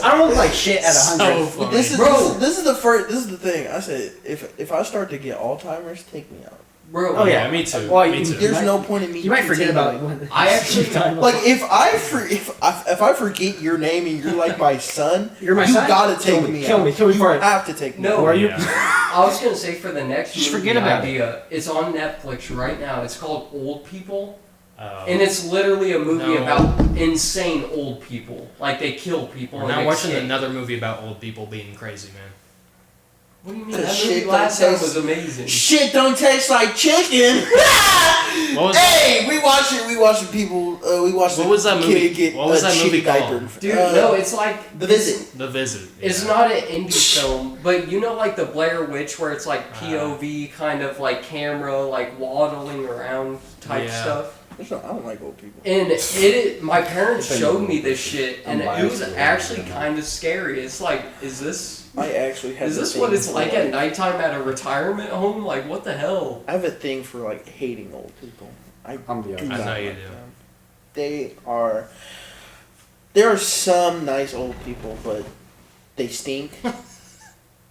Speaker 4: I don't look like shit at 100.
Speaker 5: So funny.
Speaker 1: This is
Speaker 3: Bro.
Speaker 1: this is the first. This is the thing. I said if I start to get Alzheimer's, take me out.
Speaker 3: Bro,
Speaker 4: Oh, yeah.
Speaker 5: Yeah, me too.
Speaker 4: Well,
Speaker 5: me too.
Speaker 1: There's
Speaker 4: might-
Speaker 1: no point in me.
Speaker 4: You might forget about
Speaker 1: continuing.
Speaker 4: it.
Speaker 3: I actually
Speaker 1: Like if I forget your name and you're like my son,
Speaker 4: You're my
Speaker 1: you
Speaker 4: son?
Speaker 1: gotta
Speaker 4: Kill
Speaker 1: take
Speaker 4: me,
Speaker 1: me
Speaker 4: kill
Speaker 1: out.
Speaker 4: me, kill me
Speaker 1: You
Speaker 4: for it.
Speaker 1: have to take me
Speaker 3: No.
Speaker 1: out.
Speaker 4: Who are you?
Speaker 5: Yeah.
Speaker 3: I was gonna say for the next
Speaker 4: Just
Speaker 3: movie
Speaker 4: forget about
Speaker 3: idea, it's on Netflix right now. It's called Old People,
Speaker 5: Oh.
Speaker 3: and it's literally a movie
Speaker 5: No.
Speaker 3: about insane old people. Like they kill people.
Speaker 5: We're
Speaker 3: and
Speaker 5: not watching
Speaker 3: escape.
Speaker 5: another movie about old people being crazy, man.
Speaker 3: What do you mean?
Speaker 1: Cause
Speaker 3: That
Speaker 1: shit
Speaker 3: movie
Speaker 1: don't
Speaker 3: last time
Speaker 1: taste-
Speaker 3: was amazing.
Speaker 1: Shit don't taste like chicken.
Speaker 5: What was
Speaker 1: Hey, we watching people. We watched.
Speaker 5: What was that
Speaker 1: kid
Speaker 5: movie?
Speaker 1: Get,
Speaker 5: What was that
Speaker 1: shitty
Speaker 5: movie called?
Speaker 1: diaper.
Speaker 3: Dude, no, it's like
Speaker 1: The Visit.
Speaker 5: The Visit?
Speaker 3: It's
Speaker 5: yeah.
Speaker 3: not an indie film, but you know, like the Blair Witch, where it's like POV kind of like camera, like waddling around type
Speaker 5: Yeah.
Speaker 3: stuff.
Speaker 1: I don't like old people.
Speaker 3: And my parents showed me this shit, and
Speaker 4: I'm
Speaker 3: it was
Speaker 4: biased.
Speaker 3: actually kind of scary. It's like, is this
Speaker 1: I actually have.
Speaker 3: is
Speaker 1: a
Speaker 3: this
Speaker 1: thing
Speaker 3: what it's
Speaker 1: for,
Speaker 3: like at nighttime at a retirement home? Like, what the hell?
Speaker 1: I have a thing for like hating old people.
Speaker 4: I'm the
Speaker 1: do
Speaker 4: honest.
Speaker 5: I know
Speaker 1: not
Speaker 5: you
Speaker 1: like
Speaker 5: do.
Speaker 1: them. They are. There are some nice old people, but they stink.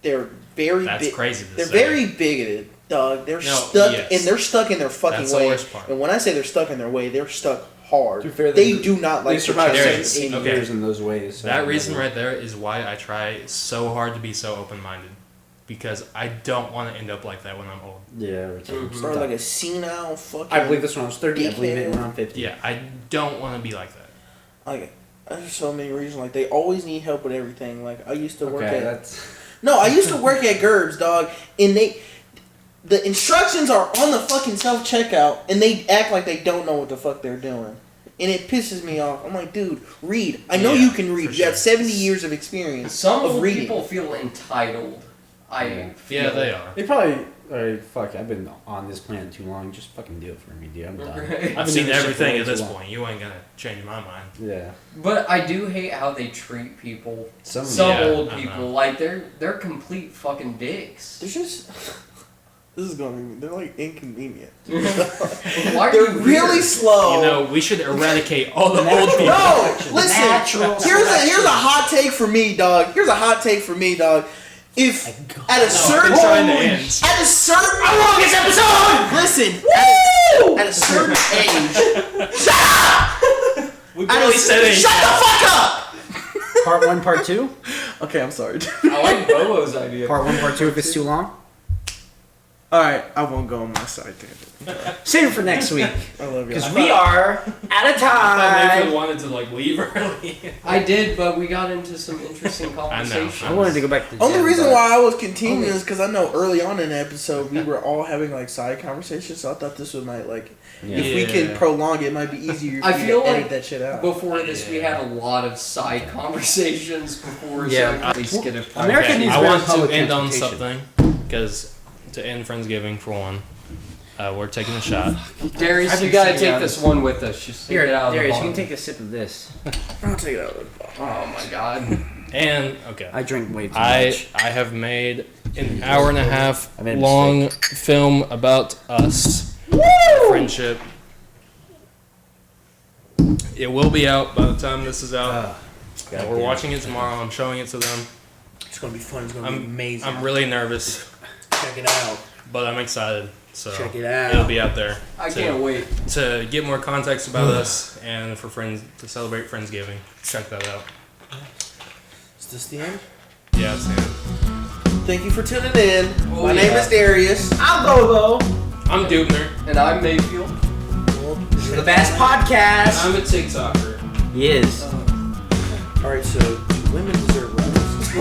Speaker 1: They're very.
Speaker 5: That's crazy to
Speaker 1: They're
Speaker 5: say.
Speaker 1: very bigoted, dog. They're
Speaker 5: No,
Speaker 1: stuck,
Speaker 5: yes.
Speaker 1: and they're stuck in their fucking
Speaker 5: That's the
Speaker 1: way.
Speaker 5: worst part.
Speaker 1: And when I say they're stuck in their way, they're stuck hard.
Speaker 4: To be fair,
Speaker 1: they
Speaker 4: they-
Speaker 1: do not
Speaker 4: They
Speaker 1: like
Speaker 4: survived
Speaker 5: There
Speaker 1: change.
Speaker 5: is.
Speaker 4: 80
Speaker 5: Okay.
Speaker 4: years in those ways. So
Speaker 5: That reason right there is why I try so hard to be so open-minded, because I don't want to end up like that when I'm old.
Speaker 4: Yeah.
Speaker 1: Or like a senile fucking.
Speaker 4: I believe this when I was 30. I believe it when I'm 50.
Speaker 5: Yeah, I don't want to be like that.
Speaker 1: Like, there's so many reasons. Like, they always need help with everything. Like, I used to work
Speaker 4: Okay,
Speaker 1: at.
Speaker 4: that's.
Speaker 1: No, I used to work at Gerb's, dog, and the instructions are on the fucking self checkout, and they act like they don't know what the fuck they're doing, and it pisses me off. I'm like, dude, read. I know
Speaker 5: Yeah,
Speaker 1: you can read.
Speaker 5: for
Speaker 1: You have
Speaker 5: sure.
Speaker 1: 70 years of experience
Speaker 3: Some
Speaker 1: of
Speaker 3: old
Speaker 1: reading.
Speaker 3: people feel entitled. I feel.
Speaker 5: Yeah, they are.
Speaker 4: They probably. Fuck, I've been on this planet too long. Just fucking do it for me, dude. I'm done.
Speaker 3: Right.
Speaker 5: I've
Speaker 4: been
Speaker 5: seen
Speaker 4: doing this shit for
Speaker 5: everything
Speaker 4: way
Speaker 5: at this
Speaker 4: too long.
Speaker 5: point. You ain't gonna change my mind.
Speaker 4: Yeah.
Speaker 3: But I do hate how they treat people.
Speaker 4: Some.
Speaker 3: Some
Speaker 5: Yeah,
Speaker 3: old
Speaker 5: I
Speaker 3: people,
Speaker 5: know.
Speaker 3: like they're complete fucking dicks.
Speaker 1: There's just This is going to be. They're like inconvenient.
Speaker 3: Why are
Speaker 1: They're
Speaker 3: you
Speaker 1: really
Speaker 3: weird?
Speaker 1: slow.
Speaker 5: You know, we should eradicate all the old people.
Speaker 1: No, listen.
Speaker 6: Natural
Speaker 1: Here's a hot take for me, dog. If at a certain
Speaker 5: I've been trying to end.
Speaker 1: at a certain
Speaker 6: Longest episode.
Speaker 1: listen at a certain age. Shut up!
Speaker 5: We barely said anything.
Speaker 1: Shut the fuck up!
Speaker 6: Part 1, Part 2.
Speaker 1: Okay, I'm sorry.
Speaker 3: I like Bobo's idea.
Speaker 6: Part 1, Part 2 if it's too long.
Speaker 1: All right, I won't go on my side tangent.
Speaker 6: Save it for next week.
Speaker 1: I love you.
Speaker 6: Because we are out of
Speaker 5: I thought Mayfield
Speaker 6: time.
Speaker 5: wanted to like leave early.
Speaker 3: I did, but we got into some interesting
Speaker 5: I
Speaker 3: conversations.
Speaker 6: I wanted to go back to the
Speaker 1: Only
Speaker 6: gym,
Speaker 1: reason
Speaker 6: but-
Speaker 1: why I was continuing is because I know early on in the episode we were all having like side conversations, so I thought this would might like if we can
Speaker 5: Yeah.
Speaker 1: prolong it, it might be easier.
Speaker 3: I
Speaker 1: for you
Speaker 3: feel
Speaker 1: to edit
Speaker 3: like
Speaker 1: that shit out.
Speaker 3: Before this, we had a lot of side conversations before,
Speaker 6: Yeah.
Speaker 3: so at least get a
Speaker 6: America needs
Speaker 5: I
Speaker 6: better
Speaker 5: want to
Speaker 6: public
Speaker 5: end on
Speaker 6: transportation.
Speaker 5: something because to end Friendsgiving for one, we're taking a shot.
Speaker 3: Darius,
Speaker 6: I've
Speaker 3: you
Speaker 6: been
Speaker 3: gotta
Speaker 6: sitting
Speaker 3: take
Speaker 6: down-
Speaker 3: this one with us. Just take
Speaker 6: Here,
Speaker 3: it out of
Speaker 6: Darius,
Speaker 3: the
Speaker 6: you can
Speaker 3: bottle.
Speaker 6: take a sip of this.
Speaker 1: I'll take it out of the bottle.
Speaker 3: Oh my god.
Speaker 5: And okay,
Speaker 6: I drink way too
Speaker 5: I
Speaker 6: much.
Speaker 5: have made an hour and a half
Speaker 6: I made a
Speaker 5: long film about us, friendship. It will be out by the time this is out. We're watching it tomorrow. I'm showing it to them.
Speaker 1: It's gonna be fun. It's gonna be amazing.
Speaker 5: I'm really nervous,
Speaker 1: Check it out.
Speaker 5: but I'm excited. So
Speaker 1: Check it out.
Speaker 5: it'll be out there.
Speaker 3: I can't wait.
Speaker 5: To get more context about us and for friends to celebrate Friendsgiving. Check that out.
Speaker 1: Is this the end?
Speaker 5: Yeah, it's the end.
Speaker 1: Thank you for tuning in.
Speaker 3: Oh,
Speaker 1: My name
Speaker 3: yeah.
Speaker 1: is Darius.
Speaker 6: I'll go
Speaker 5: I'm Dubner.
Speaker 3: And I'm Mayfield.
Speaker 6: This is the best
Speaker 5: And
Speaker 6: podcast.
Speaker 5: I'm a TikToker.
Speaker 6: He is.
Speaker 1: All right, so do women deserve rights?